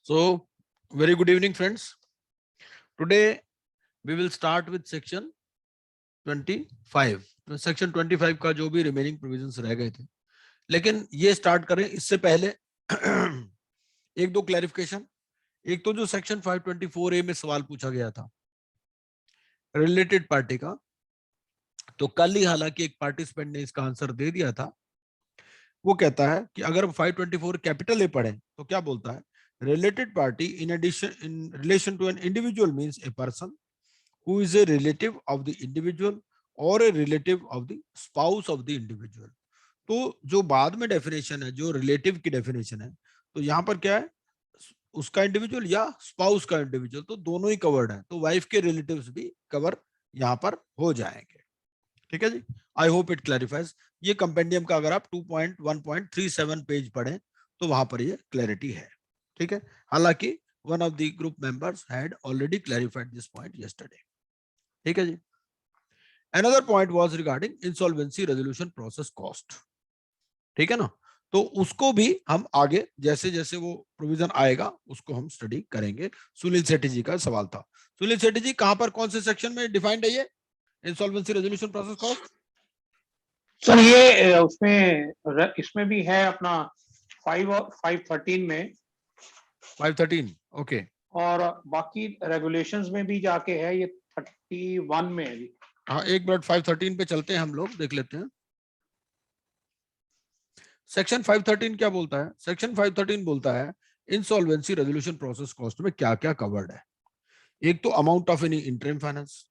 So, very good evening, friends. Today we will start with section 25. Section 25 का जो भी remaining provisions रह गए थे, लेकिन ये स्टार्ट करें इससे पहले एक दो क्लैरिफिकेशन। एक तो जो सेक्शन 524A में सवाल पूछा गया था रिलेटेड पार्टी का, तो कल ही हालांकि एक पार्टिसिपेंट ने इसका आंसर दे दिया था। वो कहता है कि अगर 524 कैपिटल ए पढ़े तो क्या बोलता है, related party in addition in relation to an individual means a person who is a relative of the individual or a relative of the spouse of the individual। तो जो बाद में डेफिनेशन है, जो रिलेटिव की डेफिनेशन है, तो यहाँ पर क्या है, उसका इंडिविजुअल या स्पाउस का इंडिविजुअल, तो दोनों ही कवर्ड है, तो वाइफ के रिलेटिव्स भी कवर यहाँ पर हो जाएंगे। ठीक है जी, आई होप इट क्लैरिफाइज। ये कंपेंडियम का अगर आप 2.1.37 पेज पढ़ें तो वहां पर ये क्लैरिटी है। ठीक है, हालांकि one of the group members had already clarified this point yesterday. ठीक है जी। Another point was regarding insolvency resolution process cost. ठीक है ना, तो उसको भी हम आगे जैसे जैसे वो प्रोविजन आएगा उसको हम स्टडी करेंगे। सुनील सेठी जी का सवाल था। सुनील सेठी जी, कहां पर कौन से सेक्शन में डिफाइंड है ये insolvency resolution process cost? Sir ये उसमें इसमें भी है अपना 513 में 513 ओके। और बाकी रेगुलेशंस में भी जाके है, ये 31 में है जी। हाँ, एक मिनट 513 पे चलते हैं, हम लोग देख लेते हैं सेक्शन 513 क्या बोलता है। सेक्शन 513 बोलता है इंसॉल्वेंसी रेजोल्यूशन प्रोसेस कॉस्ट में क्या क्या कवर्ड है। एक तो amount of any interim finance,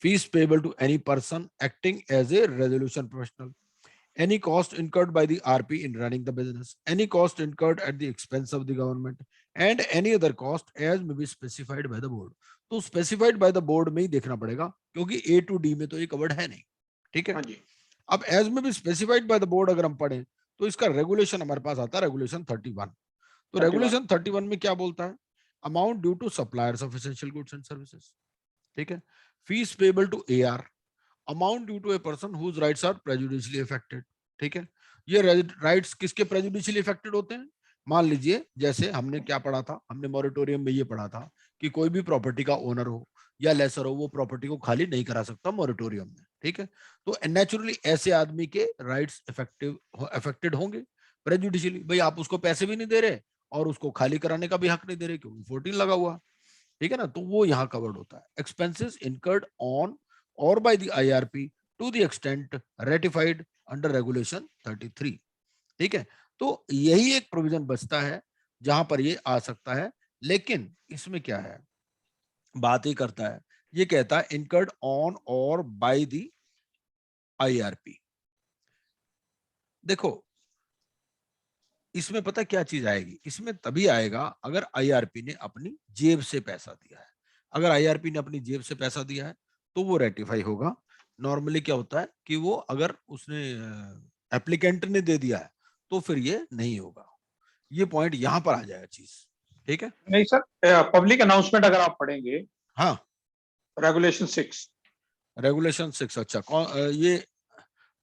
fees payable to any person acting as a resolution professional, any cost incurred by the RP in running the business, any cost incurred at the expense of the government, and any other cost as may be specified by the board। तो specified by the board में ही देखना पड़ेगा क्योंकि A to D में तो ये covered है नहीं। ठीक है, हाँ जी। अब as may be specified by the board अगर हम पढ़ें तो इसका रेगुलेशन हमारे पास आता है रेगुलेशन 31। तो रेगुलेशन 31 में क्या बोलता है, amount due to suppliers of essential goods and services. ठीक है, fees payable to AR, amount due to a person whose rights are prejudicially affected. ठीक है, ये राइट्स किसके प्रेजुडिशियली अफेक्टेड होते हैं? मान लीजिए जैसे हमने क्या पढ़ा था, हमने मॉरिटोरियम में ये पढ़ा था कि कोई भी प्रॉपर्टी का ओनर हो या लेसर हो, वो प्रॉपर्टी को खाली नहीं करा सकता मॉरिटोरियम में। ठीक है, तो नेचुरली ऐसे आदमी के राइट्स अफेक्टेड होंगे प्रेजुडिशियली। भाई आप उसको पैसे भी नहीं दे रहे और उसको खाली कराने का भी हक नहीं दे रहे क्योंकि 14 लगा हुआ। ठीक है ना, तो वो यहाँ कवर्ड होता है। Expenses incurred on or by the IRP to the extent ratified under regulation 33। ठीक है, तो यही एक प्रोविजन बचता है जहां पर ये आ सकता है, लेकिन इसमें क्या है, बात ही करता है, ये कहता है इनकर्ड ऑन और बाय द IRP। देखो इसमें पता क्या चीज आएगी, इसमें तभी आएगा अगर IRP ने अपनी जेब से पैसा दिया है। अगर IRP ने अपनी जेब से पैसा दिया है तो वो रेटिफाई होगा। नॉर्मली क्या होता है कि वो अगर उसने एप्लीकेंट ने दे दिया है तो फिर ये नहीं होगा। ये पॉइंट यहां पर आ जाएगा चीज। ठीक है, नहीं सर, पब्लिक अनाउंसमेंट अगर आप पढ़ेंगे, हाँ रेगुलेशन 6। रेगुलेशन 6, अच्छा ये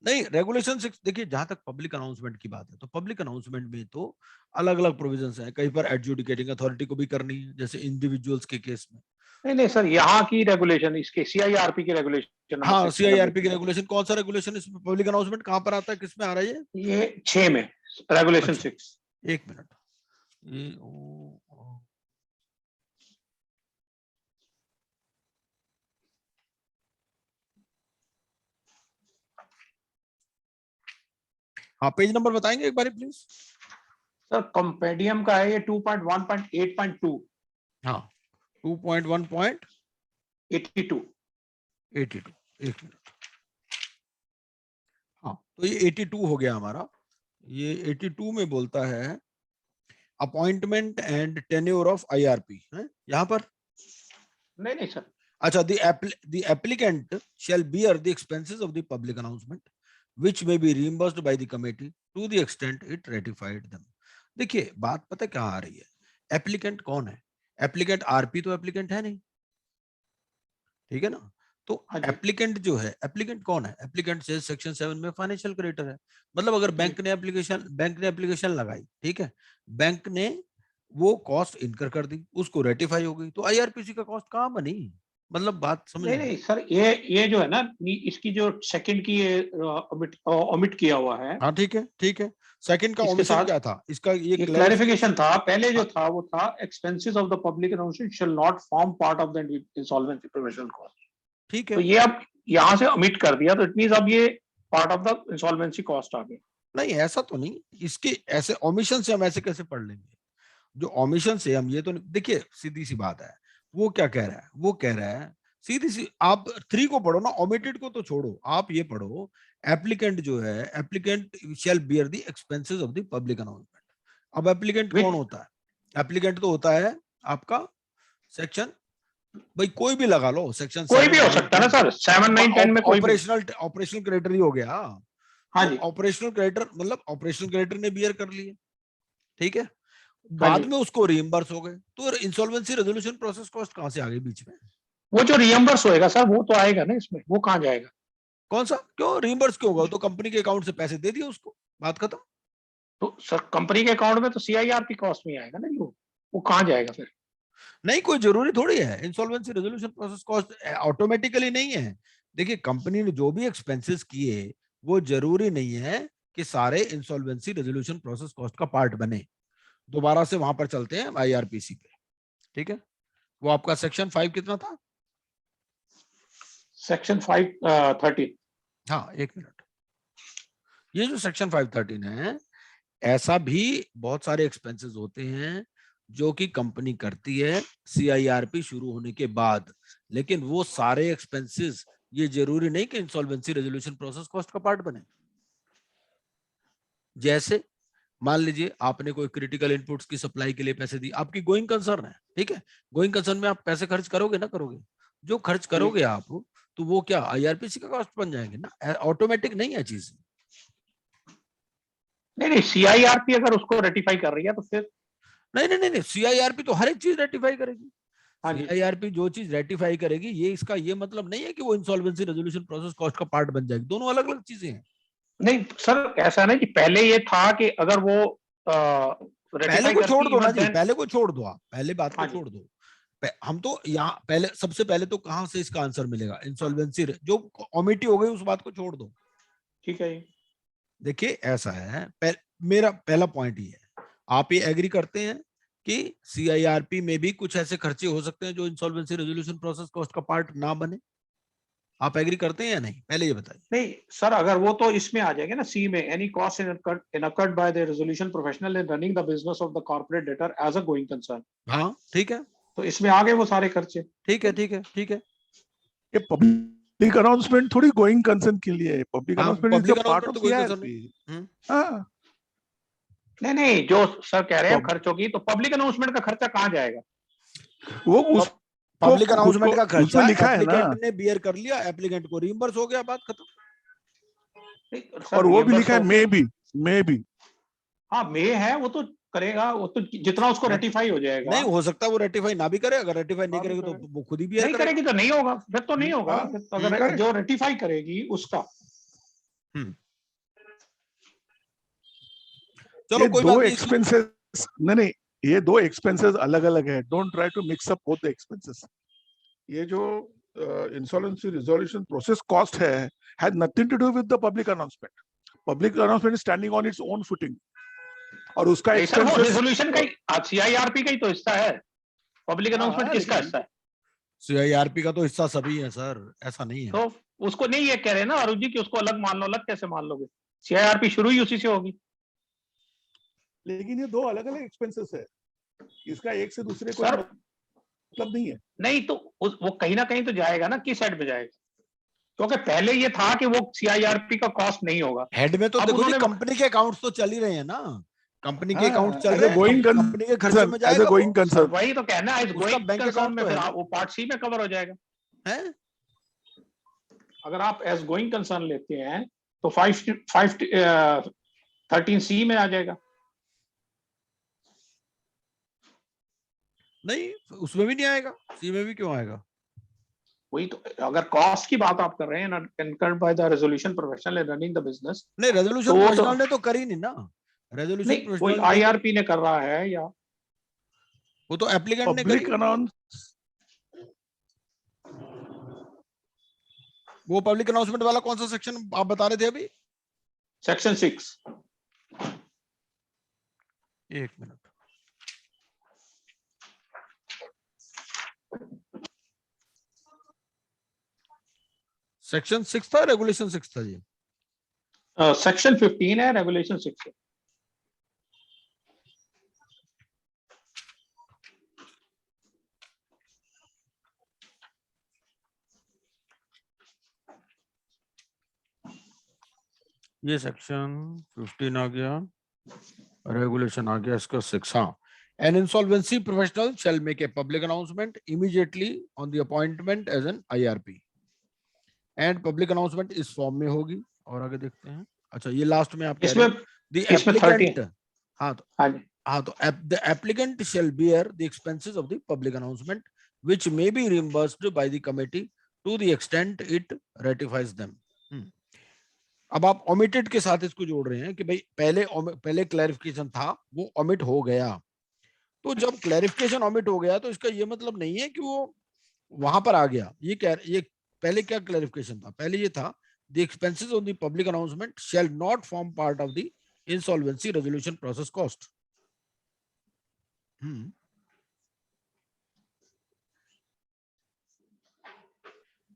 नहीं, रेगुलेशन 6 देखिए, जहां तक पब्लिक अनाउंसमेंट की बात है तो पब्लिक अनाउंसमेंट में तो अलग अलग प्रोविजंस हैं। कहीं पर एडजुडिकेटिंग अथॉरिटी को भी करनी है, जैसे इंडिविजुअल्स के केस में। नहीं सर, यहाँ की रेगुलेशन, इसके CIRP की रेगुलेशन नंबर हाँ, 6 CIRP की रेगुलेशन, कौन सा रेगुलेशन इसमें पब्लिक अनाउंसमेंट कहां पर आता है, किस में आ रहा है ये 6 में, रेगुलेशन अच्छा, 6। एक मिनट, ये हाँ, पेज नंबर बताएंगे एक बार प्लीज। सर कंपेडियम का है ये 2.1.8.2। हाँ, 2.1.82, 82। एक मिनट। हाँ, तो ये 82 हो गया हमारा। ये 82 में बोलता है appointment and tenure of IRP है यहाँ पर। नहीं सर, अच्छा, the applicant shall bear the expenses of the public announcement which may be reimbursed by the committee to the extent it ratified them। देखिए बात पता कहाँ आ रही है, एप्लीकेंट कौन है? एप्लीकेंट RP तो एप्लीकेंट है नहीं। ठीक है ना, तो एप्लीकेंट जो है, एप्लीकेंट कौन है? एप्लीकेंट से सेक्शन 7 में फाइनेंशियल क्रेडिटर है। मतलब अगर बैंक ने एप्लीकेशन लगाई, ठीक है, बैंक ने वो कॉस्ट इनकर कर दी, उसको रेटिफाई हो गई, तो आईआरपीसी का कॉस्ट कहाँ बनी? मतलब बात समझ नहीं लो। नहीं सर, ये जो है ना, इसकी जो सेकंड की ये ओमिट किया हुआ है, हाँ ठीक है, ठीक है। सेकंड का इसके ओमिशन साथ क्या था इसका? ये ये क्लैरिफिकेशन क्लैरिफिकेशन। था। पहले जो हाँ था वो था expenses of the public announcement shall not form part of the insolvency provisional cost. ठीक तो है। ये अब यहाँ से ओमिट कर दिया, तो इट मींस अब ये part of the insolvency cost आ गई। नहीं ऐसा तो नहीं, इसके ऐसे ओमिशन से हम ऐसे कैसे पढ़ लेंगे? जो ओमिशन से हम ये तो देखिए, सीधी सी बात है। वो क्या कह रहा है? वो कह रहा है सीधी सी, आप 3 को पढ़ो ना, ओमिटेड को तो छोड़ो, आप ये पढ़ो, एप्लीकेंट जो है, applicant shall bear the expenses of the public announcement. अब एप्लीकेंट कौन विच होता है? एप्लीकेंट तो होता है आपका सेक्शन, भाई कोई भी लगा लो, सेक्शन कोई भी 7 हो 9 सकता है ना 10। सर, 7 9 10 में कोई भी। ऑपरेशनल ऑपरेशनल क्रेडिटर ही हो गया। हाँ तो जी। ऑपरेशनल क्रेडिटर मतलब ऑपरेशनल क्रेडिटर ने बियर कर लिए, ठीक है। हाँ जी। बाद में उसको रिइंबर्स हो गए, तो इंसॉल्वेंसी रेजोल्यूशन प्रोसेस कॉस्ट कहां से आ गई बीच में? वो जो रियम्बर्स होएगा सर, वो तो आएगा ना इसमें, वो कहाँ जाएगा? कौन सा? क्यों रिइंबर्स क्यों होगा? तो कंपनी के अकाउंट से पैसे दे दिए उसको, बात खत्म। तो सर कंपनी के अकाउंट में तो सीआईआरपी कॉस्ट में आएगा ना जी, वो कहाँ जाएगा फिर? नहीं कोई जरूरी थोड़ी है, insolvency resolution process cost automatically नहीं है। देखिए कंपनी ने जो भी एक्सपेंसेस किए, वो जरूरी नहीं है कि सारे इंसॉल्वेंसी रेजोल्यूशन प्रोसेस कॉस्ट का पार्ट बने। दोबारा से वहां पर चलते हैं आईआरपीसी पे, ठीक है। वो आपका सेक्शन 5 कितना था? सेक्शन 513। हाँ एक मिनट। ये जो सेक्शन 513 है, ऐसा भी बहुत सारे एक्सपेंसेस होते हैं जो कि कंपनी करती है सीआईआरपी शुरू होने के बाद, लेकिन वो सारे एक्सपेंसेस ये जरूरी नहीं कि इंसॉल्वेंसी रेजोल्यूशन प्रोसेस कॉस्ट का पार्ट बने। जैसे मान लीजिए आपने कोई क्रिटिकल इनपुट्स की सप्लाई के लिए पैसे दी, आपकी गोइंग कंसर्न है, ठीक है। गोइंग कंसर्न में आप पैसे खर्च करोगे ना, करोगे? जो खर्च करोगे आप, तो वो क्या आईआरपीसी का कॉस्ट बन जाएंगे ना, ऑटोमेटिक नहीं है चीज। नहीं नहीं, सीआईआरपी अगर उसको रेटिफाई कर रही है तो फिर। नहीं नहीं नहीं नहीं, सीआईआरपी तो हर एक चीज रेटिफाई करेगी। हाँ जी। सीआईआरपी जो चीज रेटिफाई करेगी, ये इसका ये मतलब नहीं है कि वो इंसॉल्वेंसी रेजोल्यूशन प्रोसेस कॉस्ट का पार्ट बन जाएगी, दोनों अलग अलग चीजें हैं। नहीं सर, ऐसा नहीं कि पहले ये था कि अगर वो पहले रेटिफाई को छोड़ करती दो ना इवन जी, देन। पहले को छोड़ दो आप, पहले बात को हाँ जी। छोड़ दो। हम तो यहाँ पहले, सबसे पहले तो कहां से इसका आंसर मिलेगा? इंसॉल्वेंसी जो ओमिटी हो गई उस बात को छोड़ दो। ठीक है जी। देखिए ऐसा है, मेरा पहला पॉइंट ये है, आप ये एग्री करते हैं कि सीआईआरपी में भी कुछ ऐसे खर्चे हो सकते हैं जो इंसॉल्वेंसी रेजोल्यूशन प्रोसेस कॉस्ट का पार्ट ना बने? आप एग्री करते हैं या नहीं, पहले ये बताइए। नहीं सर, अगर वो तो इसमें आ जाएंगे ना, सी में, any cost incurred by the resolution professional in running the business of the corporate debtor as a going concern. हाँ ठीक है, तो इसमें आ गए वो सारे खर्चे। ठीक है, ठीक है, ठीक है। ये पब्लिक अनाउंसमेंट थोड़ी गोइंग कंसर्न के लिए है, पब्लिक हाँ announcement is public the part announcement of तो कोई कंसर्न नहीं। सीआईआरपी। हम्म, हाँ, नहीं नहीं, जो सर कह रहे हैं पब- खर्चों की, तो पब्लिक अनाउंसमेंट का खर्चा कहाँ जाएगा? वो उसको पब्लिक खुद अनाउंसमेंट को का उसमें खर्चा लिखा है ना, एप्लीकेंट ने बियर कर लिया, एप्लीकेंट को रिइंबर्स हो गया, बात खत्म। नहीं, सर और वो भी रियम्बर्स लिखा है तो। May be. हाँ मे है, वो तो करेगा, वो तो जितना उसको हाँ, रेटिफाई हो जाएगा। नहीं हो सकता वो रेटिफाई ना भी करे, अगर रेटिफाई नहीं ना भी करेगा तो करे, वो खुद ही बियर नहीं करेगा। करेगी तो नहीं होगा, फिर तो नहीं होगा हाँ, ना, फिर तो अगर करेक्ट। जो रेटिफाई करेगी उसका। हम्म, चलो ये कोई दो बात नहीं इसमें। एक्सपेंसेस, नहीं, ये दो एक्सपेंसेस अलग अलग है, don't try to mix up both the expenses. ये जो इंसॉल्वेंसी रिजोल्यूशन प्रोसेस कॉस्ट है, has nothing to do with the public announcement. Public announcement is standing on its own footing, और उसका नहीं सर, वो एक्सपेंसेस। रेजोल्यूशन का ही, CIRP का ही तो हिस्सा है। पब्लिक अनाउंसमेंट किसका लेकिन हिस्सा है? सीआईआरपी का तो हिस्सा सभी है सर, ऐसा नहीं है। तो उसको नहीं, ये कह रहे हैं ना अरुण जी कि उसको अलग मान लो, अलग कैसे मान लोगे? सीआईआरपी शुरू ही उसी से होगी। लेकिन ये दो अलग अलग एक्सपेंसेस है, इसका एक से दूसरे कोई सर मतलब नहीं है। नहीं तो वो कहीं ना कहीं तो जाएगा ना, किस साइड पे जाएगा? क्योंकि पहले ये था कि वो सीआईआरपी का कॉस्ट नहीं होगा। हेड में तो अब देखो जी, उन्होंने, कंपनी के अकाउंट्स तो चल ही रहे हैं ना, कंपनी के अकाउंट हाँ, चल एज रहे अ हैं, गोइंग कंपनी के खर्चों में कंसर्न, एज अ जाएगा गोइंग वो, सर कंसर्न। वही तो कहना है, इस उसका गोइंग बैंक कंसर्न अकाउंट में तो फिर है वो पार्ट सी में कवर हो जाएगा। है। अगर आप एज गोइंग कंसर्न लेते हैं तो 513C में आ जाएगा। नहीं उसमें भी नहीं आएगा, सी में भी क्यों आएगा? वही तो, अगर कॉस्ट की बात आप कर रहे हैं, incurred by the resolution professional in running the business, नहीं तो रेजोल्यूशन वो तो प्रोफेशनल ने तो करी नहीं ना, रेजोल्यूशन नहीं, कोई प्रोफेशनल ने तो आईआरपी ने कर रहा है या वो तो एप्लीकेंट ने पब्लिक करी, अनाउंस, वो पब्लिक अनाउंसमेंट वाला कौन सा सेक्शन आप बता रहे थे अभी? Section 6. एक मिनट, सेक्शन 6 था, रेगुलेशन 6 था जी? Section 15 है, Regulation 6 है। ये सेक्शन 15 आ गया, रेगुलेशन आ गया इसका 6। हाँ, an insolvency professional shall make a public announcement immediately on the appointment as an IRP and public announcement इस फॉर्म में होगी। और आगे देखते हैं। अच्छा, ये लास्ट में आप कह रहे इसमें हैं द इसमें 30 एप्लीकेंट, हाँ तो हाँ जी, हाँ तो the applicant shall bear the expenses of the public announcement which may be reimbursed by the committee to the extent it ratifies them. अब आप ओमिटेड के साथ इसको जोड़ रहे हैं कि भाई पहले क्लैरिफिकेशन था, वो ओमिट हो गया। तो जब क्लैरिफिकेशन ओमिट हो गया तो इसका ये मतलब नहीं है कि वो वहां पर आ गया। ये पहले क्या क्लैरिफिकेशन था? पहले ये था the expenses of the public announcement shall not form part of the insolvency resolution process cost.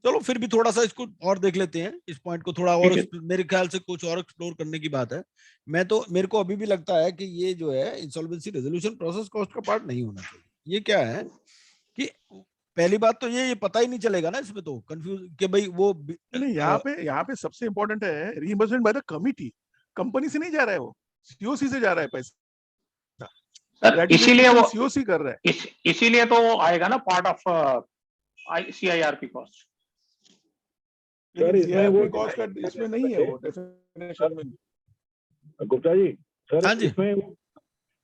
चलो फिर भी थोड़ा सा इसको और देख लेते हैं, इस पॉइंट को थोड़ा और। ठीक है। मेरे ख्याल से कुछ और एक्सप्लोर करने की बात है। मेरे को अभी भी लगता है कि ये जो है इंसॉल्वेंसी रेजोल्यूशन प्रोसेस कॉस्ट का पार्ट नहीं होना चाहिए। ये क्या है कि पहली बात तो ये पता ही नहीं चलेगा ना इसमें, तो कंफ्यूज कि भाई वो नहीं, यहाँ पे सबसे इंपॉर्टेंट है reimbursement by the committee. Company से नहीं जा रहा है, वो सीओसी से जा रहा है पैसा। सर इसीलिए वो सीओसी कर रहा है। इसीलिए तो वो आएगा ना part of CIRP cost. Sir इसमें वो कॉस्ट का इसमें नहीं है, वो डेफिनेशन में। गुप्ता जी, हाँ सर जी। इसमें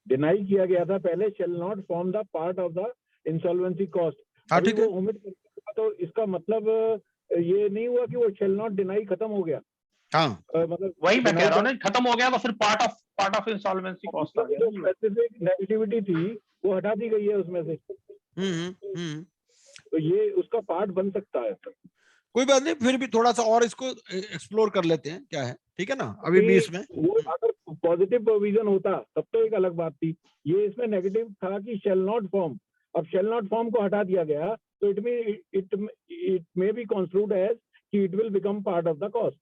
डिनाई किया गया था पहले, shell not form the part of the insolvency cost. हाँ अभी ठीक है। वो ओमिट कर दिया, तो इसका मतलब ये नहीं हुआ कि वो शेल नॉट डिनाई खत्म हो गया। हाँ मतलब वही मैं कह deny रहा हूँ ना, का- खत्म हो गया तो फिर पार्ट ऑफ इंसॉल्वेंसी कॉस्ट आ मतलब गया जो ना। स्पेसिफिक नेगेटिविटी थी वो हटा दी गई है उसमें से, हम्म। तो ये उसका पार्ट बन सकता है सर। कोई बात नहीं, फिर भी थोड़ा सा और इसको एक्सप्लोर कर लेते हैं क्या है, ठीक है ना? अभी भी इसमें वो अगर पॉजिटिव प्रोविजन होता तब तो एक अलग बात थी। ये इसमें नेगेटिव था कि शेल नॉट फॉर्म, अब शेल नॉट फॉर्म को हटा दिया गया, तो it may be construed as कि it will become part of the cost.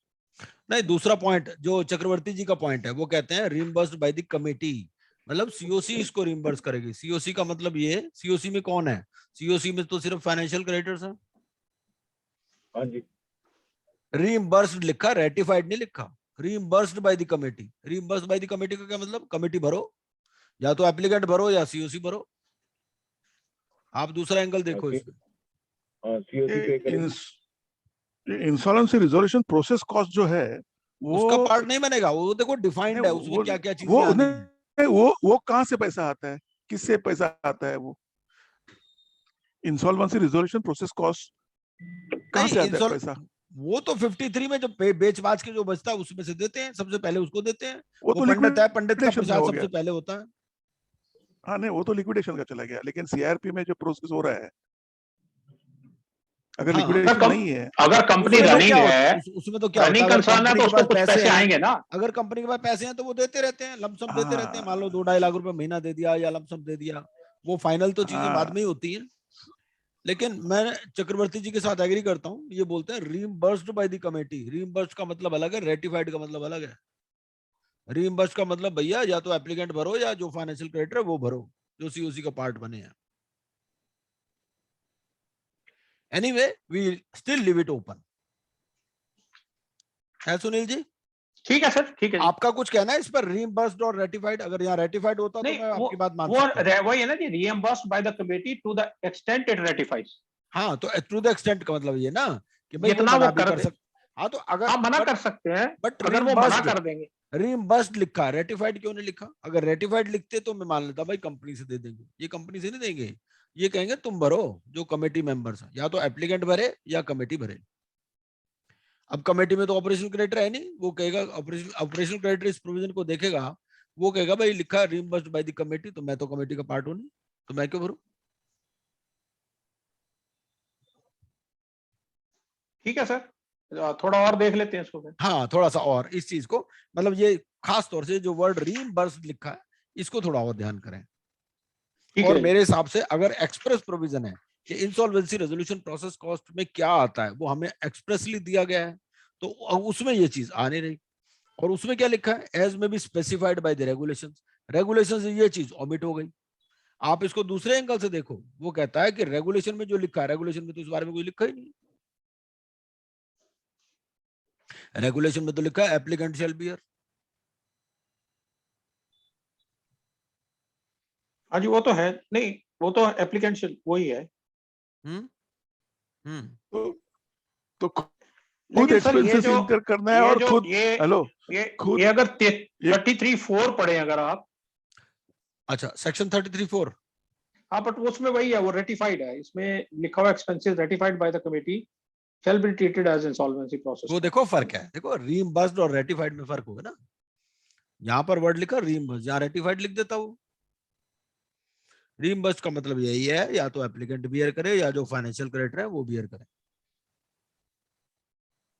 नहीं, दूसरा पॉइंट जो चक्रवर्ती जी का पॉइंट है, वो कहते हैं रिइंबर्स्ड बाय द कमिटी, मतलब सीओसी इसको रिइंबर्स करेगी। सीओसी का मतलब ये, सीओसी में कौन है? सीओसी में तो सिर्फ फाइनेंशियल क्रेडिटर्स हैं। हाँ जी, रिइंबर्स्ड लिखा, रेटिफाइड नहीं लिखा। Reimbursed by the committee, reimbursed by the committee का क्या मतलब? कमिटी भरो, या तो एप्लीकेंट भरो या सीओसी भरो। आप दूसरा एंगल देखो Okay. इसमें। हाँ सीओसी पे करेंगे। इंसॉल्वेंसी रिजोल्यूशन प्रोसेस कॉस्ट जो है वो उसका पार्ट नहीं बनेगा, वो देखो डिफाइंड है, उसमें क्या क्या चीजें आनी है। वो कहाँ से पैसा आता है, किससे पैसा आता है? वो इंसॉल्वेंसी रिजोल्यूशन प्रोसेस कॉस्ट कहाँ से आता है पैसा? वो तो 53 में जो बेच बाच के जो बचता है उसमें से देते हैं, सबसे पहले उसको देते हैं। वो वो तो पंडित है, पंडित का लिक्विडेशन में प्रसाद हो सबसे गया। पहले होता है। हाँ नहीं, वो तो लिक्विडेशन का चला गया, लेकिन सीआरपी में जो प्रोसेस हो रहा है, अगर हाँ, लिक्विडेशन नहीं है, अगर कंपनी उसमें तो रनिंग क्या होता है, है, उसमें तो क्या होता रनिंग है, अगर कंसर्न है कंपनी तो के उसको पास कुछ पैसे हैं, आएंगे ना। अगर कंपनी के पास पैसे हैं तो वो देते रहते हैं, लमसम देते रहते हैं। मान लो हाँ 2-2.5 लाख रुपए महीना दे दिया या लमसम दे दिया, वो फाइनल तो चीजें बाद हाँ में ही होती हैं। लेकिन मैं चक्रवर्ती जी के साथ एग्री करता हूँ, ये बोलते हैं रीइंबर्स्ड बाय द कमेटी। रीइंबर्स्ड का मतलब अलग है, रेटिफाइड का मतलब अलग है। रीइंबर्स का मतलब भैया या तो एप्लीकेंट भरो या जो फाइनेंशियल क्रेडिटर है वो भरो, जो सीओसी का पार्ट बने हैं। Anyway we still leave it open है। सुनील जी, ठीक है सर, ठीक है जी। आपका कुछ कहना है इस पर? रीइंबर्स्ड और रेटिफाइड, अगर यहाँ रेटिफाइड होता तो नहीं, मैं आपकी बात मान वो सकता हूँ। वही है ना जी, reimbursed by the committee to the extent it ratifies। हाँ, तो टू द एक्सटेंट का मतलब ये ना कि भाई वो जितना मना वो भी कर कर दे, सकते। हाँ तो अगर आप मना कर सकते हैं, बट अगर वो मना रीइंबर्स्ड, कर देंगे। रीइंबर्स्ड लिखा, रेटिफाइड क्यों नहीं लिखा? अगर रेटिफाइड लिखते तो मैं मान लेता भाई कंपनी से दे देंगे। ये कंपनी से नहीं देंगे, ये कहेंगे तुम भरो, जो कमेटी मेंबर्स हैं, या तो एप्लीकेंट भरे या कमेटी भरे। अब कमेटी में तो ऑपरेशनल क्रेडिटर है नहीं, वो कहेगा ऑपरेशनल क्रेडिटर इस प्रोविजन को देखेगा, वो कहेगा भाई लिखा है रीइंबर्स्ड बाय द कमेटी, तो मैं तो कमेटी का पार्ट हूं नहीं। तो मैं क्यों भरूं? ठीक है सर, थोड़ा और देख लेते हैं इसको फिर। हाँ, थोड़ा सा और इस चीज को, मतलब ये खास तौर से जो वर्ड रीइंबर्स लिखा है इसको थोड़ा और ध्यान करें। ठीक और है। मेरे हिसाब से अगर एक्सप्रेस प्रोविजन है कि इंसॉल्वेंसी रेजोल्यूशन प्रोसेस कॉस्ट में क्या आता है वो हमें एक्सप्रेसली दिया गया है, तो उसमें ये चीज आ नहीं रही। और उसमें क्या लिखा है, as may be specified by the regulations, regulations से ये चीज ओमिट हो गई। आप इसको दूसरे एंगल से देखो, वो कहता है कि रेगुलेशन में जो लिखा है, रेगुलेशन में तो इस बारे में कुछ लिखा ही नहीं। रेगुलेशन में तो लिखा है एप्लीकेंट शैल बियर। हाँ जी, वो तो है, नहीं वो तो एप्लीकेंट वही है। हम्म हम्म तो खुद लेकिन सर ये एक्सपेंसेस जो इंकर करना है और खुद हेलो खुद ये अगर ये 33(4) पढ़े अगर आप, अच्छा, सेक्शन 33(4). हाँ बट उसमें वही है, वो रेटिफाइड है, इसमें लिखा हुआ expenses ratified by the committee shall be treated as insolvency process वो cost। देखो फर्क है, देखो रीइंबर्स्ड और रेटिफाइड में फर्क होगा ना। यहाँ पर वर्ड लिखा रीइंबर्स, यहाँ रेटिफाइड लिख देता हूँ। रीइंबर्स्ड का मतलब यही है, या तो एप्लीकेंट बियर करे या जो फाइनेंशियल क्रेडिटर है वो बियर करे।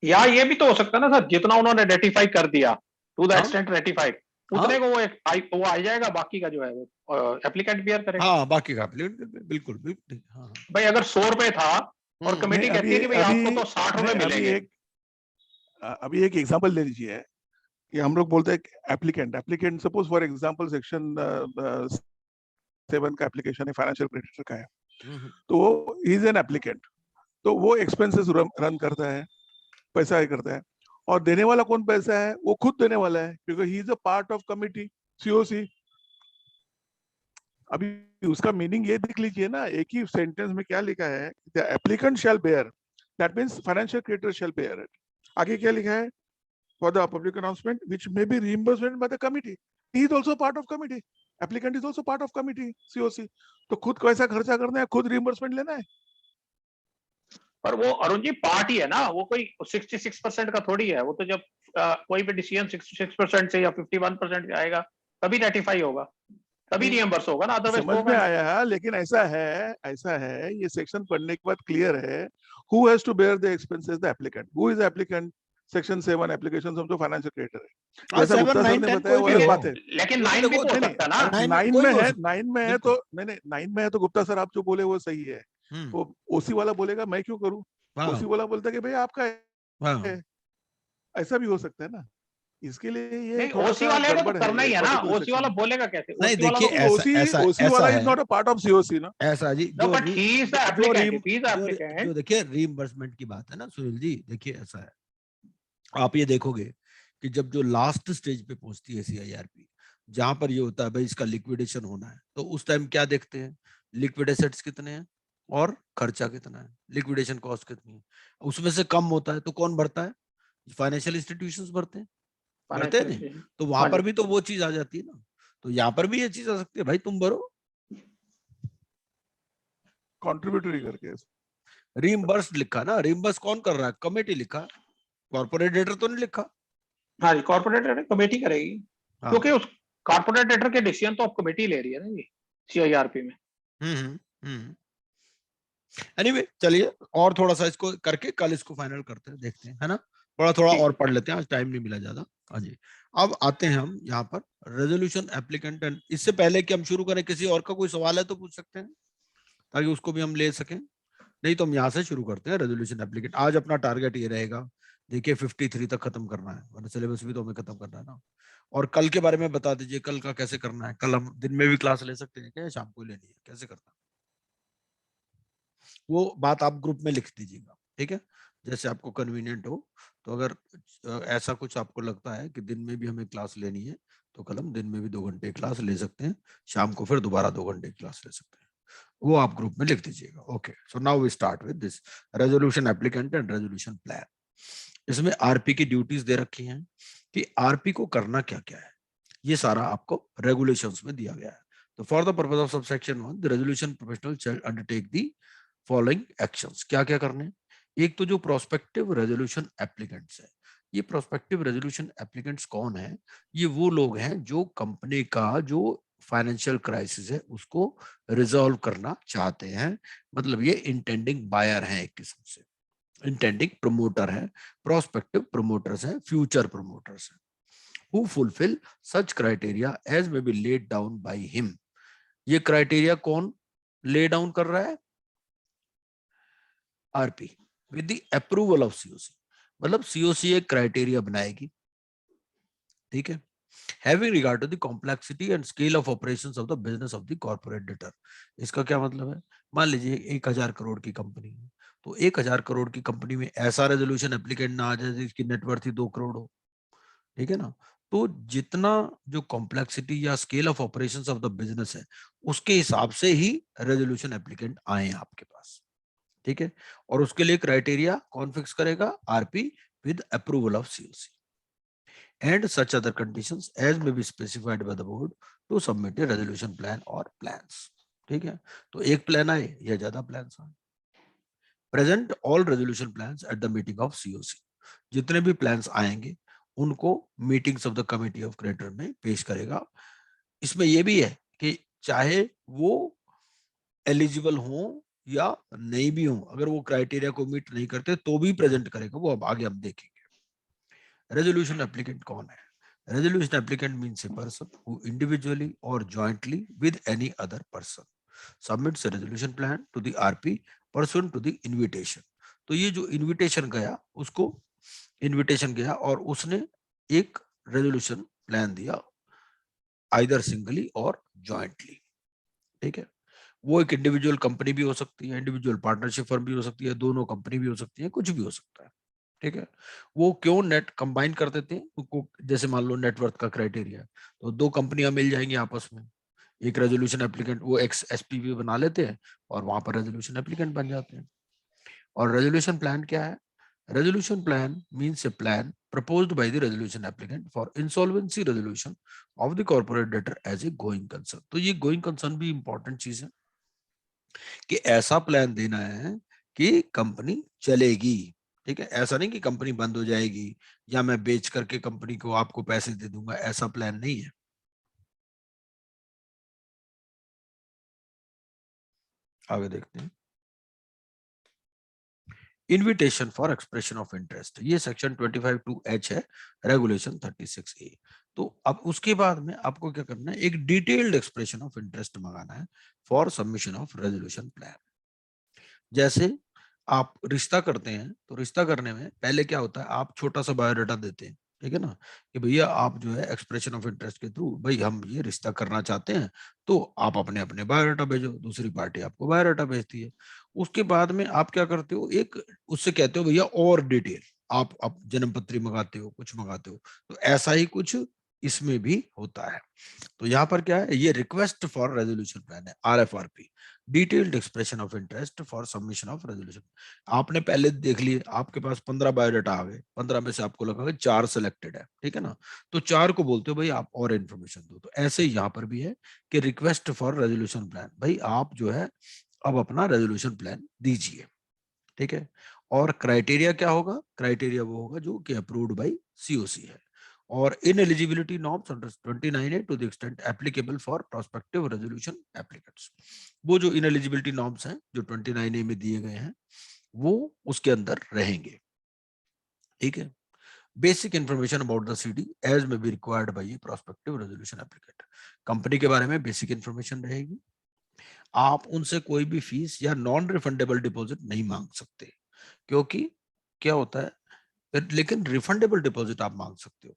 या ये भी तो हो सकता है ना सर, जितना उन्होंने रेटिफाई कर दिया टू द हाँ एक्सटेंट रेटिफाइड, हाँ उतने को वो आ जाएगा, बाकी का जो है वो एप्लीकेंट बियर करेगा। हाँ, बाकी का एप्लीकेंट, बिल्कुल बिल्कुल ठीक, हाँ हाँ। भाई अगर 100 रुपए था और कमेटी नहीं कहती है कि भाई आपको तो 60 रुपए मिलेंगे। अभी एक एग्जांपल ले लीजिए कि हम लोग बोलते हैं applicant suppose for example section 7 का एप्लीकेशन है, फाइनेंशियल क्रेडिटर का है, हम्म, तो ही इज एन एप्लीकेंट, तो वो एक्सपेंसेस रन करता है, पैसा ये करता है, और देने वाला कौन पैसा है, वो खुद देने वाला है, क्योंकि he is a part of committee COC. अभी उसका मीनिंग ये देख लीजिए ना, एक ही सेंटेंस में क्या लिखा है, the applicant shall bear, that means financial creditor shall bear it. आगे क्या लिखा है, for the public announcement which may be reimbursement by the committee, he is also part of committee, applicant is also part of committee COC. तो खुद पैसा खर्चा करना है, खुद रीइंबर्समेंट लेना है। पर वो अरुण जी पार्ट ही है ना, वो कोई 66% का थोड़ी है, वो तो जब कोई भी डिसीजन 66% से या 51% से आएगा तभी रेटिफाई होगा, तभी रिएम्बर्स होगा ना, अदरवाइज समझ होगा में नहीं। आया, लेकिन ऐसा है ये सेक्शन पढ़ने के बाद क्लियर है, who has to bear the expenses, the applicant, who is the applicant, section 7 application समझो फाइनेंशियल क्रेडिटर है, हाँ, जैसा 7, गुप्ता सर 9, ने 10 बताया कोई वो भी अलग हो, बात है। लेकिन क्योंकि 9 भी देखो, तो हो नहीं सकता है ना। 9 कोई भी हो सकता, 9 में है, बिल्कुल। तो नहीं 9 में है तो गुप्ता सर आप जो बोले वो सही है, हम्म, वो ओसी वाला बोलेगा मैं क्यों करूं, हाँ ओसी वाला बोलता है कि भाई आपका हाँ, है, ऐसा भी हो सकता है ना, इसके लिए ये नहीं थोड़ा ओसी सा वाले को तो गड़बड़ है करना ये ही है ना, पर्टिकुलर ओसी वाला सेक्शन। बोलेगा कैसे, नहीं ओसी वाला देखिए, तो ऐसा ऐसा ओसी ऐसा वाला इज है, not a part of COC ना। ऐसा जी, no but he is the जो एप्लीकेंट, रीम if he is the applicant. जो देखिए रीइंबर्समेंट की बात है ना सुनील जी, देखिए ऐसा है, आप ये देखोगे कि जब जो लास्ट स्टेज पे पहुंचती है सीआईआरपी, जहां पर ये होता है भाई इसका लिक्विडेशन होना है, तो उस टाइम क्या देखते हैं, लिक्विड एसेट्स कितने हैं और खर्चा कितना है, लिक्विडेशन कॉस्ट कितनी है, उसमें से कम होता है तो कौन भरता है, फाइनेंशियल इंस्टीट्यूशंस भरते हैं, भरते हैं नहीं, फाइनेंशियल, तो वहां हाँ पर जी। भी तो वो चीज आ जाती है ना, तो यहाँ पर भी ये चीज आ सकती है, भाई तुम भरो। कॉन्ट्रीब्यूटरी करके रीइंबर्स लिखा ना, रीइंबर्स कौन कर रहा है, कमेटी लिखा, कॉर्पोरेट डेटर तो नहीं लिखा। हाँ जी, कॉर्पोरेट कमेटी करेगी, हाँ, क्योंकि उस कॉर्पोरेट डेटर के डिसीजन तो अब कमेटी ले रही है ना ये सीआईआरपी में। हम्म। एनीवे, चलिए और थोड़ा सा इसको करके कल इसको फाइनल करते हैं, देखते हैं, है ना, थोड़ा थोड़ा और पढ़ लेते हैं, आज टाइम नहीं मिला ज्यादा। हाँ जी, अब आते हैं हम यहाँ पर रेजोल्यूशन एप्लीकेंट एंड, इससे पहले कि हम शुरू करें किसी और का कोई सवाल है तो पूछ सकते हैं, ताकि उसको भी हम ले सकें, नहीं तो हम यहाँ से शुरू करते हैं रेजोल्यूशन एप्लीकेंट। आज अपना टारगेट ये रहेगा, देखिए 53 तक खत्म करना है, वरना सिलेबस भी तो हमें खत्म करना है ना। और कल के बारे में बता दीजिए, कल का कैसे करना है, कल हम दिन में भी क्लास ले सकते हैं क्या, शाम को लेनी है, कैसे करना है, वो बात आप ग्रुप में लिख दीजिएगा, ठीक है, जैसे आपको कन्वीनियंट हो। तो अगर ऐसा कुछ आपको लगता है कि दिन में भी हमें क्लास लेनी है, तो कल हम दिन में भी 2 घंटे क्लास ले सकते हैं, शाम को फिर दोबारा 2 घंटे क्लास ले सकते हैं, वो आप ग्रुप में लिख दीजिएगा। Okay, so now we start with this resolution applicant and resolution plan. इसमें आरपी की ड्यूटीज दे रखी हैं कि आरपी को करना क्या क्या है, ये सारा आपको रेगुलेशंस में दिया गया है। तो for the purpose of subsection 1, the resolution professional shall undertake the following actions. क्या क्या करने, एक तो जो प्रोस्पेक्टिव रेजोल्यूशन एप्लीकेंट्स है, ये प्रोस्पेक्टिव रेजोल्यूशन एप्लीकेंट्स कौन है, ये वो लोग हैं जो कंपनी का जो फाइनेंशियल क्राइसिस है उसको रिजॉल्व करना चाहते हैं। मतलब ये इंटेंडिंग बायर हैं, एक किस्म से इंटेंडिंग प्रमोटर है, प्रोस्पेक्टिव प्रमोटर्स हैं, फ्यूचर प्रमोटर्स हैं। Who fulfil such criteria as may be laid down by him. ये क्राइटेरिया कौन ले डाउन कर रहा है? RP with the approval of COC. मतलब सीओसी एक क्राइटेरिया बनाएगी, ठीक है, having regard to the complexity and scale of operations of the business of the corporate debtor। इसका क्या मतलब है? मान लीजिए 1000 करोड़ की कंपनी है, तो 1000 करोड़ की कंपनी में ऐसा रेजोल्यूशन एप्लीकेंट ना आ जाए जिसकी नेटवर्थ ही 2 करोड़ हो, ठीक है ना। तो जितना जो कॉम्प्लेक्सिटी या scale of operations of the business है उसके हिसाब से ही रेजोल्यूशन एप्लीकेंट आए आपके पास, ठीक है। और उसके लिए क्राइटेरिया कौन फिक्स करेगा? RP with approval of COC and such other conditions as may be specified by the board to submit a resolution plan or plans। ठीक है, तो एक प्लान आए या ज्यादा प्लान्स आए। Present all resolution plans at the meeting of COC. जितने भी प्लान्स आएंगे उनको meetings of the committee of creditor में पेश करेगा। इसमें यह भी है कि चाहे वो एलिजिबल हो या नहीं भी हो, अगर वो क्राइटेरिया को मीट नहीं करते तो भी प्रेजेंट करेगा, वो अब आगे हम देखेंगे। रेजोल्यूशन एप्लीकेंट कौन है? Resolution applicant means a person who individually or jointly with any other person submits a resolution plan to the RP pursuant to the invitation। तो ये जो इनविटेशन गया उसको इनविटेशन गया और उसने एक रेजोल्यूशन प्लान दिया आइदर सिंगली और जॉइंटली, ठीक है। वो एक इंडिविजुअल कंपनी भी हो सकती है, इंडिविजुअल पार्टनरशिप फर्म भी हो सकती है, दोनों कंपनी भी हो सकती है, कुछ भी हो सकता है, ठीक है। वो क्यों नेट कंबाइन कर देते हैं उनको? जैसे मान लो नेटवर्थ का क्राइटेरिया, तो दो कंपनियां मिल जाएंगी आपस में, एक रेजोल्यूशन एप्लीकेंट वो एक्स एसपीवी बना लेते हैं और वहां पर रेजोल्यूशन एप्लीकेंट बन जाते हैं। और रेजोल्यूशन प्लान क्या है? Resolution plan means A plan proposed by the resolution applicant for insolvency resolution of the corporate debtor as a going concern। तो ये going concern भी इंपॉर्टेंट चीज है कि ऐसा प्लान देना है कि कंपनी चलेगी, ठीक है। ऐसा नहीं कि कंपनी बंद हो जाएगी या मैं बेच करके कंपनी को आपको पैसे दे दूंगा, ऐसा प्लान नहीं है। आगे देखते हैं। Invitation for expression of interest, ये सेक्शन 25(2)(h) है, रेगुलेशन 36(a)। तो अब उसके बाद में आपको क्या करना है? एक डिटेल्ड एक्सप्रेशन ऑफ इंटरेस्ट मंगाना है for submission of resolution plan. जैसे आप रिश्ता करते हैं तो रिश्ता करने में पहले क्या होता है? आप छोटा सा बायोडाटा देते हैं, ठीक है ना, कि भैया आप जो है एक्सप्रेशन ऑफ इंटरेस्ट के थ्रू भाई हम ये रिश्ता करना चाहते हैं, तो आप अपने अपने बायोडाटा भेजो, दूसरी पार्टी आपको बायोडाटा भेजती है। उसके बाद में आप क्या करते हो? एक उससे कहते हो भैया और डिटेल, आप जन्म पत्री मंगाते हो, कुछ मंगाते हो, तो ऐसा ही कुछ इसमें भी होता है। तो यहाँ पर क्या है? ये रिक्वेस्ट फॉर रेजोल्यूशन प्लान है, RFRP, detailed expression of interest for submission of resolution. आपने पहले देख लिए, आपके पास 15 बायोडाटा आ गए, 15 में से आपको लगा 4 सिलेक्टेड है, ठीक है ना, तो 4 को बोलते हो भाई आप और इन्फॉर्मेशन दो। तो ऐसे ही यहाँ पर भी है कि रिक्वेस्ट फॉर रेजोल्यूशन प्लान, भाई आप जो है अब अपना रेजोल्यूशन प्लान दीजिए, ठीक है। और क्राइटेरिया क्या होगा? क्राइटेरिया वो होगा जो कि अप्रूव्ड बाय सीओसी है। और ineligibility norms under 29A to the extent applicable for prospective resolution applicants. वो जो इनएलिजिबिलिटी नॉर्म्स हैं जो 29A में दिए गए हैं वो उसके अंदर रहेंगे, ठीक है। Basic information about the CD as may be required by a prospective resolution applicant. Company के बारे में बेसिक इंफॉर्मेशन रहेगी। आप उनसे कोई भी फीस या नॉन रिफंडेबल डिपॉजिट नहीं मांग सकते, क्योंकि क्या होता है लेकिन रिफंडेबल डिपॉजिट आप मांग सकते हो।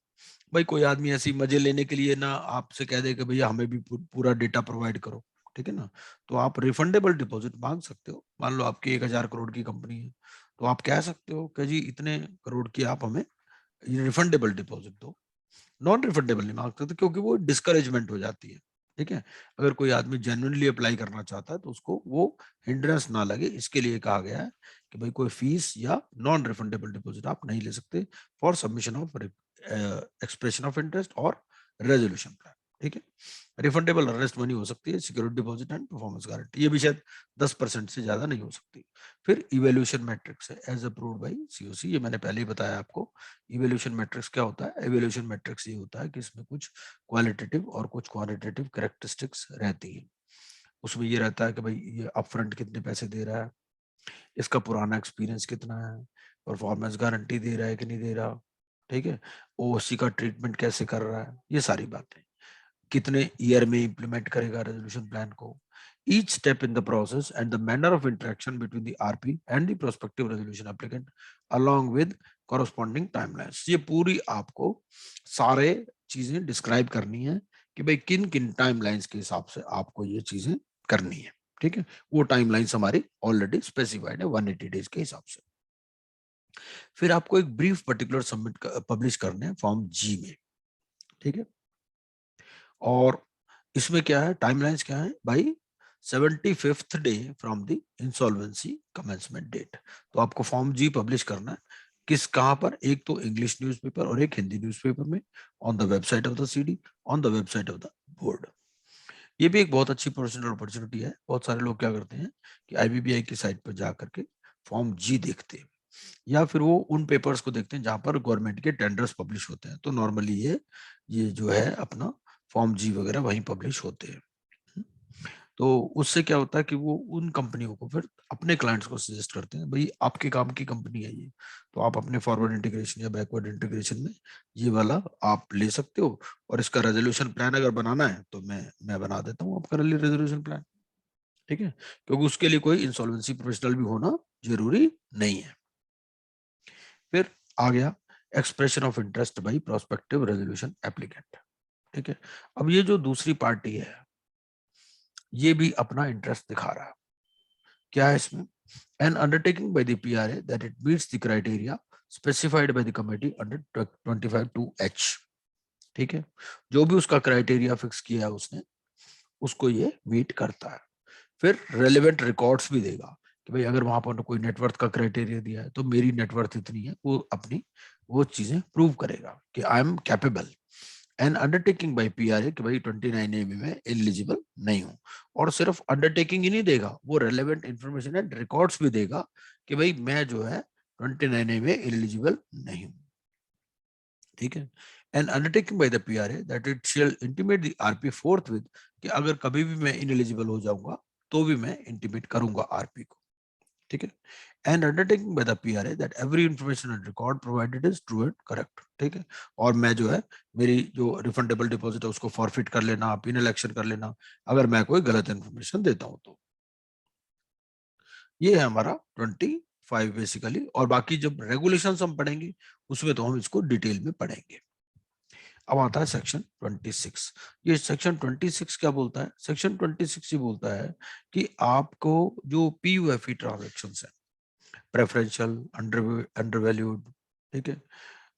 भाई कोई आदमी ऐसी मजे लेने के लिए ना आपसे कह दे कि भैया हमें भी पूरा डेटा प्रोवाइड करो, ठीक है ना, तो आप रिफंडेबल डिपॉजिट मांग सकते हो। मान लो आपकी 1000 करोड़ की कंपनी है, तो आप कह सकते हो कि जी इतने करोड़ की आप हमें रिफंडेबल डिपॉजिट दो। नॉन रिफंडेबल नहीं मांग सकते क्योंकि वो डिस्करेजमेंट हो जाती है, ठीक है। अगर कोई आदमी जेन्युइनली अप्लाई करना चाहता है तो उसको वो हिंड्रेंस ना लगे, इसके लिए कहा गया है कि भाई कोई फीस या नॉन रिफंडेबल डिपॉजिट आप नहीं ले सकते for submission of expression of interest और रेजोल्यूशन प्लान, ठीक है। रिफंडेबल अरेस्ट मनी हो सकती है, security deposit and performance guarantee, ये भी शायद 10% से ज्यादा नहीं हो सकती। फिर इवैल्यूएशन मैट्रिक्स है एज अप्रूव्ड बाय सीओसी, ये मैंने पहले ही बताया आपको। इवैल्यूएशन मैट्रिक्स क्या होता है? इवैल्यूएशन मैट्रिक्स ये होता है कि इसमें कुछ क्वालिटेटिव और कुछ क्वांटिटेटिव कैरेक्टरिस्टिक्स रहती है। उसमें ये रहता है कि भाई ये अपफ्रंट कितने पैसे दे रहा है, इसका पुराना एक्सपीरियंस कितना है, परफॉर्मेंस गारंटी दे रहा है कि नहीं दे रहा, ठीक है, ओसी का ट्रीटमेंट कैसे कर रहा है, ये सारी बातें, कितने ईयर में इंप्लीमेंट करेगा रेजोल्यूशन प्लान को, each step in the process and the manner of interaction between the RP and the prospective resolution applicant along with corresponding timelines। ये पूरी आपको सारे चीजें डिस्क्राइब करनी है कि भाई किन किन टाइमलाइंस के हिसाब से आपको ये चीजें करनी है, ठीक है। वो टाइमलाइंस हमारी ऑलरेडी स्पेसिफाइड है 180 डेज के हिसाब से। फिर आपको एक ब्रीफ पर्टिकुलर सबमिट पब्लिश करने हैं फॉर्म जी में, ठीक है। और इसमें क्या है, टाइमलाइंस क्या है भाई, 75th day from the insolvency commencement date. तो आपको फॉर्म जी पब्लिश करना है किस, कहां पर, एक तो इंग्लिश न्यूज़पेपर और एक हिंदी न्यूज़पेपर में, on the website of the CD, on the website of the board. ये भी एक बहुत अच्छी प्रोफेशनल अपॉर्चुनिटी है। बहुत सारे लोग क्या करते हैं कि आईबीबीआई की साइट पर जा करके फॉर्म जी देखते हैं, या फिर वो उन पेपर्स को देखते हैं जहां पर गवर्नमेंट के टेंडर्स पब्लिश होते हैं। तो नॉर्मली ये जो है अपना फॉर्म जी वगैरह वहीं पब्लिश होते हैं। तो उससे क्या होता है कि वो उन कंपनियों को फिर अपने क्लाइंट्स को सजेस्ट करते हैं, भाई आपके काम की कंपनी है ये, तो आप अपने फॉरवर्ड इंटीग्रेशन या बैकवर्ड इंटीग्रेशन में ये वाला आप ले सकते हो, और इसका रेजोल्यूशन प्लान अगर बनाना है तो मैं बना देता हूँ आपका रेजोल्यूशन प्लान, ठीक है। क्योंकि उसके लिए कोई इंसॉल्वेंसी प्रोफेशनल भी होना जरूरी नहीं है। फिर आ गया expression of interest by prospective resolution applicant, ठीक है। अब ये जो दूसरी पार्टी है ये भी अपना इंटरेस्ट दिखा रहा है। क्या है इसमें, N undertaking by the PRA that it meets the criteria specified by the committee under 25(2)(h), ठीक है। जो भी उसका क्राइटेरिया फिक्स किया है उसने, उसको ये मीट करता है। फिर रेलेवेंट रिकॉर्ड्स भी देगा कि भाई अगर वहां पर कोई नेटवर्थ का क्राइटेरिया दिया है तो मेरी नेटवर्थ इतनी है, वो अपनी वो चीजें प्रूव करेगा कि I am capable. N undertaking bye PRA कि भाई 29A में एलिजिबल नहीं हूं, और सिर्फ अंडरटेकिंग ही नहीं देगा, वो रेलेवेंट इंफॉर्मेशन एंड रिकॉर्ड्स भी देगा कि भाई मैं जो है 29A में एलिजिबल नहीं हूं, ठीक है। N undertaking by the PRA that it shall intimate the RP फोर्थविथ कि अगर कभी भी मैं इनएलिजिबल हो जाऊंगा तो भी मैं इंटीमेट करूंगा आरपी को, ठीक है। And undertaking by the PRA that every information and record provided is true and correct, ठीक है। और मैं जो है मेरी जो रिफंडेबल डिपॉजिट है उसको फॉरफिट कर लेना, पिनल एक्शन कर लेना अगर मैं कोई गलत इंफॉर्मेशन देता हूं तो। ये है हमारा 25 बेसिकली, और बाकी जब रेगुलेशंस हम पढ़ेंगे उसमें तो हम इसको डिटेल में पढ़ेंगे। अब आता है सेक्शन 26। ये सेक्शन 26 क्या बोलता है, सेक्शन 26 ये बोलता है कि आपको जो पीयूएफई ट्रांजैक्शन है, प्रेफरेंशियल, अंडरवैल्यूड, ठीक है,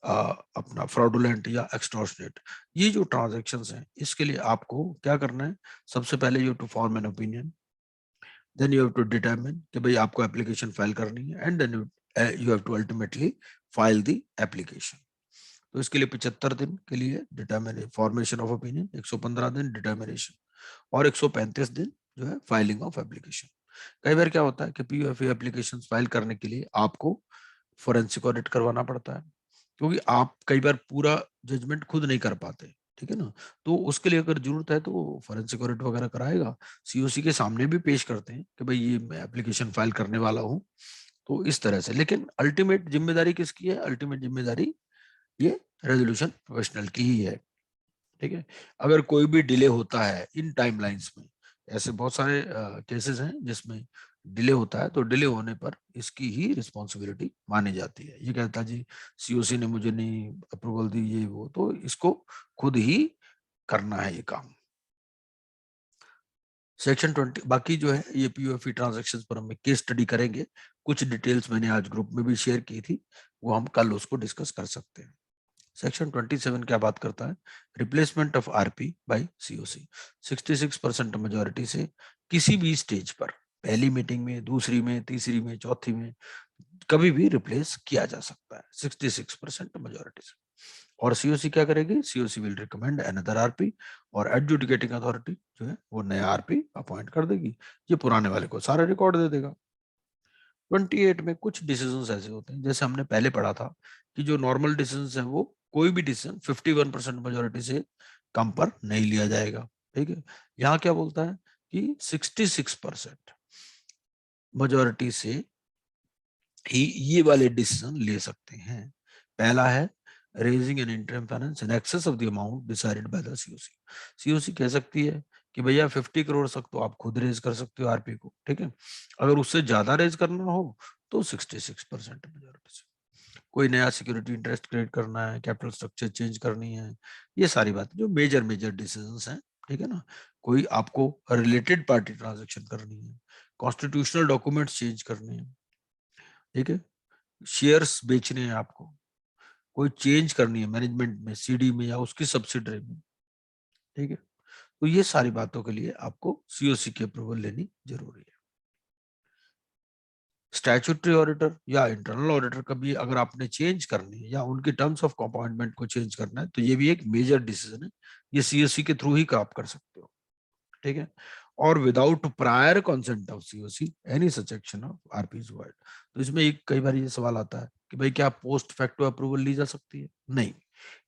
अपना फ्रॉडुलेंट या एक्सटॉर्शनेट, ये जो ट्रांजैक्शंस हैं इसके लिए आपको क्या करना है, सबसे पहले you to form an opinion, then you have to determine कि भाई आपको एप्लीकेशन फाइल करनी है, and then you have to ultimately file the application. तो इसके लिए 75 दिन के लिए डिटरमिनेशन फॉर्मेशन ऑफ ओपिनियन, 115 दिन डिटरमिनेशन, और 135 दिन जो है फाइलिंग ऑफ एप्लीकेशन। कई बार क्या होता है कि पीयूएफई एप्लीकेशन फाइल करने के लिए आपको फोरेंसिक ऑडिट करवाना पड़ता है, क्योंकि आप कई बार पूरा जजमेंट खुद नहीं कर पाते, ठीक है ना। तो उसके लिए अगर जरूरत है तो फोरेंसिक ऑडिट वगैरह कराएगा, सीओसी के सामने भी पेश करते हैं कि भाई ये मैं एप्लीकेशन फाइल करने वाला हूँ, तो इस तरह से। लेकिन अल्टीमेट जिम्मेदारी किसकी है, अल्टीमेट जिम्मेदारी ये रेजोल्यूशन प्रोफेशनल की ही है, ठीक है। अगर कोई भी डिले होता है इन टाइमलाइंस में, ऐसे बहुत सारे केसेस हैं जिसमें डिले होता है, तो डिले होने पर इसकी ही रिस्पॉन्सिबिलिटी मानी जाती है। ये कहता जी सीओसी ने मुझे नहीं अप्रूवल दी ये वो, तो इसको खुद ही करना है ये काम। सेक्शन 20 बाकी जो है ये पीयूएफई ट्रांजैक्शंस पर हम केस स्टडी करेंगे, कुछ डिटेल्स मैंने आज ग्रुप में भी शेयर की थी, वो हम कल उसको डिस्कस कर सकते हैं। सेक्शन 27 क्या बात करता है, replacement of RP by COC. 66% majority से किसी भी स्टेज पर, पहली मीटिंग में, दूसरी में, तीसरी में, चौथी में, कभी भी रिप्लेस किया जा सकता है 66% मेजोरिटी से। और सीओसी क्या करेगी, COC will recommend another RP, और एडजुडिकेटिंग अथॉरिटी जो है वो नया आरपी अपॉइंट कर देगी, ये पुराने वाले को सारा रिकॉर्ड दे देगा। 28 में कुछ डिसीजंस ऐसे होते हैं, जैसे हमने पहले पढ़ा था कि जो नॉर्मल डिसीजंस है वो कोई भी डिसीजन 51% मेजोरिटी से कम पर नहीं लिया जाएगा, ठीक है। यहाँ क्या बोलता है कि 66% मेजोरिटी से ही ये वाले डिसीजन ले सकते हैं। पहला है raising N interim finance in excess of the amount decided by the COC. COC कह सकती है कि भैया 50 करोड़ तक तो आप खुद रेज कर सकते हो आरपी को, ठीक है। अगर उससे ज्यादा रेज करना हो तो 66% मेजोरिटी से। कोई नया सिक्योरिटी इंटरेस्ट क्रिएट करना है, कैपिटल स्ट्रक्चर चेंज करनी है, ये सारी बातें जो मेजर मेजर डिसीजंस हैं, ठीक है ना। कोई आपको रिलेटेड पार्टी ट्रांजेक्शन करनी है, कॉन्स्टिट्यूशनल डॉक्यूमेंट्स चेंज करने हैं, ठीक है, शेयर्स बेचने हैं आपको, कोई चेंज करनी है मैनेजमेंट में, सीडी में या उसकी सब्सिडरी में, ठीक है। तो ये सारी बातों के लिए आपको सीओसी की अप्रूवल लेनी जरूरी है। स्टैट्यूटरी ऑडिटर या इंटरनल ऑडिटर का भी अगर आपने चेंज करनी है या उनकी टर्म्स ऑफ अपॉइंटमेंट को चेंज करना है तो ये भी एक मेजर डिसीजन है, ये सीओसी के थ्रू ही आप कर सकते हो, ठीक है। और without prior consent of COC any such action of RP is void. तो इसमें एक कई बार ये सवाल आता है कि भाई क्या पोस्ट फैक्टो अप्रूवल ली जा सकती है? नहीं,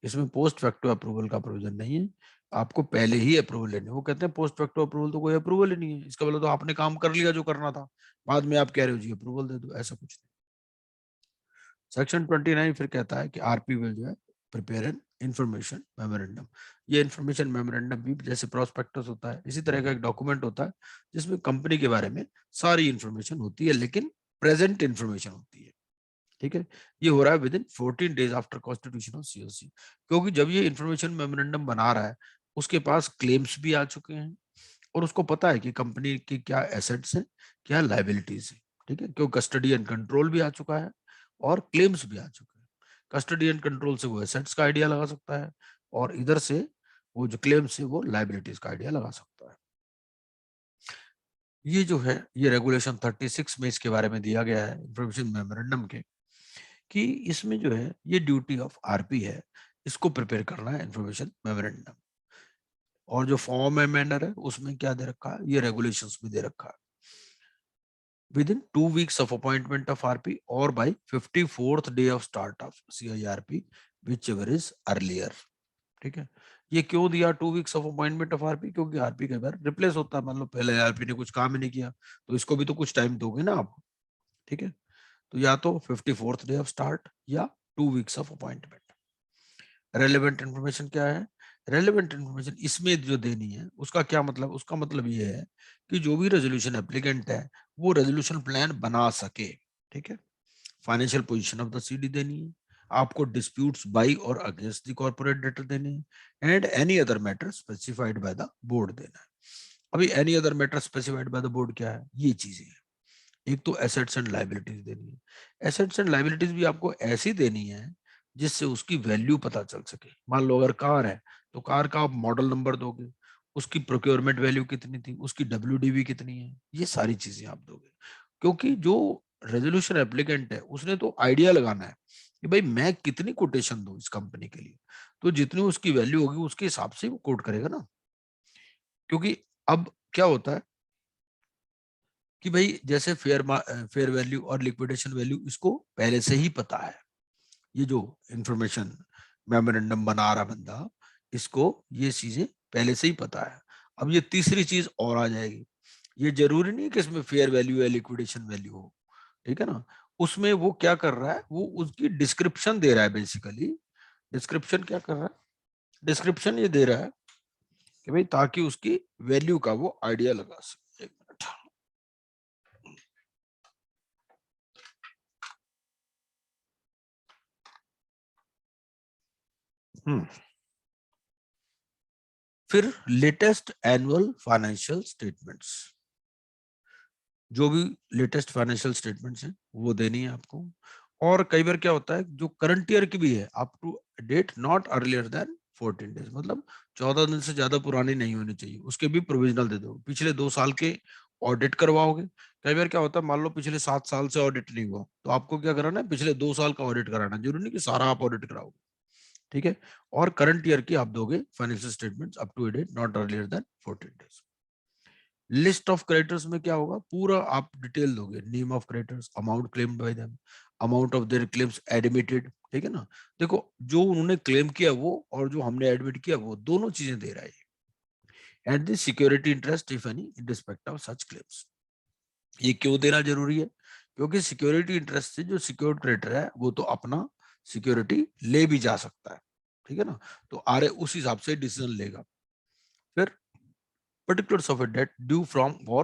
इसमें पोस्ट फैक्टो अप्रूवल का प्रोविजन नहीं है, आपको पहले ही अप्रूवल लेने। वो कहते हैं पोस्ट फैक्टो अप्रूवल तो कोई अप्रूवल ही नहीं है, इसका मतलब तो आपने काम कर लिया जो करना था, बाद में आप कह रहे हो जी अप्रूवल दे दो, ऐसा कुछ नहीं। सेक्शन 29 फिर कहता है कि आरपी विल जो है प्रिपेयर एन इंफॉर्मेशन मेमोरेंडम। ये इंफॉर्मेशन मेमोरेंडम भी जैसे प्रोस्पेक्टस होता है इसी तरह का एक डॉक्यूमेंट होता है जिसमें कंपनी के बारे में सारी इंफॉर्मेशन होती है, लेकिन प्रेजेंट इंफॉर्मेशन होती है, ठीक है। ये हो रहा है with in 14 days after constitution of COC, क्योंकि जब ये इंफॉर्मेशन मेमोरेंडम बना रहा है उसके पास क्लेम्स भी आ चुके हैं और उसको पता है कि कंपनी की क्या एसेट्स है, क्या लाइबिलिटीज है, ठीक है। क्यों कस्टडी एंड कंट्रोल भी आ चुका है और क्लेम्स भी आ चुके हैं। कस्टडी एंड कंट्रोल से वो एसेट्स का आइडिया लगा सकता है और इधर से वो जो क्लेम्स है वो लाइबिलिटीज का आइडिया लगा सकता है। ये जो है ये रेगुलेशन 36 में इसके बारे में दिया गया है इंफॉर्मेशन मेमोरेंडम के, कि इसमें जो है ये ड्यूटी ऑफ आरपी है, इसको प्रिपेयर करना है इंफॉर्मेशन मेमोरेंडम। और जो फॉर्म अमेंडर है उसमें क्या दे रखा है, ये रेगुलेशंस भी दे रखा है। Within 2 weeks of appointment of RP or by 54th day of start of CIRP, whichever is earlier, ठीक है। ये क्यों दिया 2 weeks of appointment of RP? क्योंकि आरपी कई बार रिप्लेस होता है, मान लो पहले आरपी ने कुछ काम ही नहीं किया तो इसको भी तो कुछ टाइम दोगे ना आप, ठीक है। तो या तो 54th डे ऑफ स्टार्ट या 2 weeks of appointment. Relevant information क्या है? रेलेवेंट इन्फॉर्मेशन इसमें जो देनी है उसका क्या मतलब, उसका मतलब ये है कि जो भी रेजोल्यूशन एप्लीकेंट है वो रेजोल्यूशन प्लान बना सके, ठीक है। Financial position of the CD देनी है, आपको डिस्प्यूट्स बाई और अगेंस्ट द कॉर्पोरेट डेटर देने हैं, and any other matter specified by the board देना है। अभी any other matter specified by the board क्या है? ये चीजें हैं। एक तो एसेट्स एंड लाइबिलिटीज देनी है, एसेट्स एंड लाइबिलिटीज भी आपको ऐसी देनी है जिससे उसकी वैल्यू पता चल सके। मान लो अगर कार है तो कार का आप मॉडल नंबर दोगे, उसकी प्रोक्योरमेंट वैल्यू कितनी थी, उसकी डब्ल्यूडीवी कितनी है, ये सारी चीजें आप दोगे। क्योंकि जो रेजोल्यूशन एप्लीकेंट है उसने तो आइडिया लगाना है कि भाई मैं कितनी कोटेशन दूं इस कंपनी के लिए, तो जितनी उसकी वैल्यू होगी उसके हिसाब से वो कोट करेगा ना। क्योंकि अब क्या होता है कि भाई जैसे फेयर वैल्यू और लिक्विडेशन वैल्यू इसको पहले से ही पता है, ये जो इंफॉर्मेशन मेमोरेंडम बना रहा बंदा इसको ये चीजें पहले से ही पता है। अब ये तीसरी चीज और आ जाएगी, ये जरूरी नहीं कि इसमें फेयर वैल्यू या लिक्विडेशन वैल्यू हो, ठीक है ना। उसमें वो क्या कर रहा है, वो उसकी डिस्क्रिप्शन दे रहा है बेसिकली। डिस्क्रिप्शन क्या कर रहा है? डिस्क्रिप्शन ये दे रहा है कि भाई ताकि उसकी वैल्यू का वो आइडिया लगा सके। एक मिनट, फिर लेटेस्ट एनुअल फाइनेंशियल स्टेटमेंट्स, जो भी लेटेस्ट फाइनेंशियल स्टेटमेंट्स हैं वो देनी है आपको। और कई बार क्या होता है जो करंट ईयर की भी है up to date not earlier than 14 days, मतलब 14 दिन से ज्यादा पुरानी नहीं होनी चाहिए, उसके भी प्रोविजनल दे दो। पिछले 2 साल के ऑडिट करवाओगे, कई बार क्या होता है मान लो पिछले 7 साल से ऑडिट नहीं हुआ तो आपको क्या कराना है, पिछले 2 साल का ऑडिट कराना, जरूरी नहीं कि सारा आप ऑडिट कराओगे, ठीक है, और करंट ईयर की आप दोगे financial statements up to date not earlier than 14 days. List of creditors में क्या होगा, पूरा आप डिटेल दोगे, name of creditors, amount claimed by them, amount of their claims admitted, ठीक है ना। देखो जो उन्होंने क्लेम किया वो और जो हमने एडमिट किया वो दोनों चीजें दे रहा है, and the security interest if any in respect of such claims. ये क्यों देना जरूरी है, क्योंकि सिक्योरिटी इंटरेस्ट से जो सिक्योर्ड क्रेडिटर है वो तो अपना सिक्योरिटी ले भी जा सकता है, ठीक है ना, तो आरए उस हिसाब से डिसीजन लेगा। फिर particulars of a debt due from or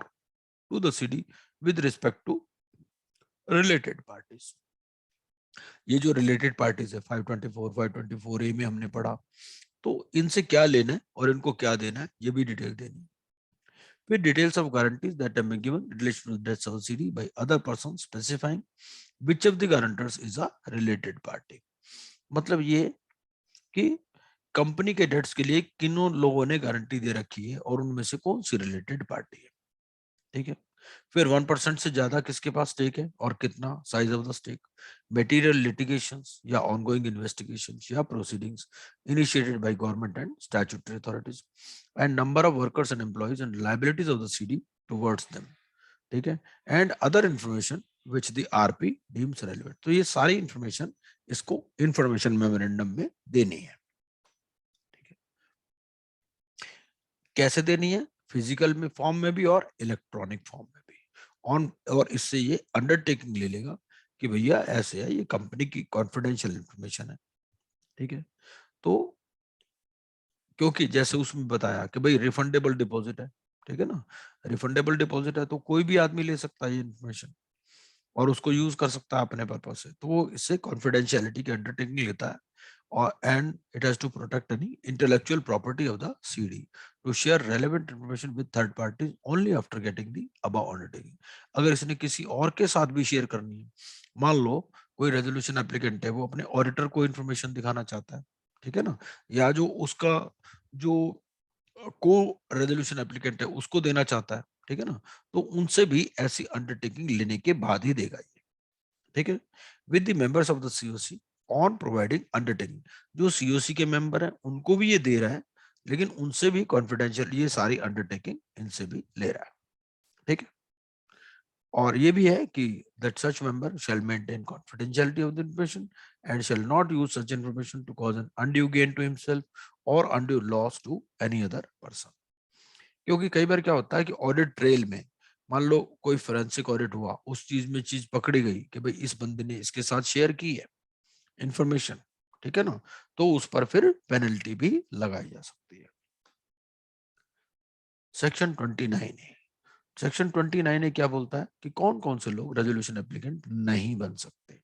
to the CD with respect to related parties। ये जो रिलेटेड पार्टीज है 524 524A में हमने पढ़ा, तो इनसे क्या लेना है और इनको क्या देना है ये भी डिटेल देनी है। फिर details of guarantees that have been given in relation to the debts of the CD by other persons specifying which of the guarantors is a related party। मतलब ये कि कंपनी के डेट्स के लिए किन्हों लोगों ने गारंटी दे रखी है और उनमें से कौन सी रिलेटेड पार्टी है, ठीक है। फिर 1% से ज्यादा किसके पास स्टेक है और कितना size of the stake, material litigations या ऑनगोइंग इन्वेस्टिगेशंस या proceedings initiated by government and statutory authorities, and number of workers and employees and liabilities of the CD towards them, ठीक है, and other information which the RP deems relevant. तो ये सारी information इसको information memorandum में देनी है, ठीक है। कैसे देनी है, फिजिकल में फॉर्म में भी और इलेक्ट्रॉनिक फॉर्म में भी ऑन, और इससे ये अंडरटेकिंग ले लेगा कि भैया ऐसे है, ये कंपनी की कॉन्फिडेंशियल इंफॉर्मेशन है, ठीक है। तो क्योंकि जैसे उसमें बताया कि भाई रिफंडेबल डिपॉजिट है, ठीक है ना, रिफंडेबल डिपॉजिट है तो कोई भी आदमी ले सकता है ये इंफॉर्मेशन और उसको यूज कर सकता है अपने पर्पज से, तो वो इससे कॉन्फिडेंशियलिटी की अंडरटेकिंग लेता है, और and it has to protect any intellectual property of the CD to share relevant information with third parties only after getting the above undertaking. अगर इसने किसी और के साथ भी शेयर करनी है, मान लो कोई रेजोल्यूशन एप्लीकेंट है वो अपने ऑडिटर को इंफॉर्मेशन दिखाना चाहता है, ठीक है ना, या जो उसका जो को रेजोल्यूशन एप्लीकेंट है उसको देना चाहता है, ठीक है ना, तो उनसे भी ऐसी अंडरटेकिंग लेने के बाद ही देगा ये, ठीक है। With the members of the COC on providing undertaking, जो सीओसी के मेंबर हैं उनको भी ये दे रहा है, लेकिन उनसे भी कॉन्फिडेंशियल ये सारी अंडरटेकिंग इनसे भी ले रहा है, ठीक है। और ये भी है कि that such member shall maintain confidentiality of the information and shall not use such information to cause an undue gain to himself or undue loss to any other person। क्योंकि कई बार क्या होता है कि ऑडिट ट्रेल में मान लो कोई forensic audit हुआ, उस चीज में चीज पकड़ी गई कि भाई इस बंदे ने इसके साथ शेयर की है इंफॉर्मेशन, ठीक है ना, तो उस पर फिर पेनल्टी भी लगाई जा सकती है। सेक्शन 29A, सेक्शन 29A क्या बोलता है कि कौन कौन से लोग रेजोल्यूशन एप्लीकेंट नहीं बन सकते।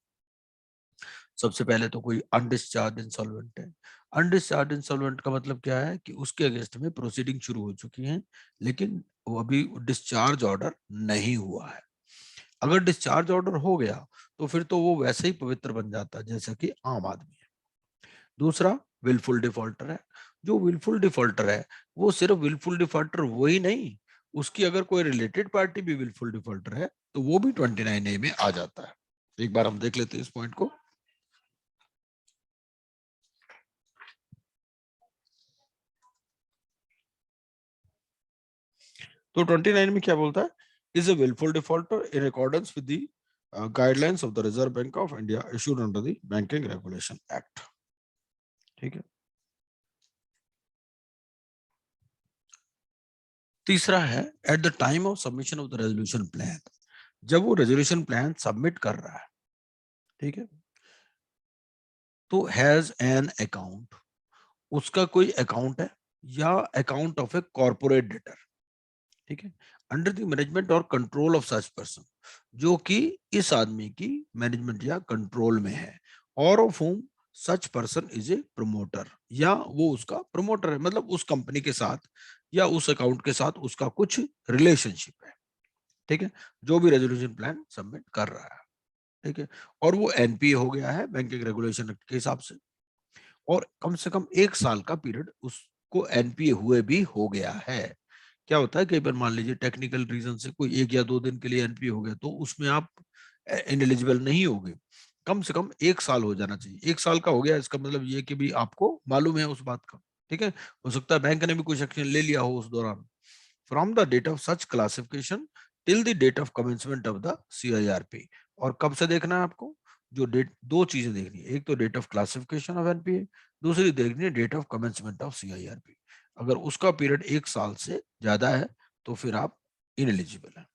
सबसे पहले तो कोई अनडिस्चार्ज इंसॉल्वेंट है। अनडिस्चार्ज इंसॉल्वेंट का मतलब क्या है कि उसके अगेंस्ट में प्रोसीडिंग शुरू हो चुकी है लेकिन वो अभी डिस्चार्ज ऑर्डर नहीं हुआ है। अगर डिस्चार्ज ऑर्डर हो गया तो फिर तो वो वैसे ही पवित्र बन जाता है जैसा कि आम आदमी है। दूसरा विलफुल डिफॉल्टर है। जो विलफुल डिफॉल्टर है वो सिर्फ विलफुल डिफॉल्टर वही नहीं, उसकी अगर कोई रिलेटेड पार्टी भी विलफुल डिफॉल्टर है तो वो भी 29A में आ जाता है। एक बार हम देख लेते हैं इस पॉइंट को। तो 29 में क्या बोलता है, is a wilful defaulter in accordance with the guidelines of the Reserve Bank of India issued under the Banking Regulation Act, ठीक है। तीसरा है at the time of submission of the resolution plan, जब वो रेजोल्यूशन प्लान सबमिट कर रहा है, ठीक है, तो हैज एन अकाउंट, उसका कोई अकाउंट है या account of a corporate debtor, ठीक है, अंडर द मैनेजमेंट और कंट्रोल ऑफ सच पर्सन, जो कि इस आदमी की मैनेजमेंट या कंट्रोल में है, और of home such person is a promoter, या वो उसका प्रमोटर है, मतलब उस कंपनी के साथ या उस अकाउंट के साथ उसका कुछ रिलेशनशिप है, ठीक है, जो भी रेजोल्यूशन प्लान सबमिट कर रहा है, ठीक है, और वो एनपीए हो गया है बैंकिंग रेगुलेशन एक्ट के हिसाब से, और कम से कम 1 साल का पीरियड उसको एनपीए हुए भी हो गया है। क्या होता है कई बार मान लीजिए टेक्निकल रीजन से कोई 1 या 2 दिन के लिए एनपीए हो गया तो उसमें आप इनएलिजिबल नहीं होगे, कम से कम 1 साल हो जाना चाहिए। 1 साल का हो गया, इसका मतलब ये कि भी आपको मालूम है उस बात का, ठीक है। हो सकता है बैंक ने भी कुछ एक्शन ले लिया हो उस दौरान। From the date of such classification till the date of commencement of the CIRP। और कब से देखना है आपको, जो डेट, दो चीजें देखनी है, एक तो date of classification of NPA, दूसरी देखनी है date of commencement of CIRP। अगर उसका पीरियड 1 साल से ज्यादा है तो फिर आप इनएलिजिबल है।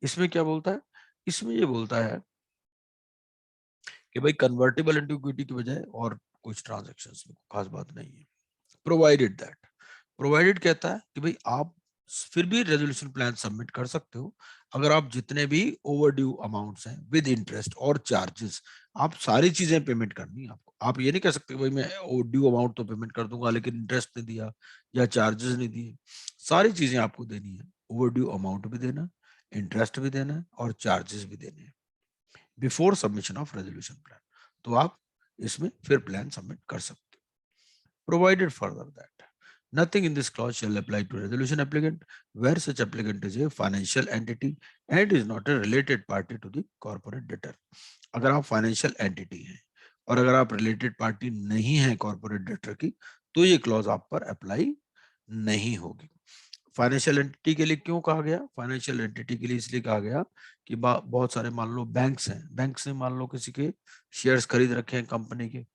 इसमें क्या बोलता है, इसमें ये बोलता है कि भाई कन्वर्टेबल इनटू इक्विटी की बजाय और कुछ ट्रांजैक्शंस में खास बात नहीं है। प्रोवाइडेड दैट, प्रोवाइडेड कहता है कि भाई आप फिर भी रेजोल्यूशन प्लान सबमिट कर सकते हो अगर आप जितने भी ओवरड्यू अमाउंट्स हैं विद इंटरेस्ट और चार्जेस, आप सारी चीजें पेमेंट करनी है आपको। आप ये नहीं कह सकते भाई मैं ओवरड्यू अमाउंट तो पेमेंट कर दूंगा लेकिन इंटरेस्ट नहीं दिया या चार्जेस नहीं दिए। सारी चीजें आपको देनी है, ओवरड्यू अमाउंट भी देना है, इंटरेस्ट भी देना है और चार्जेस भी देने हैं before submission of resolution plan. तो आप इसमें फिर प्लान सबमिट कर सकते हो। Provided further that nothing in this clause shall apply to resolution applicant where such applicant is a financial entity and is not a related party to the corporate debtor। अगर आप financial entity हैं और अगर आप related party नहीं है corporate debtor की तो ये क्लॉज आप पर अप्लाई नहीं होगी। फाइनेंशियल एंटिटी के लिए क्यों कहा गया, फाइनेंशियल एंटिटी के लिए इसलिए कहा गया कि बहुत सारे मान लो बैंक्स हैं, बैंक से मान लो किसी के शेयर्स खरीद रखे हैं कंपनी के,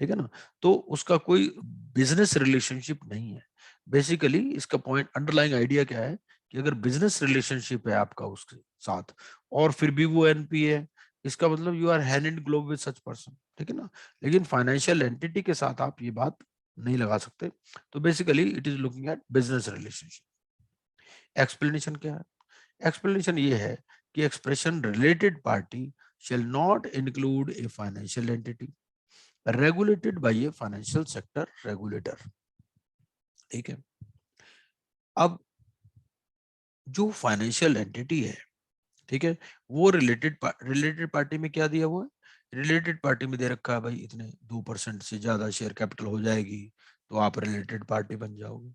ठीक है ना, तो उसका कोई बिजनेस रिलेशनशिप नहीं है। बेसिकली इसका पॉइंट, अंडरलाइंग आइडिया क्या है कि अगर बिजनेस रिलेशनशिप है आपका उसके साथ और फिर भी वो NPA है, इसका मतलब you are hand in glove with such person, ठीक है ना। लेकिन फाइनेंशियल एंटिटी के साथ आप ये बात नहीं लगा सकते। तो basically it is looking at business relationship. Explanation क्या है, एक्सप्लेनेशन ये है कि expression related party shall not include a financial entity regulated by a financial sector regulator, ठीक है। अब जो फाइनेंशियल एंटिटी है, ठीक है, वो रिलेटेड पार्टी में क्या दिया हुआ है, रिलेटेड पार्टी में दे रखा है भाई इतने 2% से ज्यादा शेयर कैपिटल हो जाएगी तो आप रिलेटेड पार्टी बन जाओगे,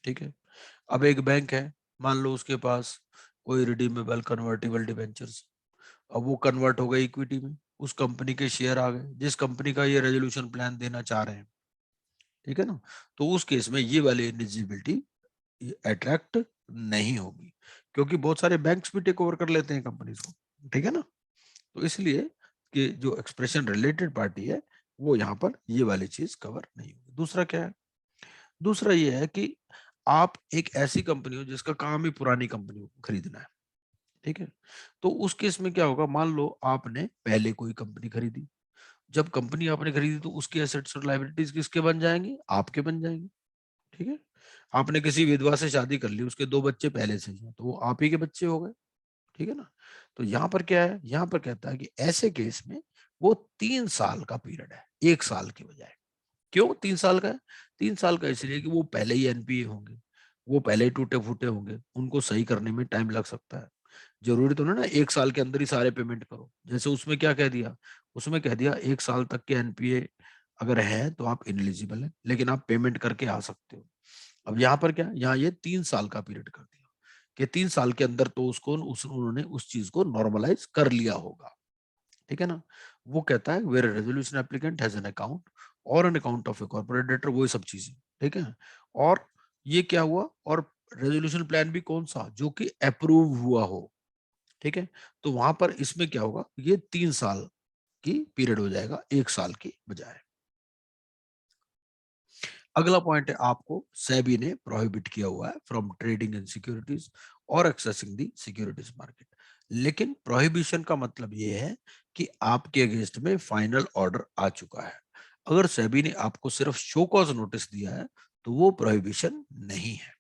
ठीक है। अब एक बैंक है, मान लो उसके पास कोई रिडीमेबल कन्वर्टेबल डिबेंचर्स, अब वो कन्वर्ट हो गई इक्विटी में, उस कंपनी के शेयर आ गए जिस कंपनी का ये रेजोल्यूशन प्लान देना चाह रहे हैं, ठीक है ना। तो उस केस में ये वाली एलिजिबिलिटी अट्रैक्ट नहीं होगी क्योंकि बहुत सारे बैंक्स भी टेक ओवर कर लेते हैं कंपनीज को, ठीक है ना। तो इसलिए कि जो एक्सप्रेशन रिलेटेड पार्टी है वो यहाँ पर ये वाली चीज कवर नहीं होगी। दूसरा क्या है, दूसरा ये है कि आप एक ऐसी कंपनी हो जिसका काम ही पुरानी कंपनी को खरीदना है, ठीक है। तो उस केस में क्या होगा, मान लो आपने पहले कोई कंपनी खरीदी, जब कंपनी आपने खरीदी तो उसकी एसेट्स और लायबिलिटीज किसके बन जाएंगे, आपके बन जाएंगे, ठीक है। आपने किसी विधवा से शादी कर ली, उसके 2 बच्चे पहले से ही हैं तो वो आप ही के बच्चे हो गए, ठीक है ना। तो यहाँ पर क्या है, यहाँ पर कहता है कि ऐसे केस में वो 3 साल का पीरियड है 1 साल के बजाय। क्यों 3 साल का है, 3 साल का इसलिए कि वो पहले ही NPA होंगे, वो पहले ही टूटे फूटे होंगे, उनको सही करने में टाइम लग सकता है। जरूरी तो नहीं ना 1 साल के अंदर ही सारे पेमेंट करो, जैसे उसमें क्या कह दिया, उसमें कह दिया 1 साल तक के NPA अगर है तो आप इनएलिजिबल है लेकिन आप पेमेंट करके आ सकते हो। अब यहाँ पर क्या, यहाँ ये 3 साल का पीरियड कर दिया कि 3 साल के अंदर तो उन्होंने उस चीज को नॉर्मलाइज कर लिया होगा, ठीक है ना। वो कहता है where resolution applicant has an account और an account of a corporate debtor, वो सब चीजें, ठीक है। और ये क्या हुआ, और रेजोल्यूशन प्लान भी कौन सा, जो कि अप्रूव हुआ हो, ठीक है। तो वहां पर इसमें क्या होगा, ये 3 साल की पीरियड हो जाएगा 1 साल की बजाय। अगला पॉइंट है, आपको सेबी ने प्रोहिबिट किया हुआ है फ्रॉम ट्रेडिंग इन सिक्योरिटीज और एक्सेसिंग दी सिक्योरिटीज मार्केट। लेकिन प्रोहिबिशन का मतलब ये है कि आपके अगेंस्ट में फाइनल ऑर्डर आ चुका है। अगर सेबी ने आपको सिर्फ शो कॉज नोटिस दिया है तो वो प्रोहिबिशन नहीं है,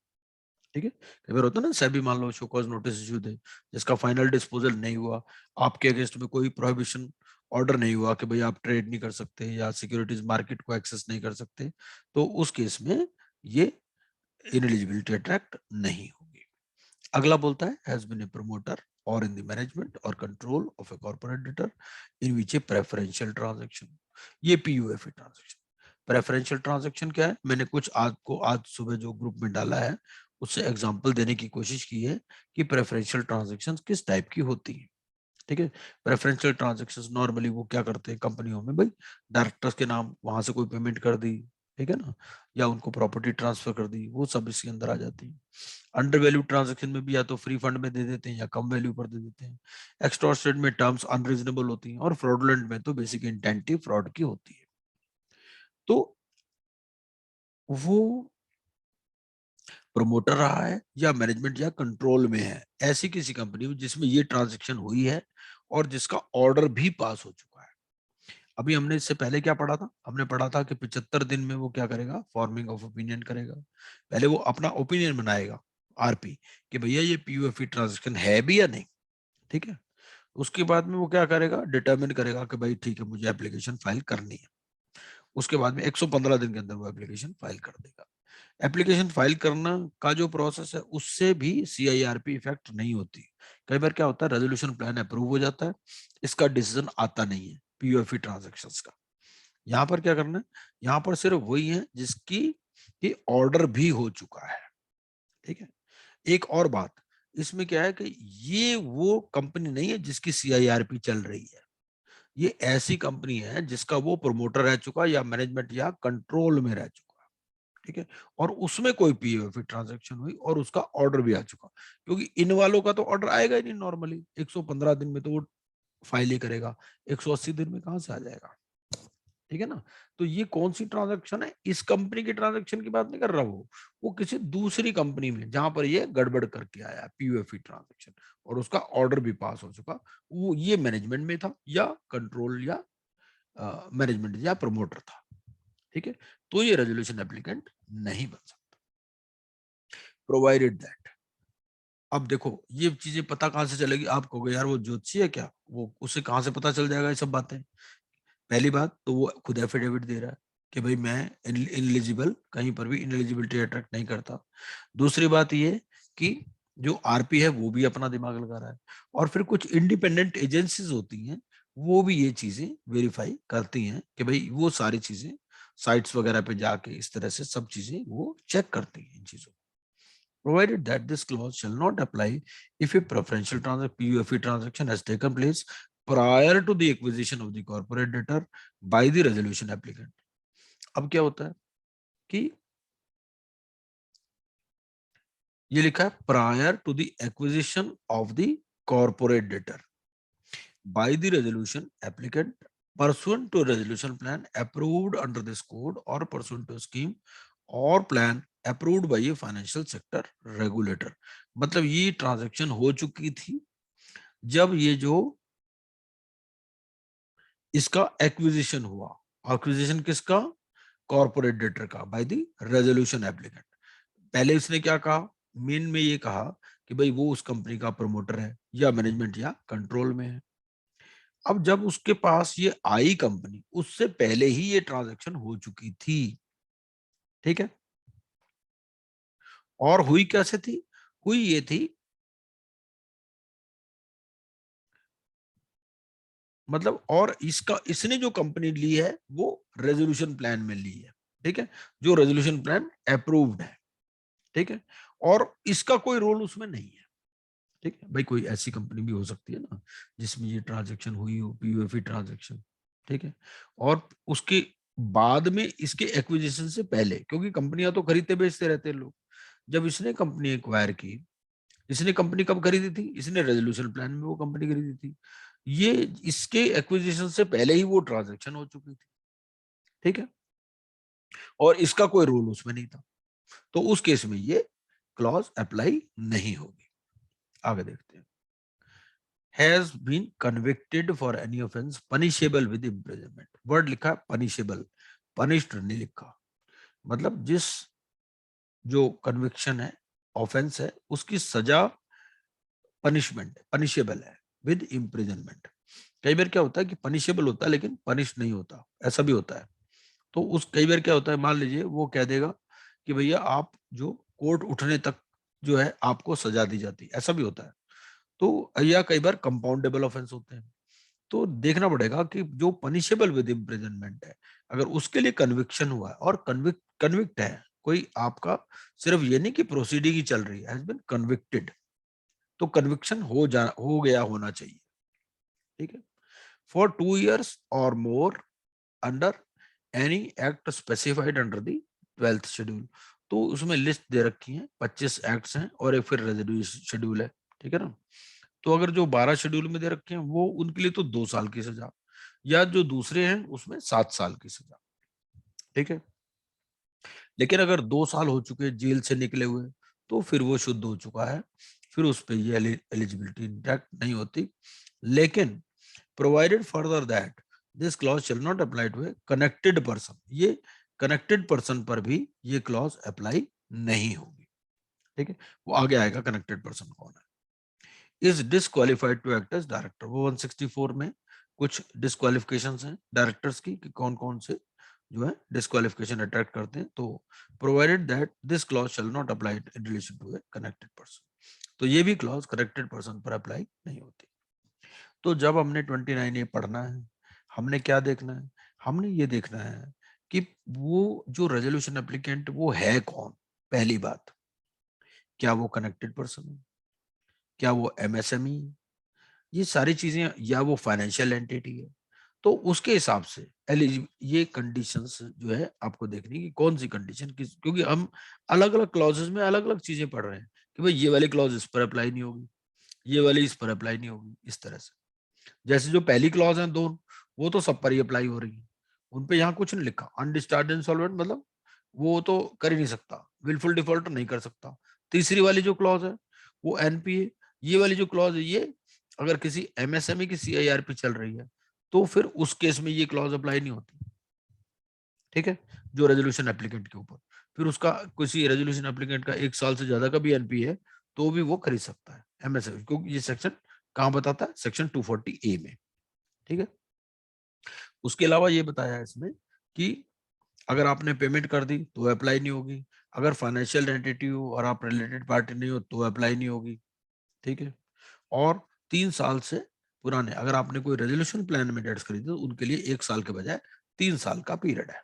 ठीक है। कई बार होता है ना, सेबी मान लो शो कॉज नोटिस इशू दे जिसका फाइनल डिस्पोजल नहीं हुआ, आपके अगेंस्ट में कोई प्रोहिबिशन ऑर्डर नहीं हुआ कि भाई आप ट्रेड नहीं कर सकते या सिक्योरिटीज मार्केट को एक्सेस नहीं कर सकते, तो उस केस में ये इनएलिजिबिलिटी अट्रैक्ट नहीं होगी। अगला बोलता है हैज बीन ए प्रमोटर और इन द मैनेजमेंट और control of a corporate debtor in which A preferential transaction. ये PUFA ट्रांजैक्शन, प्रेफरेंशियल ट्रांजैक्शन क्या है, मैंने कुछ आज सुबह जो ग्रुप में डाला है उससे एग्जांपल देने की कोशिश की है कि प्रेफरेंशियल ट्रांजैक्शन किस टाइप की होती है, ठीक है। प्रेफरेंशियल ट्रांजेक्शंस नॉर्मली वो क्या करते हैं कंपनियों में, भाई डायरेक्टर्स के नाम वहां से कोई पेमेंट कर दी, ठीक है ना, या उनको प्रॉपर्टी ट्रांसफर कर दी, वो सब इसके अंदर आ जाती है। अंडर वैल्यू ट्रांजेक्शन में भी या तो फ्री फंड में दे देते हैं या कम वैल्यू पर दे देते हैं। एक्सटॉर्शनेट में टर्म्स अनरीजनेबल होती हैं, और फ्रॉडुलेंट में तो बेसिक इंटेंटिव फ्रॉड की होती है। तो वो प्रमोटर रहा है या मैनेजमेंट या कंट्रोल में है ऐसी किसी कंपनी में जिसमें ये ट्रांजैक्शन हुई है और जिसका ऑर्डर भी पास हो चुका है। अभी हमने इससे पहले क्या पढ़ा था, हमने पढ़ा था कि 75 दिन में वो क्या करेगा, फॉर्मिंग ऑफ ओपिनियन करेगा। पहले वो अपना ओपिनियन बनाएगा आरपी कि भैया ये पीयूएफई ट्रांजैक्शन है भी या नहीं, ठीक है। उसके बाद में वो क्या करेगा, डिटरमिन करेगा कि भाई ठीक है मुझे एप्लीकेशन फाइल करनी है। उसके बाद में 115 दिन के अंदर वो एप्लीकेशन फाइल कर देगा। एप्लीकेशन फाइल करना का जो प्रोसेस है उससे भी सीआईआरपी इफेक्ट नहीं होती। कई बार क्या होता है, रेजोल्यूशन प्लान अप्रूव हो जाता है, इसका डिसीजन आता नहीं है पीयूएफई ट्रांजैक्शंस का। यहाँ पर क्या करना है, यहाँ पर सिर्फ वही है जिसकी ऑर्डर भी हो चुका है, ठीक है। एक और बात इसमें क्या है कि ये वो कंपनी नहीं है जिसकी सीआईआरपी चल रही है, ये ऐसी कंपनी है जिसका वो प्रमोटर रह चुका या मैनेजमेंट या कंट्रोल में रह चुका, ठीक है, और उसमें कोई पीओएफ ट्रांजैक्शन हुई और उसका ऑर्डर भी आ चुका। क्योंकि इन वालों का तो ऑर्डर आएगा ही नहीं नॉर्मली, 115 दिन में तो वो फाइल ही करेगा, 180 दिन में कहां से आ जाएगा, ठीक है ना। तो ये कौन सी ट्रांजैक्शन है, इस कंपनी की ट्रांजैक्शन की बात नहीं कर रहा, वो किसी दूसरी कंपनी में जहां पर ये गड़बड़ करके आया पीयूएफई ट्रांजैक्शन और उसका ऑर्डर भी पास हो चुका, वो ये मैनेजमेंट में था या कंट्रोल या मैनेजमेंट या प्रमोटर था, ठीक है। तो ये रेजोल्यूशन एप्लीकेंट नहीं बन सकता, प्रोवाइडेड दैट। अब देखो ये चीजें पता कहां से चलेगी, आप कहोगे यार वो ज्योतिषी है क्या, वो उसे कहां से पता चल जाएगा ये सब बातें। पहली बात तो वो खुद एफिडेविट दे रहा है कि भाई मैं इनएलिजिबल, कहीं पर भी इनएलिजिबिलिटी अट्रैक्ट नहीं करता। दूसरी बात ये कि जो आरपी है वो भी अपना दिमाग लगा रहा है, और फिर कुछ इंडिपेंडेंट एजेंसीज होती हैं वो भी ये चीजें वेरीफाई करती हैं कि भाई वो सारी चीजें साइट्स वगैरह पे जाके इस तरह से सब चीजें वो चेक करती हैं इन चीजों को। Provided that this clause shall not apply if a preferential PUFE transaction has taken place prior to the acquisition of the corporate debtor by the resolution applicant. अब क्या होता है कि ये लिखा है prior to the acquisition of the corporate debtor by the resolution applicant pursuant to a resolution plan approved under this code or pursuant to a scheme और plan approved by a financial sector regulator. मतलब ये transaction हो चुकी थी जब ये जो इसका एक्विजिशन हुआ, एक्विजिशन किसका, कॉर्पोरेट डेटर का, बाय द रेजोल्यूशन एप्लीकेंट। पहले इसने क्या कहा, मेन में ये कहा कि भाई वो उस कंपनी का प्रमोटर है या मैनेजमेंट या कंट्रोल में है। अब जब उसके पास ये आई कंपनी, उससे पहले ही ये ट्रांजैक्शन हो चुकी थी, ठीक है। और हुई कैसे थी, हुई ये थी मतलब, और इसका इसने जो कंपनी ली है वो रेजोल्यूशन प्लान में ली है, ठीक है, जो रेजोल्यूशन प्लान अप्रूव्ड है, ठीक है, और इसका कोई रोल उसमें नहीं है, ठीक है। भाई कोई ऐसी कंपनी भी हो सकती है ना जिसमें ये ट्रांजैक्शन हुई हो, पीयूएफई ट्रांजैक्शन, ठीक है, और उसके बाद में इसके एक्विजिशन से पहले, क्योंकि कंपनियां तो खरीदते बेचते रहते हैं लोग। जब इसने कंपनी एक्वायर की, इसने कंपनी कब खरीदी थी, इसने रेजोल्यूशन प्लान में वो कंपनी खरीदी थी, ये इसके एक्विजिशन से पहले ही वो ट्रांजैक्शन हो चुकी थी, ठीक है, और इसका कोई रोल उसमें नहीं था। तो उस केस में ये क्लॉज अप्लाई नहीं होगी। आगे देखते हैं। Has been convicted for any offence punishable with imprisonment, word लिखा पनिशेबल, पनिश्ड नहीं लिखा। मतलब जिस जो कन्विक्शन है, ऑफेंस है, उसकी सजा पनिशमेंट पनिशेबल है विद इम्प्रिजनमेंट। कई बार क्या होता है कि पनिशेबल होता है लेकिन पनिश नहीं होता, ऐसा भी होता है। तो उस कई बार क्या होता है, मान लीजिए वो कह देगा कि भैया आप जो कोर्ट उठने तक जो है आपको सजा दी जाती है, ऐसा भी होता है। तो या कई बार कंपाउंडेबल ऑफेंस होते हैं। तो देखना पड़ेगा कि जो पनिशेबल विद इम्प्रिजनमेंट है, अगर उसके लिए कन्विक्शन हुआ है और कन्विक्ट है कोई आपका, सिर्फ ये नहीं कि प्रोसीडिंग ही चल रही है, हैज बीन कन्विक्टेड, तो कन्विक्शन हो गया होना चाहिए। ठीक है, फॉर 2 years और more under any act specified under the 12th schedule. तो उसमें लिस्ट दे रखी है, 25 एक्ट्स हैं और एक फिर रेजिड्यू शेड्यूल है, ठीक है ना। तो अगर जो 12 शेड्यूल में दे रखे हैं वो उनके लिए तो 2 साल की सजा, या जो दूसरे हैं उसमें 7 साल की सजा, ठीक है। लेकिन अगर 2 साल हो चुके जेल से निकले हुए तो फिर वो शुद्ध हो चुका है, फिर उस पर ये एलिजिबिलिटी इंटैक्ट नहीं होती। लेकिन provided further that this clause shall not apply to a connected person, ये कनेक्टेड पर्सन पर भी ये क्लॉज अप्लाई नहीं होगी, ठीक है। वो आगे आएगा कनेक्टेड पर्सन कौन है। Is disqualified to act as director, वो 164 में कुछ डिस्क्वालिफिकेशंस हैं डायरेक्टर्स की कि कौन कौन से जो है डिस्क्वालिफिकेशन अट्रैक्ट करते हैं। तो provided that this clause shall not apply in relation to a connected person, तो ये भी क्लॉज कनेक्टेड पर्सन पर अप्लाई नहीं होती। तो जब हमने 29A पढ़ना है, हमने क्या देखना है, हमने ये देखना है कि वो जो रेजोल्यूशन एप्लीकेंट वो है कौन। पहली बात, क्या वो कनेक्टेड पर्सन है, क्या वो एमएसएमई, ये सारी चीजें, या वो फाइनेंशियल एंटिटी है। तो उसके हिसाब से ये कंडीशंस जो है आपको देखनी कि कौन सी कंडीशन किस, क्योंकि हम अलग अलग क्लॉजेस में अलग अलग चीजें पढ़ रहे हैं कि भाई ये वाली क्लॉज इस पर अप्लाई नहीं होगी, ये वाली इस पर अप्लाई नहीं होगी, इस तरह से। जैसे जो पहली क्लॉज है दो, वो तो सब पर ही अप्लाई हो रही है, उन पे यहाँ कुछ नहीं लिखा। अनडिस्चार्ज इंसॉल्वेंट मतलब वो तो कर ही नहीं सकता, विलफुल डिफॉल्ट नहीं कर सकता। तीसरी वाली जो क्लॉज है वो एनपीए, ये वाली जो क्लॉज है ये अगर किसी एमएसएमई की सीआईआरपी चल रही है तो फिर उस केस में ये क्लॉज अप्लाई नहीं होती, ठीक है। जो रेजोल्यूशन एप्लीकेंट के ऊपर, फिर उसका किसी रेजोल्यूशन एप्लीकेंट का 1 साल से ज्यादा का भी एनपी है तो भी वो खरीद सकता है एमएसएमई, क्योंकि ये सेक्शन कहां बताता है, सेक्शन 240A में, ठीक है। उसके अलावा ये बताया है इसमें कि अगर आपने पेमेंट कर दी तो अप्लाई नहीं होगी, अगर फाइनेंशियल एंटिटी हो और आप रिलेटेड पार्टी नहीं हो तो अप्लाई नहीं होगी, ठीक है। और 3 साल से पुराने अगर आपने कोई रेजोल्यूशन प्लान में डेट्स खरीदे तो उनके लिए 1 साल के बजाय 3 साल का पीरियड है,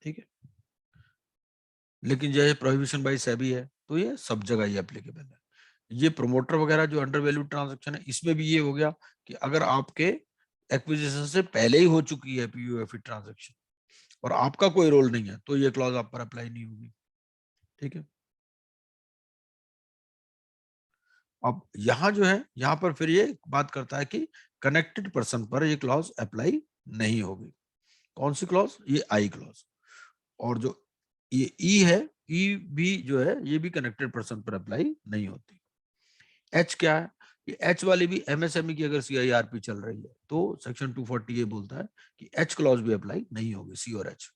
ठीक है। लेकिन जो प्रोहिबिशन बाय सेबी है तो ये सब जगह ये एप्लीकेबल है। ये प्रोमोटर वगैरह जो अंडर वैल्यू ट्रांजैक्शन है इसमें भी ये हो गया कि अगर आपके एक्विजिशन से पहले ही हो चुकी है पीयूएफई ट्रांजैक्शन और आपका कोई रोल नहीं है तो ये क्लॉज आप पर अप्लाई नहीं होगी, ठीक है। अब यहाँ जो है यहाँ पर फिर ये बात करता है कि कनेक्टेड पर्सन पर ये क्लॉज अप्लाई नहीं होगी। कौन सी क्लॉज, ये आई क्लॉज। और जो ये ई है, ई भी जो है ये भी कनेक्टेड पर्सन पर अप्लाई नहीं होती। एच क्या है, ये एच वाली भी एमएसएमई की अगर सीआईआरपी चल रही है तो सेक्शन 240 ये बोलता है कि एच क्लॉज भी अप्लाई नहीं होगी, सी और एच।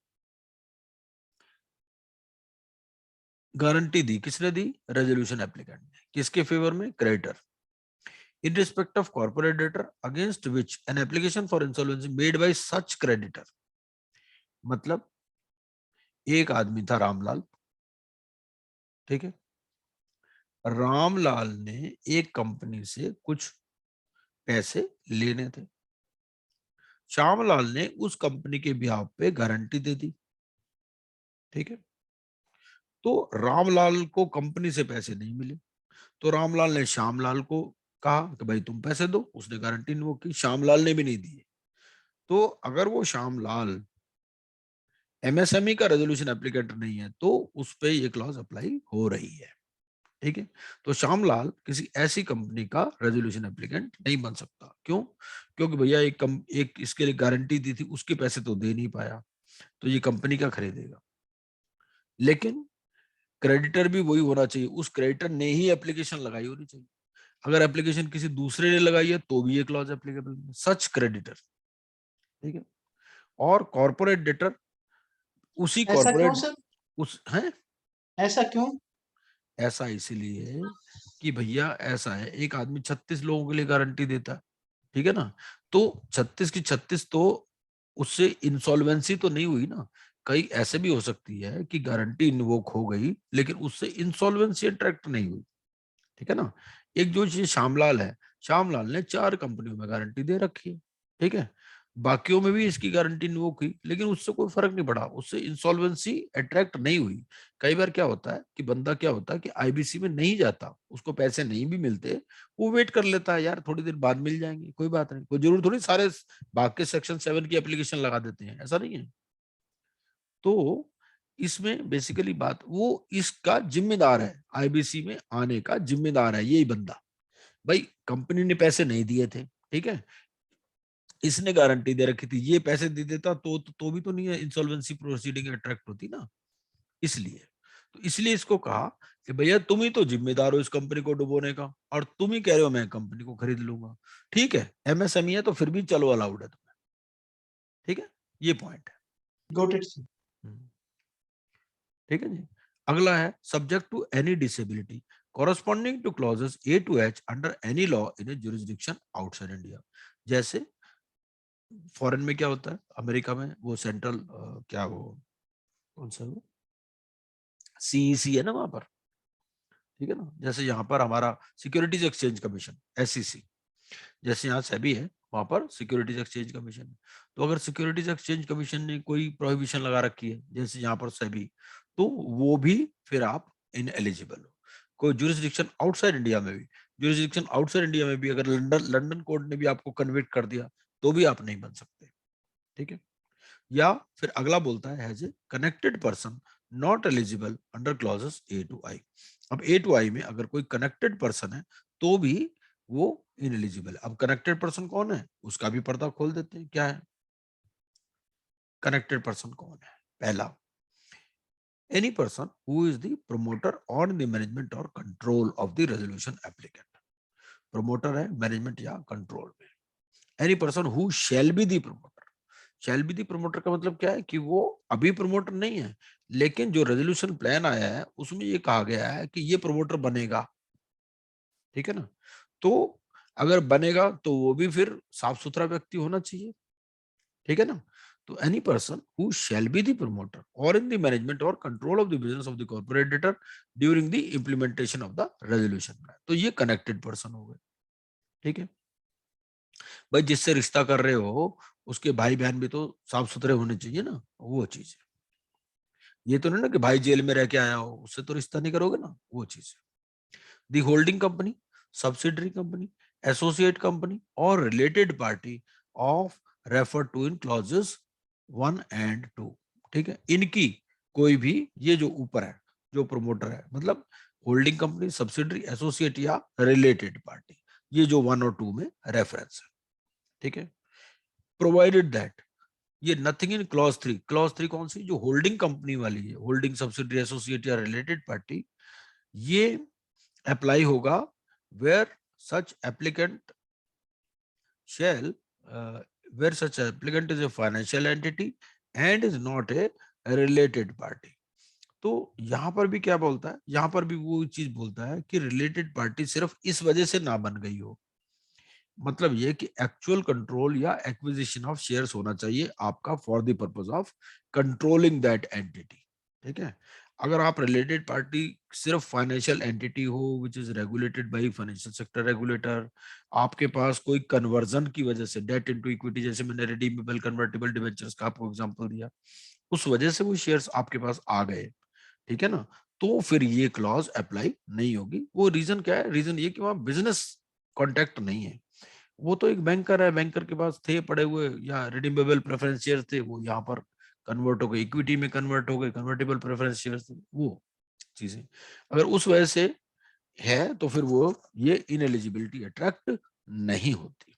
गारंटी दी किसने दी, रेजोल्यूशन एप्लीकेंट ने, किसके फेवर में, creditor. in respect of corporate debtor against which an application for insolvency made by such creditor, मतलब एक आदमी था रामलाल, ठीक है। रामलाल ने एक कंपनी से कुछ पैसे लेने थे, श्यामलाल ने उस कंपनी के बिहाफ पे गारंटी दे दी, ठीक है। तो रामलाल को कंपनी से पैसे नहीं मिले तो रामलाल ने श्यामलाल को कहा कि भाई तुम पैसे दो, उसने गारंटी वो की, श्यामलाल ने भी नहीं दिए। तो अगर वो श्यामलाल एमएसएमई का रेजोल्यूशन एप्लीकेटर नहीं है तो उस पे ये क्लॉज अप्लाई हो रही है, ठीक है। तो श्यामलाल किसी ऐसी कंपनी का रेजोल्यूशन एप्लीकेंट नहीं बन सकता, क्यों, क्योंकि भैया एक इसके लिए गारंटी दी थी, उसके पैसे तो दे नहीं पाया तो ये कंपनी का खरीदेगा। लेकिन क्रेडिटर भी वही होना चाहिए, उस क्रेडिटर ने ही एप्लीकेशन लगाई होनी चाहिए। अगर एप्लीकेशन किसी दूसरे ने लगाई है तो भी ये क्लॉज एप्लीकेबल है, सच क्रेडिटर, ठीक है। और कॉर्पोरेट डेटर उसी ऐसा क्यों कॉर्पोरेट सर? उस है, ऐसा क्यों? ऐसा इसीलिए कि भैया ऐसा है, एक आदमी 36 लोगों के लिए गारंटी देता है, ठीक है ना। तो 36 की 36 तो उससे इंसॉल्वेंसी तो नहीं हुई ना, कई ऐसे भी हो सकती है कि गारंटी इन्वोक हो गई लेकिन उससे इंसॉल्वेंसी अट्रैक्ट नहीं हुई, ठीक है ना। एक जो चीज श्यामलाल है, श्यामलाल ने 4 कंपनियों में गारंटी दे रखी है, ठीक है। बाकियों में भी इसकी गारंटी नहीं की, लेकिन उससे कोई फर्क नहीं पड़ा, उससे इंसॉल्वेंसी अट्रैक्ट नहीं हुई। कई बार क्या होता है कि बंदा क्या होता है कि आईबीसी में नहीं जाता, उसको पैसे नहीं भी मिलते, वो वेट कर लेता है, यार थोड़ी देर बाद मिल जाएंगे, कोई बात नहीं, कोई जरूर थोड़ी सारे भाग के सेक्शन 7 की एप्लीकेशन लगा देते हैं, ऐसा नहीं है। तो इसमें बेसिकली बात, वो इसका जिम्मेदार है, आईबीसी में आने का जिम्मेदार है यही बंदा। भाई कंपनी ने पैसे नहीं दिए थे, ठीक है, इसने गारंटी दे रखी थी, ये पैसे दे देता तो भी तो नहीं है इंसॉल्वेंसी प्रोसीडिंग अट्रैक्ट होती ना, इसलिए। तो इसलिए इसको कहा कि भैया तुम ही तो जिम्मेदार हो इस कंपनी को डुबोने का, और तुम ही कह रहे हो मैं कंपनी को खरीद लूंगा। ठीक है, एमएसएमई है तो फिर भी चलो अलाउड है तुम्हें, ठीक है, ये पॉइंट है। Got it, sir. ठीक है जी। अगला है subject to any disability corresponding to clauses A to H under any law in a jurisdiction outside India. जैसे फॉरेन में क्या होता है, अमेरिका में वो सेंट्रल क्या वो कौन सा वो सीईसी है ना वहां पर, ठीक है ना, जैसे यहाँ पर हमारा सिक्योरिटीज एक्सचेंज कमीशन एसईसी, जैसे यहाँ सेबी है वहां पर सिक्योरिटीज एक्सचेंज कमीशन है। तो अगर सिक्योरिटीज एक्सचेंज कमीशन ने कोई प्रोहिबिशन लगा रखी है जैसे यहाँ पर सेबी, तो वो भी फिर आप इन एलिजिबल हो। कोई जुरिस्डिक्शन आउटसाइड इंडिया में भी, जुरिस्डिक्शन आउटसाइड इंडिया में भी अगर लंदन लंदन कोर्ट ने भी आपको कन्विक्ट कर दिया तो भी आप नहीं बन सकते, ठीक है। या फिर अगला बोलता है as a connected person not eligible under clauses A to I. अब ए टू आई में अगर कोई कनेक्टेड पर्सन है तो भी वो इनएलिजिबल है। अब कनेक्टेड पर्सन कौन है उसका भी पर्दा खोल देते हैं, क्या है कनेक्टेड पर्सन कौन है। पहला, any person who is the promoter on the management और control of the resolution applicant. Promoter है मैनेजमेंट या कंट्रोल में। Any person who shall be the promoter. Shall be the promoter का मतलब क्या है कि वो अभी प्रमोटर नहीं है, लेकिन जो रेजोल्यूशन प्लान आया है उसमें ये कहा गया है कि ये प्रमोटर बनेगा, ठीक है ना। तो अगर बनेगा तो वो भी फिर साफ सुथरा व्यक्ति होना चाहिए, ठीक है ना। तो any person who shall be the promoter और इन द मैनेजमेंट और control of the business of the corporator during the implementation of the resolution plan, तो ये कनेक्टेड पर्सन हो गए, ठीक है। भाई जिससे रिश्ता कर रहे हो उसके भाई बहन भी तो साफ सुथरे होने चाहिए ना, वो चीज है। ये तो नहीं ना कि भाई जेल में रह के आया हो उससे तो रिश्ता नहीं करोगे ना, वो चीज है। The holding company, subsidiary company, associate company और related party of refer to in clauses 1 and 2, ठीक है। इनकी कोई भी, ये जो ऊपर है जो प्रमोटर है मतलब होल्डिंग कंपनी, सब्सिडरी, एसोसिएट या रिलेटेड पार्टी, ये जो 1 और 2 में रेफरेंस है, ठीक है। प्रोवाइडेड दैट, ये नथिंग इन क्लॉज 3, क्लॉज 3 कौन सी, जो होल्डिंग कंपनी वाली है, होल्डिंग सब्सिडरी एसोसिएट या रिलेटेड पार्टी, ये अप्लाई होगा where such applicant shall where such applicant is a financial entity and is not a related party। तो यहां पर भी क्या बोलता है, यहां पर भी वो चीज बोलता है कि रिलेटेड पार्टी सिर्फ इस वजह से ना बन गई हो, मतलब ये कि एक्चुअल कंट्रोल या एक्विजिशन ऑफ शेयर्स होना चाहिए आपका for the purpose of controlling that entity, ठीक है। अगर आप रिलेटेड पार्टी सिर्फ फाइनेंशियल एंटिटी हो which is regulated by financial sector regulator, आपके पास कोई कन्वर्जन की वजह से डेट इनटू इक्विटी, जैसे मैंने रिडीमेबल कन्वर्टिबल डिबेंचर्स का आपको एग्जांपल दिया, उस वजह से वो शेयर्स आपके पास आ गए, ठीक है ना, तो फिर ये क्लॉज अप्लाई नहीं होगी। वो रीजन क्या है, रीजन ये कि वहां बिजनेस कॉन्टेक्ट नहीं है, वो तो एक बैंकर है, बैंकर के पास थे पड़े हुए या रिडीमेबल प्रेफरेंस शेयर थे, वो यहाँ पर कन्वर्ट हो गए, इक्विटी में कन्वर्ट हो गए, कन्वर्टेबल प्रेफरेंस शेयर थे, वो चीजें अगर उस वजह से है तो फिर वो ये इनएलिजिबिलिटी अट्रैक्ट नहीं होती।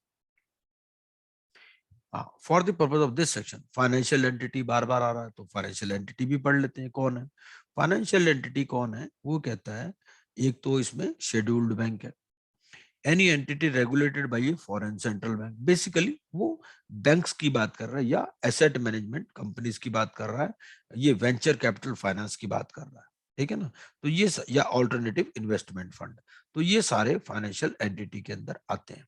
For the purpose of this section financial entity बार बार आ रहा है तो फाइनेंशियल एंटिटी भी पढ़ लेते हैं कौन है। फाइनेंशियल एंटिटी कौन है, वो कहता है एक तो इसमें शेड्यूल्ड बैंक है, any entity regulated by a foreign central bank, basically वो बैंक्स की बात कर रहा है या एसेट मैनेजमेंट कंपनीज की बात कर रहा है, ये वेंचर कैपिटल फाइनेंस की बात कर रहा है, ठीक है ना। तो ये या ऑल्टरनेटिव इन्वेस्टमेंट फंड, तो ये सारे फाइनेंशियल एंटिटी के अंदर आते हैं।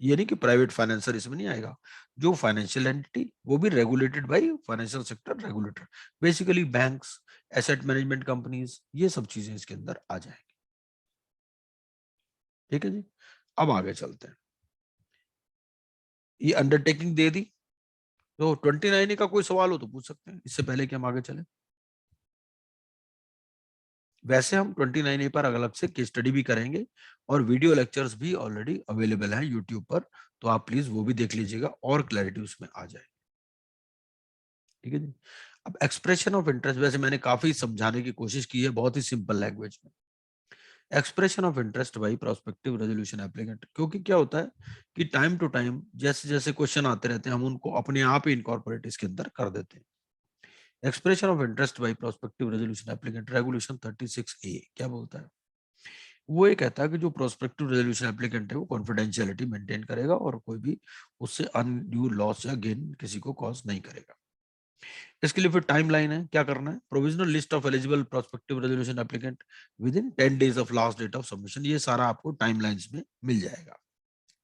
ये नहीं कि प्राइवेट फाइनेंसर इसमें नहीं आएगा, जो फाइनेंशियल एंटिटी वो भी regulated by financial sector regulator, basically banks, asset management companies, ये सब चीजें इसके अंदर आ जाएंगी, ठीक है जी। अब आगे चलते हैं, ये अंडरटेकिंग दे दी तो 29A का कोई सवाल हो तो पूछ सकते हैं, इससे पहले कि हम आगे चले। वैसे हम 29A पर अलग से केस स्टडी भी करेंगे और वीडियो लेक्चर्स भी ऑलरेडी अवेलेबल हैं यूट्यूब पर, तो आप प्लीज वो भी देख लीजिएगा और क्लैरिटी उसमें आ जाए। ठीक है जी। अब एक्सप्रेशन ऑफ इंटरेस्ट, वैसे मैंने काफी समझाने की कोशिश की है बहुत ही सिंपल लैंग्वेज में। Expression of interest by prospective resolution applicant, क्योंकि क्या होता है कि टाइम टू टाइम जैसे जैसे क्वेश्चन आते रहते हैं हम उनको अपने आप ही इनकॉर्पोरेट इसके अंदर कर देते हैं। Expression of interest by prospective resolution applicant, regulation 36A क्या बोलता है? वो ये कहता है कि जो प्रोस्पेक्टिव रेजोल्यूशन एप्लीकेंट है वो कॉन्फिडेंशियलिटी मेंटेन करेगा और कोई भी उससे अनड्यू लॉस या गेन किसी को कॉज नहीं करेगा। इसके लिए फिर टाइमलाइन है, क्या करना है? Provisional list of eligible prospective resolution applicant within इन 10 days of last date of submission, ये सारा आपको टाइमलाइंस में मिल जाएगा।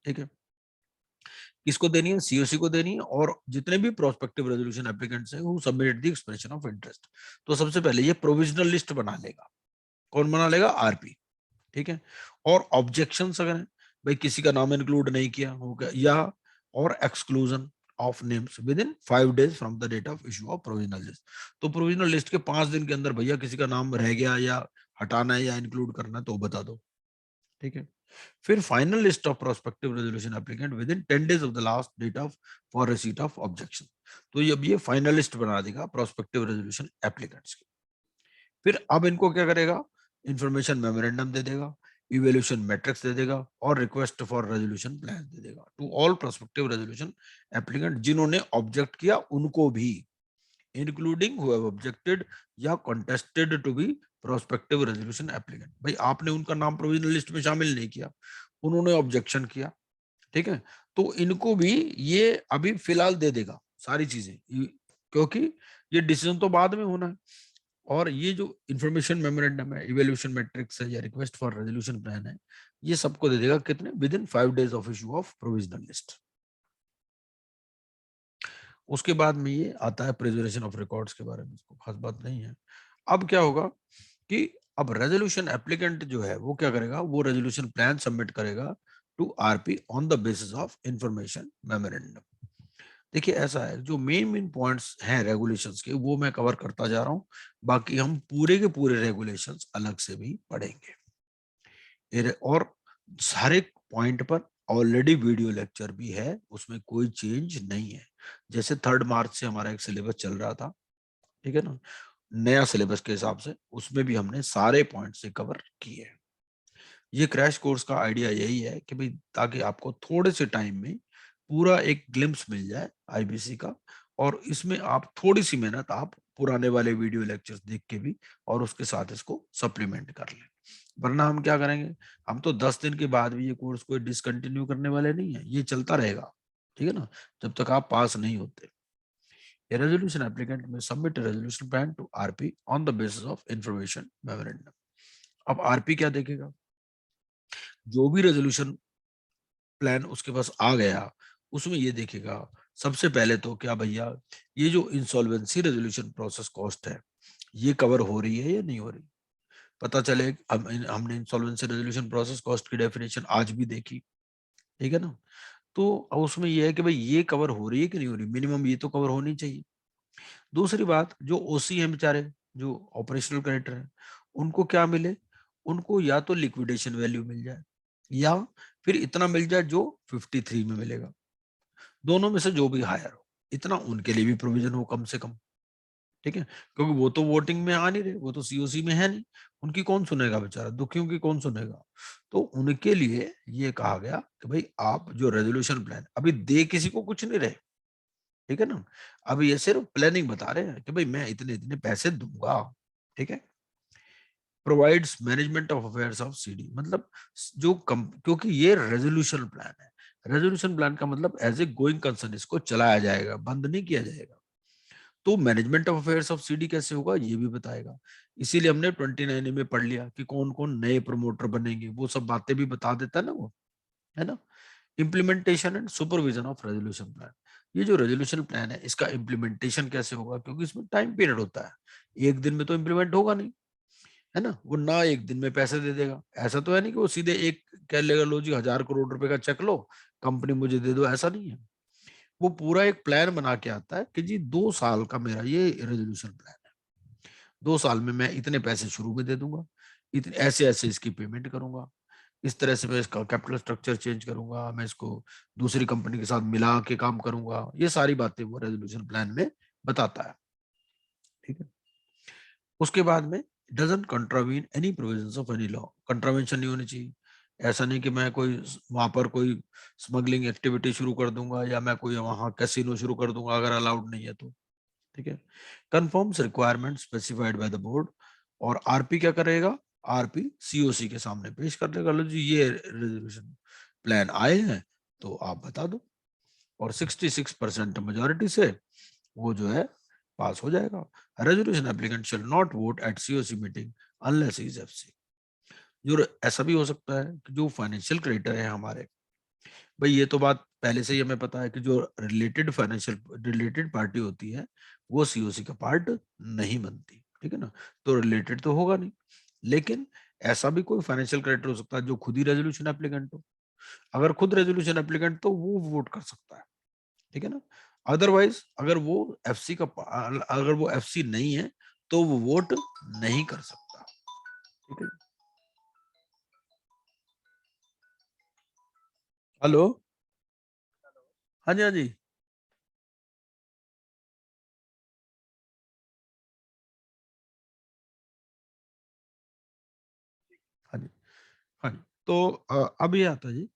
ठीक है, किसको देनी है? सीओसी को देनी है और जितने भी प्रोस्पेक्टिव रेजोल्यूशन एप्लीकेंट्स हैं वो submitted the expression of interest. तो सबसे पहले ये प्रोविजनल लिस्ट बना लेगा। कौन बना लेगा? आरपी। ठीक है, और ऑब्जेक्शंस अगर हैं, भाई किसी का नाम इंक्लूड नहीं किया हो गया, या और एक्सक्लूजन ऑफ नेम्स विद इन 5 days from the date of issue of provisional list. तो प्रोविजनल लिस्ट के 5 दिन के अंदर भैया किसी का नाम रह गया या हटाना है या इंक्लूड करना है तो बता दो। ठीक है, फिर final list of prospective resolution applicant within इन 10 days of the last date of for receipt of objection. तो ये फाइनल लिस्ट बना देगा प्रोस्पेक्टिव रेजोल्यूशन एप्लीकेंट्स की। फिर अब इनको क्या करेगा? इंफॉर्मेशन मेमोरेंडम दे देगा, इवैल्यूएशन मैट्रिक्स दे देगा और रिक्वेस्ट फॉर रेजोल्यूशन प्लान दे देगा to all prospective resolution applicant जिन्होंने ऑब्जेक्ट किया उनको भी, इंक्लूडिंग हु हैव ऑब्जेक्टेड या contested to be prospective resolution applicant. भाई आपने उनका नाम प्रोविजनल लिस्ट में शामिल नहीं किया, उन्होंने ऑब्जेक्शन किया, ठीक है, तो इनको भी ये अभी फिलहाल दे देगा सारी चीजें, क्योंकि ये डिसीजन तो बाद में होना है। और ये जो इंफॉर्मेशन मेमोरेंडम है, इवैल्यूएशन मैट्रिक्स है या रिक्वेस्ट फॉर रेजोल्यूशन प्लान है, ये सबको दे देगा कितने? विद इन 5 days of issue of provisional list. उसके बाद में ये आता है प्रिजर्वेशन ऑफ रिकॉर्ड्स के बारे में, इसको खास बात नहीं है। अब क्या होगा कि अब रेजोल्यूशन एप्लीकेंट जो है वो क्या करेगा? वो रेजोल्यूशन प्लान सबमिट करेगा to RP on the basis of information memorandum. देखिए ऐसा है, जो मेन पॉइंट्स हैं रेगुलेशंस के वो मैं कवर करता जा रहा हूं, बाकी हम पूरे के पूरे रेगुलेशंस अलग से भी पढ़ेंगे। और सारे पॉइंट पर ऑलरेडी वीडियो लेक्चर भी है, उसमें कोई चेंज नहीं है। जैसे 3 मार्च से हमारा एक सिलेबस चल रहा था, ठीक है ना, नया सिलेबस के हिसाब से, उसमें भी हमने सारे पॉइंट से कवर किए हैं। ये क्रैश कोर्स का आइडिया यही है कि भाई ताकि आपको थोड़े से टाइम में पूरा एक ग्लिम्स मिल जाए आईबीसी का, और इसमें आप थोड़ी सी मेहनत आप पुराने वाले वीडियो लेक्चर्स देख के भी और उसके साथ इसको सप्लीमेंट कर लें। वरना हम क्या करेंगे, हम तो 10 दिन के बाद भी ये कोर्स कोई डिसकंटिन्यू करने वाले नहीं है, ये चलता रहेगा, ठीक है ना, जब तक आप पास नहीं होते। A resolution applicant may submit a resolution plan to RP on the basis of information memorandum. अब आरपी क्या देखेगा? जो भी रेजोल्यूशन प्लान उसके पास आ गया उसमें ये देखेगा सबसे पहले तो क्या भैया ये जो इंसॉल्वेंसी रेजोल्यूशन प्रोसेस कॉस्ट है ये कवर हो रही है या नहीं हो रही। पता चले हमने इंसॉल्वेंसी रेजोल्यूशन प्रोसेस कॉस्ट की डेफिनेशन आज भी देखी, ठीक है ना, तो अब उसमें ये है कि भाई ये कवर हो रही है कि नहीं हो रही, मिनिमम ये तो कवर होनी चाहिए। दूसरी बात, जो ओसी हैं बेचारे, जो ऑपरेशनल क्रेडिटर हैं, उनको क्या मिले? उनको या तो लिक्विडेशन वैल्यू मिल जाए या फिर इतना मिल जाए जो 53 में मिलेगा, दोनों में से जो भी हायर हो, इतना उनके लिए भी प्रोविजन हो कम से कम, ठीक है, क्योंकि वो तो वोटिंग में आ नहीं रहे, वो तो सीओसी में है नहीं, उनकी कौन सुनेगा बेचारा, दुखियों की कौन सुनेगा। तो उनके लिए ये कहा गया कि भाई आप जो रेजोल्यूशन प्लान अभी दे किसी को कुछ नहीं रहे, ठीक है ना, अभी ये सिर्फ प्लानिंग बता रहे हैं कि भाई मैं इतने इतने पैसे दूंगा, ठीक है। Provides management of affairs of CD, मतलब जो क्योंकि ये रेजोल्यूशन प्लान है, रेजोल्यूशन प्लान का मतलब एज ए गोइंग कंसर्न इसको चलाया जाएगा, बंद नहीं किया जाएगा। तो management of affairs of CD कैसे होगा ये भी बताएगा। इसीलिए हमने 29 में पढ़ लिया कि कौन कौन नए प्रमोटर बनेंगे, वो सब बातें भी बता देता है ना वो, है ना। Implementation and supervision of resolution plan, ये जो रेजोल्यूशन प्लान है इसका इम्प्लीमेंटेशन कैसे होगा, क्योंकि इसमें टाइम पीरियड होता है, एक दिन में तो इम्प्लीमेंट होगा नहीं, है ना, वो ना एक दिन में पैसे दे देगा, ऐसा तो है नहीं कि वो सीधे एक कह लेगा लो जी 1000 करोड़ रुपए का चेक लो कंपनी मुझे दे दो, ऐसा नहीं है। वो पूरा एक प्लान बना के आता है कि जी 2 साल का मेरा ये रेजोल्यूशन प्लान है, 2 साल में मैं इतने पैसे शुरू में दे दूंगा, इतने ऐसे ऐसे इसकी पेमेंट करूंगा, इस तरह से मैं इसका कैपिटल स्ट्रक्चर चेंज करूंगा, मैं इसको दूसरी कंपनी के साथ मिला के काम करूंगा, ये सारी बातें वो रेजोल्यूशन प्लान में बताता है। ठीक है, उसके बाद में doesn't contravene any provisions of any law, contravention नहीं होनी चाहिए। ऐसा नहीं कि मैं कोई वहां पर कोई स्मगलिंग एक्टिविटी शुरू कर दूंगा या मैं कोई वहां कैसीनो शुरू कर दूंगा अगर अलाउड नहीं है तो। ठीक है, confirms requirement specified by the board, और आरपी क्या करेगा, आरपी सीओसी के सामने पेश कर देगा, लो जी ये रेजोल्यूशन प्लान आए हैं तो आप बता दो, और 66% मेजोरिटी से वो जो है पास हो जाएगा। Resolution applicant shall not vote at COC meeting unless is FC. जो ऐसा भी हो सकता है कि जो फाइनेंशियल क्रेडिटर है हमारे, भाई ये तो बात पहले से ही हमें पता है कि जो रिलेटेड पार्टी होती है वो सीओसी का पार्ट नहीं बनती, ठीक है ना, तो रिलेटेड तो होगा नहीं। लेकिन ऐसा भी कोई फाइनेंशियल क्रेडिटर हो सकता है जो खुद ही रेजोल्यूशन एप्लीकेंट हो, अगर खुद रेजोल्यूशन एप्लीकेंट तो वो वोट कर सकता है, ठीक है ना। अदरवाइज अगर वो एफसी नहीं है तो वो वोट नहीं कर सकता, ठीक है। हेलो, हाँ जी, हाँ जी, हाँ जी, हाँ जी। तो अब ये आता है जी,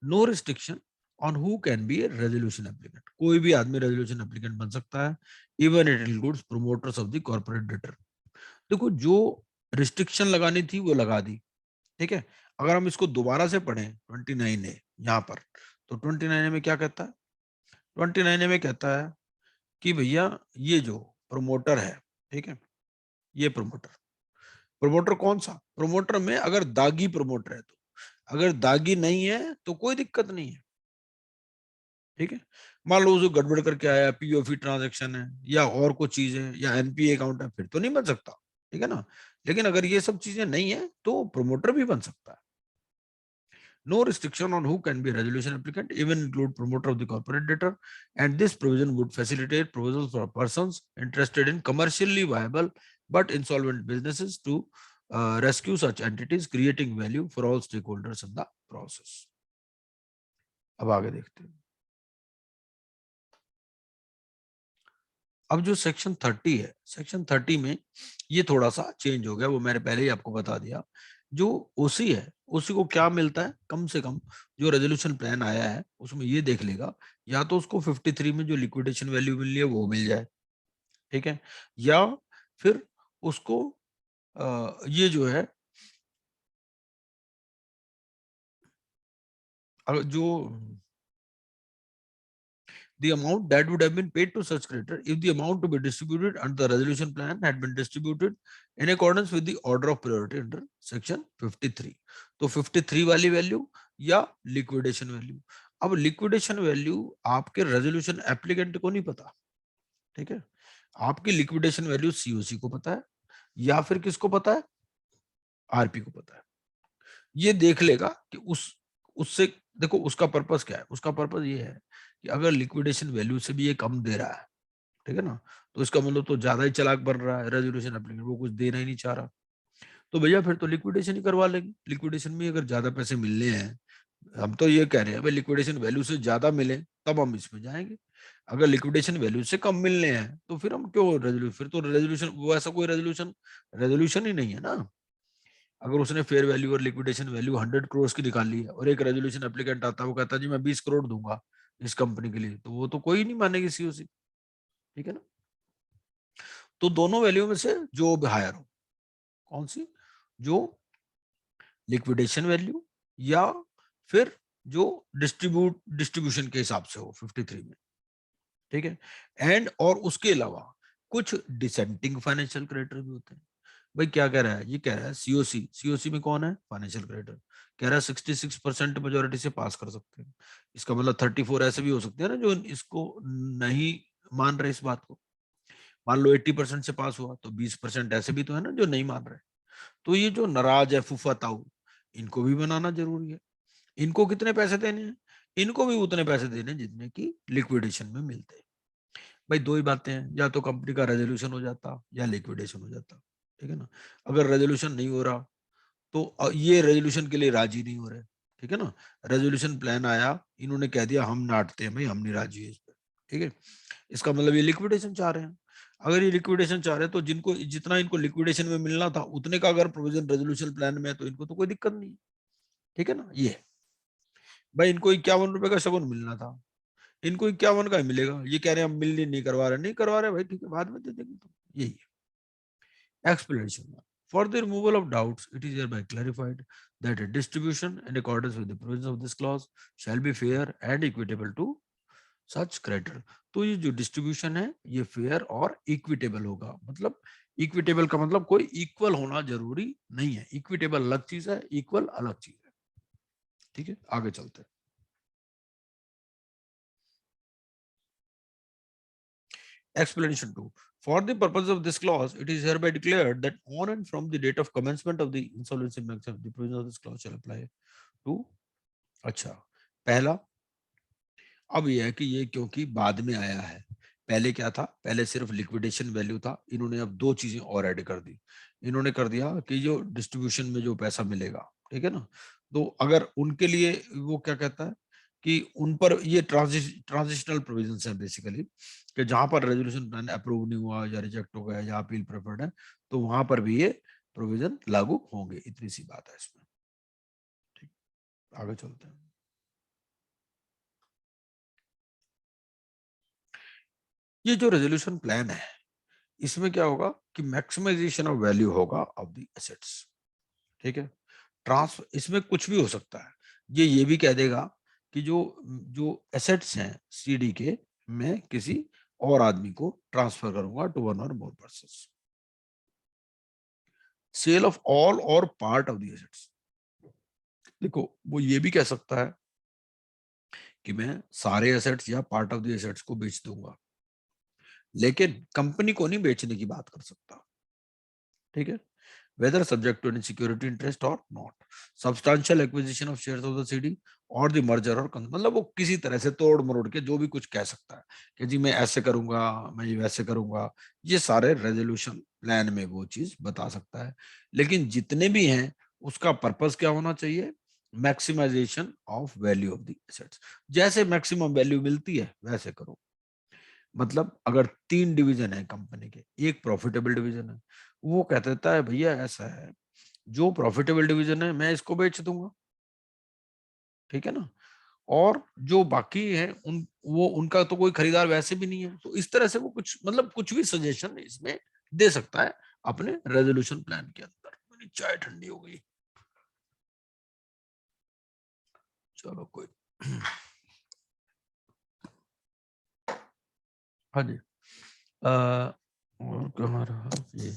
no restriction on who can be a resolution applicant, कोई भी आदमी रेजोल्यूशन एप्लीकेंट बन सकता है, even it includes promoters of the corporate debtor. देखो जो रिस्ट्रिक्शन लगानी थी वो लगा दी, ठीक है। अगर हम इसको दोबारा से पढ़ें 29 ए यहाँ पर, तो 29 ए में क्या कहता है, 29 ए में कहता है कि भैया ये जो प्रोमोटर है, ठीक है, ये प्रोमोटर, प्रोमोटर कौन सा, प्रोमोटर में अगर दागी प्रोमोटर है तो, अगर दागी नहीं है तो कोई दिक्कत नहीं है, ठीक है। मान लो जो गड़बड़ करके आया, पीओफी ट्रांजैक्शन है या और कुछ चीज है या एनपीए अकाउंट है, फिर तो नहीं बन सकता, ठीक है ना। लेकिन अगर ये सब चीजें नहीं है तो प्रोमोटर भी बन सकता है। No restriction on who can be a resolution applicant, even include promoter of the corporate debtor, and this provision would facilitate proposals for persons interested in commercially viable but insolvent businesses to rescue such entities, creating value for all stakeholders in the process. अब आगे देखते हैं। अब जो section 30 है, section 30 में ये थोड़ा सा चेंज हो गया, वो मैंने पहले ही आपको बता दिया। जो ओसी है, ओसी को क्या मिलता है, कम से कम जो रेजोल्यूशन प्लान आया है उसमें ये देख लेगा, या तो उसको 53 में जो लिक्विडेशन वैल्यू मिल रही है वो मिल जाए, ठीक है, या फिर उसको ये जो है जो the amount that would have been paid to such creditor if the amount to be distributed under the resolution plan had been distributed in accordance with the order of priority under section 53। तो 53 वाली value या liquidation value. अब liquidation value आपके resolution applicant को नहीं पता, ठीक है, आपकी लिक्विडेशन वैल्यू सीओसी को पता है या फिर किसको पता है, आरपी को पता है। ये देख लेगा कि उससे देखो उसका पर्पस क्या है, उसका पर्पस ये है कि अगर लिक्विडेशन वैल्यू से भी ये कम दे रहा है, ठीक है ना, तो इसका मतलब तो ज्यादा ही चालाक बन रहा है रेजोल्यूशन एप्लीकेंट, वो कुछ देना ही नहीं चाह रहा, तो भैया फिर तो लिक्विडेशन ही करवा लेंगे। लिक्विडेशन में अगर ज्यादा पैसे मिलने हैं, हम तो ये कह रहे हैं भाई लिक्विडेशन वैल्यू से ज्यादा मिले तब हम इसमें जाएंगे, अगर लिक्विडेशन वैल्यू से कम मिलने हैं तो फिर हम क्यों रेजोल्यूशन, फिर तो रेजोल्यूशन वो ऐसा कोई रेजोल्यूशन ही नहीं है ना। अगर उसने फेयर वैल्यू और लिक्विडेशन वैल्यू 100 करोड़ की निकाली है और एक रेजोल्यूशन एप्लीकेंट आता है वो कहता है जी मैं 20 करोड़ दूंगा इस कंपनी के लिए, तो वो तो कोई नहीं मानेगी सीओसी, ठीक है ना। तो दोनों वैल्यू में से जो हायर हो, कौन सी, जो लिक्विडेशन वैल्यू या फिर जो डिस्ट्रीब्यूशन के हिसाब से हो 53 में, ठीक है। एंड और उसके अलावा कुछ डिसेंटिंग फाइनेंशियल क्रेडिटर भी होते हैं। भाई क्या कह रहा है, ये कह रहा है सीओसी में कौन है, फाइनेंशियल क्रेडिटर, कह रहा है 66% मेजोरिटी से पास कर सकते हैं। इसका मतलब 34 ऐसे भी हो सकते हैं ना जो इसको नहीं मान रहे इस बात को। मान लो 80% से पास हुआ तो 20% ऐसे भी तो है ना जो नहीं मान रहे। तो ये जो नाराज है फूफा ताऊ, इनको भी बनाना जरूरी है। इनको कितने पैसे देने हैं, इनको भी उतने पैसे देने जितने की लिक्विडेशन में मिलते हैं। भाई दो ही बातें हैं, या तो कंपनी का रेजोल्यूशन हो जाता या लिक्विडेशन हो जाता, ठीक है ना। अगर रेजोल्यूशन नहीं हो रहा तो ये रेजोल्यूशन के लिए राजी नहीं हो रहे, ठीक है ना। रेजोल्यूशन प्लान आया, इन्होंने कह दिया हम नाटते हैं भाई, हम नहीं राजी है इस पर, ठीक है। इसका मतलब ये लिक्विडेशन चाह रहे हैं। अगर ये लिक्विडेशन चाह रहे हैं तो जिनको जितना इनको लिक्विडेशन में मिलना था उतने का अगर प्रोविजन रेजोल्यूशन प्लान में है तो इनको तो कोई दिक्कत नहीं है, ठीक है ना। ये भाई इनको 51 रुपए का शगुन मिलना था, इनको 51 का ही मिलेगा। ये कह रहे हैं हम मिलनी नहीं करवा रहे, नहीं करवा रहे भाई, ठीक है बाद में दे देंगे। तो यही explanation. For the removal of doubts, it is hereby clarified that a distribution in accordance with the provisions of this clause shall be fair and equitable to such creditor. तो ये जो डिस्ट्रीब्यूशन है ये फेयर और equitable होगा। मतलब equitable का मतलब कोई इक्वल होना जरूरी नहीं है, इक्विटेबल अलग चीज है, इक्वल अलग चीज है, ठीक है। आगे चलते हैं। Explanation 2. For the purpose of this clause, it is hereby declared that on and from the date of commencement of the insolvency mechanism, the provisions of this clause shall apply to. अच्छा, पहला अब यह है कि ये क्योंकि बाद में आया है, पहले क्या था, पहले सिर्फ लिक्विडेशन वैल्यू था, इन्होंने अब दो चीजें और ऐड कर दी। इन्होंने कर दिया कि जो डिस्ट्रीब्यूशन में जो पैसा मिलेगा, ठीक है ना, तो अगर उनके लिए वो क्या कहता है कि उन पर ये ट्रांजिशनल प्रोविजंस है बेसिकली, कि जहां पर रेजोल्यूशन प्लान अप्रूव नहीं हुआ या रिजेक्ट हो गया या अपील प्रेफर्ड है तो वहां पर भी ये प्रोविजन लागू होंगे। इतनी सी बात है इसमें, ठीक। आगे चलते हैं। ये जो रेजोल्यूशन प्लान है इसमें क्या होगा कि मैक्सिमाइजेशन ऑफ वैल्यू होगा ऑफ द एसेट्स, ठीक है। ट्रांसफर इसमें कुछ भी हो सकता है, ये भी कह देगा कि जो जो एसेट्स हैं सीडी के, मैं किसी और आदमी को ट्रांसफर करूंगा टू वन और मोर पर्सन्स। सेल ऑफ ऑल और पार्ट ऑफ द एसेट्स, देखो वो ये भी कह सकता है कि मैं सारे एसेट्स या पार्ट ऑफ द एसेट्स को बेच दूंगा, लेकिन कंपनी को नहीं बेचने की बात कर सकता, ठीक है। whether subject to any security interest or not, substantial acquisition of shares of the CD और the merger और मतलब वो किसी तरह से तोड़ मरोड़ के जो भी कुछ कह सकता है कि जी मैं ऐसे करूंगा, मैं ये वैसे करूंगा, ये सारे रेजोल्यूशन प्लान में वो चीज बता सकता है। लेकिन जितने भी हैं उसका पर्पस क्या होना चाहिए, maximisation of value of the assets. जैसे मैक्सिमम वैल्यू मिलती है वैसे करो। मतलब अगर 3 डिवीजन है कंपनी के, एक प्रॉफिटेबल डिवीजन है, वो कह देता है भैया ऐसा है, जो प्रॉफिटेबल डिवीजन है मैं इसको बेच दूंगा, ठीक है ना, और जो बाकी है उनका तो कोई खरीदार वैसे भी नहीं है। तो इस तरह से वो कुछ मतलब कुछ भी सजेशन इसमें दे सकता है अपने रेजोल्यूशन प्लान के अंदर। मेरी चाय ठंडी हो गई, चलो कोई हाँ जी। और कहाँ रहा ये,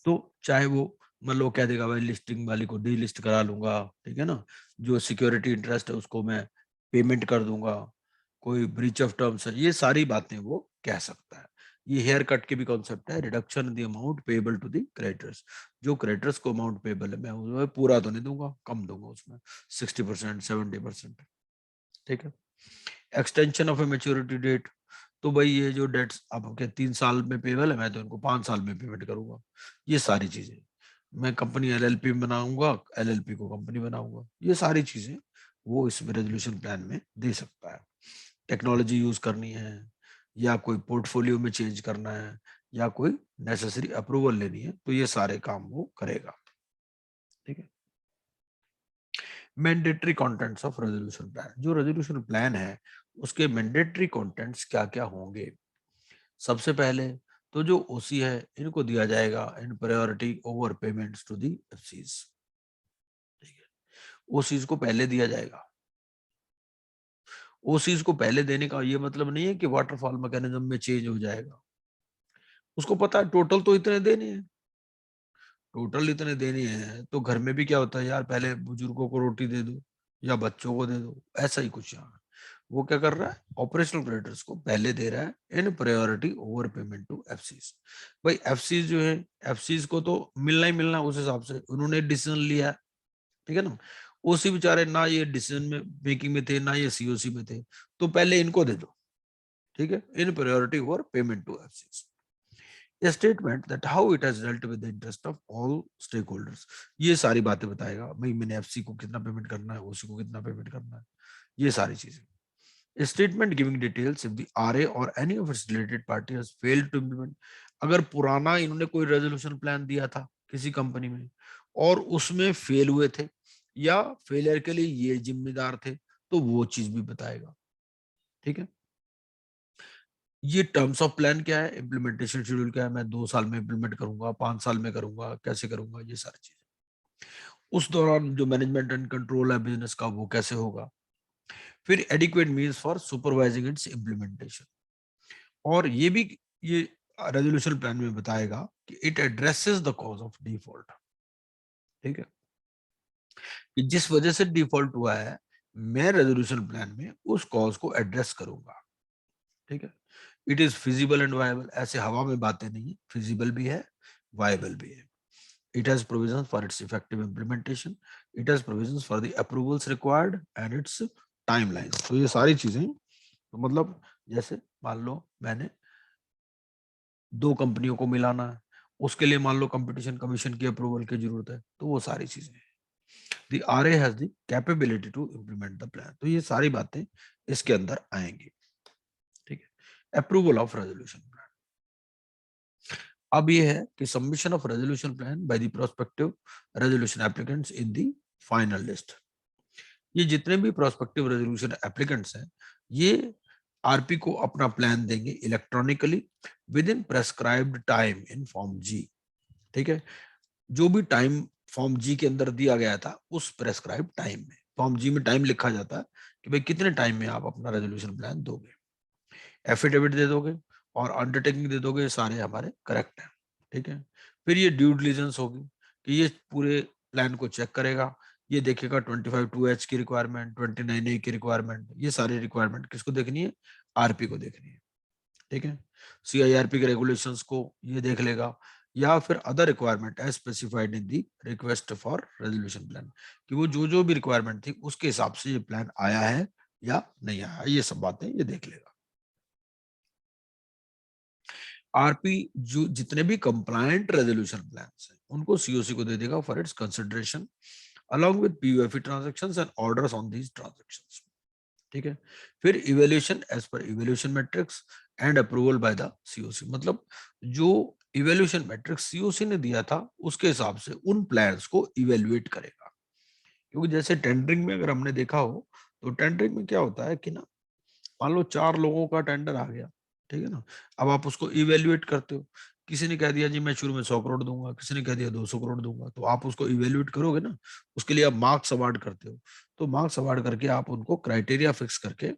तो चाहे वो मतलब कह देगा भाई लिस्टिंग वाली को डीलिस्ट करा लूंगा, ठीक है ना, जो सिक्योरिटी इंटरेस्ट है उसको मैं पेमेंट कर दूंगा, कोई ब्रीच ऑफ टर्म्स है, ये सारी बातें वो कह सकता है। ये हेयर कट के भी कॉन्सेप्ट है, reduction in the amount payable to the creditors. जो क्रेडिटर्स को अमाउंट पेबल है मैं उसमें पूरा तो नहीं दूंगा, कम दूंगा उसमें 60% 70%, ठीक है। Extension of a maturity date, तो भाई ये जो डेट्स अब क्या 3 साल में पेबल है, मैं तो इनको 5 साल में पेमेंट करूंगा। ये सारी चीजें मैं कंपनी एलएलपी में बनाऊंगा, एलएलपी को कंपनी बनाऊंगा, ये सारी चीजें वो इस रेजोल्यूशन प्लान में दे सकता है। टेक्नोलॉजी यूज करनी है या कोई पोर्टफोलियो में चेंज करना है या कोई नेसेसरी अप्रूवल लेनी है, तो ये सारे काम वो करेगा, ठीक है। Mandatory contents of resolution plan, जो रेजोल्यूशन प्लान है उसके मैंडेटरी कंटेंट्स क्या क्या होंगे। सबसे पहले तो जो ओसी है इनको दिया जाएगा in priority over payments to the FCs, ठीक है। ओसीज को पहले दिया जाएगा। ओसीज को पहले देने का ये मतलब नहीं है कि वाटरफॉल मैकेनिज्म में चेंज हो जाएगा। उसको पता है टोटल तो इतने देने हैं, टोटल इतने देने हैं, तो घर में भी क्या होता है यार, पहले बुजुर्गों को रोटी दे दो या बच्चों को दे दो, ऐसा ही कुछ यहाँ वो क्या कर रहा है, ऑपरेशनल क्रेडिटर्स को पहले दे रहा है in priority over payment to FCs. भाई एफसीज जो है, एफसीज को तो मिलना ही मिलना, उस हिसाब से उन्होंने डिसीजन लिया है, ठीक है ना। ओसी बेचारे ना ये डिसीजन में मेकिंग में थे, ना ये सीओसी में थे, तो पहले इनको दे दो, ठीक है, in priority for payment to FCs. A statement that how it has dealt with the interest of all stakeholders, ये सारी बातें बताएगा, भाई मैंने एफसी को कितना पेमेंट करना है, ओसी को कितना पेमेंट करना है, ये सारी चीजें। A statement giving details if the RA or any of its related party has failed to implement, अगर पुराना इन्होंने कोई रेजोल्यूशन प्लान दिया था किसी कंपनी में और उसमें फेल हुए थे या फेलियर के लिए ये जिम्मेदार थे, तो वो चीज भी बताएगा, ठीक है। ये टर्म्स ऑफ प्लान क्या है, इम्प्लीमेंटेशन शेड्यूल क्या है, मैं 2 साल में इम्प्लीमेंट करूंगा, 5 साल में करूंगा, कैसे करूंगा, ये सारी चीजें। उस दौरान जो मैनेजमेंट एंड कंट्रोल है बिजनेस का, वो कैसे होगा। फिर adequate means for supervising it's implementation, और ये भी ये रेजोल्यूशन प्लान में बताएगा कि it addresses the cause of default, ठीक है, कि जिस वजह से डिफॉल्ट हुआ है मैं रेजोल्यूशन प्लान में उस कॉज को एड्रेस करूंगा, ठीक है। It is feasible and viable, ऐसे हवा में बातें नहीं है, फिजिबल भी है, वायबल भी है। It has provisions for its effective implementation, it has provisions for the approvals required and it's timelines. तो ये सारी चीजें, तो मतलब जैसे मान लो मैंने 2 कंपनियों को मिलाना है, उसके लिए मान लो कंपटीशन कमीशन की अप्रूवल की जरूरत है, तो वो सारी चीजें। The RA has the capability to implement the plan, तो ये सारी बातें इसके अंदर आएंगी, ठीक है। अप्रूवल ऑफ रेजोल्यूशन प्लान, अब ये है कि submission of resolution plan by the prospective resolution applicants in the final list. ये जितने भी प्रोस्पेक्टिव रेजोल्यूशन एप्लीकेंट्स हैं, ये आरपी को अपना प्लान देंगे electronically within prescribed time in form जी, ठीक है। जो भी टाइम फॉर्म जी के अंदर दिया गया था उस प्रेस्क्राइब टाइम में, फॉर्म जी में टाइम लिखा जाता है कि भाई कितने टाइम में आप अपना रेजोल्यूशन प्लान दोगे, एफिडेविट दे दोगे और अंडरटेकिंग दे दोगे, सारे हमारे करेक्ट हैं, ठीक है। फिर ये ड्यू डिलिजेंस होगी कि ये पूरे प्लान को चेक करेगा, ये देखेगा 25(2)H की रिक्वायरमेंट, 29A की रिक्वायरमेंट, ये सारी रिक्वायरमेंट किसको देखनी है, आरपी को देखनी है, ठीक है। CIRP के रेगुलेशंस को ये देख लेगा, या फिर other requirement as specified in the request for resolution plan, कि वो जो भी रिक्वायरमेंट थी उसके हिसाब से ये प्लान आया है या नहीं आया, ये सब बातें ये देख लेगा। आरपी जो जितने भी कंप्लायंट रेजोल्यूशन प्लान्स हैं उनको सीओसी को दे देगा for its consideration along with PUFE transactions and orders on these transactions, ठीक है। फिर evaluation as per evaluation matrix and approval by the COC, मतलब जो इवैल्यूएशन मैट्रिक्स सीओसी ने दिया था उसके हिसाब से उन प्लान्स को इवैल्यूएट करेगा। क्योंकि जैसे टेंडरिंग में अगर हमने देखा हो तो टेंडरिंग में क्या होता है कि ना, मान लो 4 लोगों का टेंडर आ गया, ठीक है ना, अब आप उसको इवेल्युएट करते हो, किसी ने कह दिया जी मैं शुरू में 100 करोड़ दूंगा, किसी ने कह दिया 200 करोड़ दूंगा, तो आप उसको इवेल्युएट करोगे ना, उसके लिए आप मार्क्स अवार्ड करते हो, तो मार्क्स अवार्ड करके आप उनको क्राइटेरिया फिक्स करके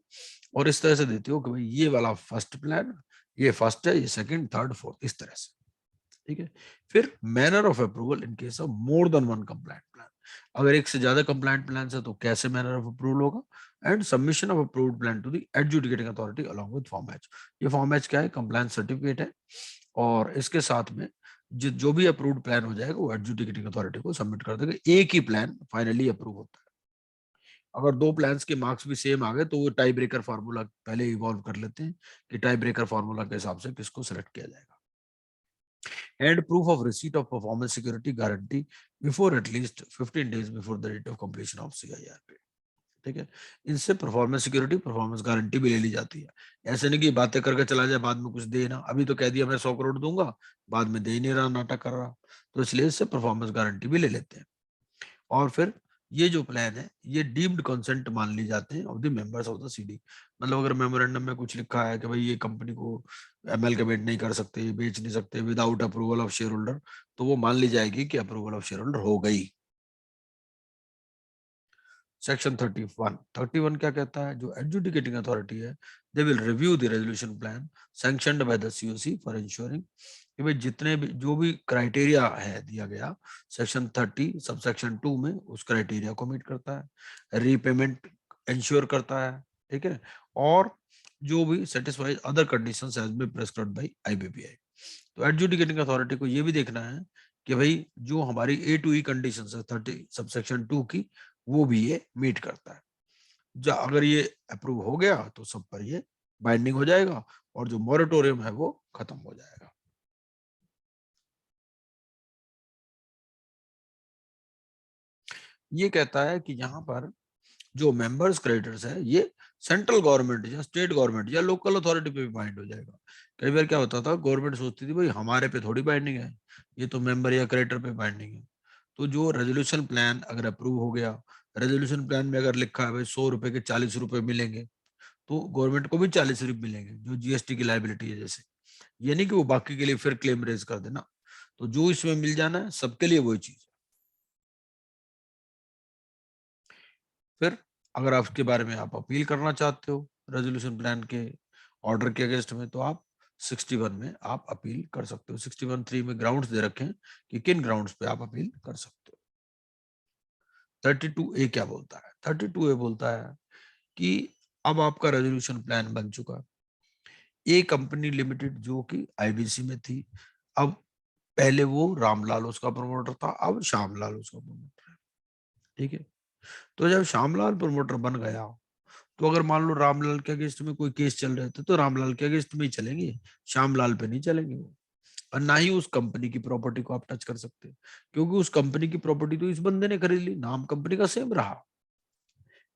और इस तरह से देते हो कि भाई ये वाला फर्स्ट प्लान, ये फर्स्ट है, ये सेकंड, थर्ड, फोर्थ, इस तरह से, ठीक है। फिर manner of approval in case of more than one compliant plan, अगर एक से ज्यादा कंप्लायंट प्लान है तो कैसे मैनर ऑफ अप्रूवल होगा, and submission of approved plan to the adjudicating authority along with form H. ये फॉर्म एच क्या है, कंप्लायंस सर्टिफिकेट है, और इसके साथ में जो भी अप्रूव्ड प्लान हो जाएगा वो एडजुडिकेटिंग अथॉरिटी को सबमिट कर देगा, एक ही प्लान फाइनली अप्रूव होता है। अगर 2 प्लान्स के मार्क्स भी सेम आ गए तो वो टाई ब्रेकर फार्मूला पहले इवॉल्व कर लेते हैं कि टाई ब्रेकर फार्मूला के हिसाब से किसको सेलेक्ट किया जाएगा। And proof of receipt of performance security guarantee before at least 15 days before the date of completion of CIRP, ठीक है। इनसे परफॉर्मेंस सिक्योरिटी, परफॉर्मेंस गारंटी भी ले ली जाती है। ऐसे नहीं कि बातें करके चला जाए, बाद में कुछ दे ना, अभी तो कह दिया मैं 100 करोड़ दूंगा, बाद में दे ही नहीं रहा, नाटक कर रहा, तो इसलिए इससे परफॉर्मेंस गारंटी भी ले लेते हैं। और फिर ये जो प्लान है ये डीम्ड कंसेंट मान ली जाते हैं of the members of the CD, मतलब अगर मेमोरेंडम में कुछ लिखा है कि भाई ये कंपनी को अमेलगमेट नहीं कर सकते, बेच नहीं सकते without approval of share holder, तो वो मान ली जाएगी कि अप्रूवल ऑफ शेयर होल्डर हो गई। सेक्शन 31 क्या कहता है, जो एडजुडिकेटिंग अथॉरिटी है they will review the resolution plan sanctioned bye the COC for ensuring कि भाई जितने भी जो भी क्राइटेरिया है दिया गया सेक्शन 30 सब सेक्शन 2 में उस क्राइटेरिया को मीट करता है, रीपेमेंट इंश्योर करता है, ठीक है, और जो भी satisfies other conditions has been prescribed by IBBI. तो एडजुडिकेटिंग अथॉरिटी को ये भी देखना है कि भाई जो हमारी A to E कंडीशंस है 30 सबसेक्शन 2 की वो भी ये मीट करता है। अगर ये अप्रूव हो गया तो सब पर ये बाइंडिंग हो जाएगा और जो मॉरेटोरियम है वो खत्म हो जाएगा। ये कहता है कि यहाँ पर जो मेंबर्स क्रेडिटर्स है ये सेंट्रल गवर्नमेंट या स्टेट गवर्नमेंट या लोकल अथॉरिटी पे भी बाइंड हो जाएगा। कई बार क्या होता था, गवर्नमेंट सोचती थी भाई हमारे पे थोड़ी बाइंडिंग है, ये तो मेंबर या क्रेडिटर पे बाइंडिंग है। तो जो रेजोल्यूशन प्लान अगर अप्रूव हो गया, रेजोल्यूशन प्लान में अगर लिखा है भाई 100 रुपए के 40 रुपए मिलेंगे, तो गवर्नमेंट को भी 40 रुपए मिलेंगे, जो जीएसटी की लाइबिलिटी है। जैसे ये नहीं कि वो बाकी के लिए फिर क्लेम रेज कर देना, तो जो इसमें मिल जाना है सबके लिए वही चीज है। फिर अगर आपके बारे में आप अपील करना चाहते हो रेजोल्यूशन प्लान के ऑर्डर के अगेंस्ट में, तो आप 61 में आप अपील कर सकते हो। 61(3) में ग्राउंड्स दे रखे हैं कि किन ग्राउंड्स पे आप अपील कर सकते हो। 32A क्या बोलता है? 32A बोलता है कि अब आपका रेजोल्यूशन प्लान बन चुका, ए कंपनी लिमिटेड जो कि आईबीसी में थी, अब पहले वो रामलाल उसका प्रमोटर था, अब श्यामलाल उसका प्रमोटर है। ठीक है, तो जब श्यामलाल प्रमोटर बन गया, तो अगर मान लो रामलाल के अगेंस्ट में कोई केस चल रहे थे तो रामलाल के अगेंस्ट में ही चलेंगे, श्यामलाल पे नहीं चलेंगे वो। और ना ही उस कंपनी की प्रॉपर्टी को आप टच कर सकते, क्योंकि उस कंपनी की प्रॉपर्टी तो इस बंदे ने खरीद ली, नाम कंपनी का सेम रहा,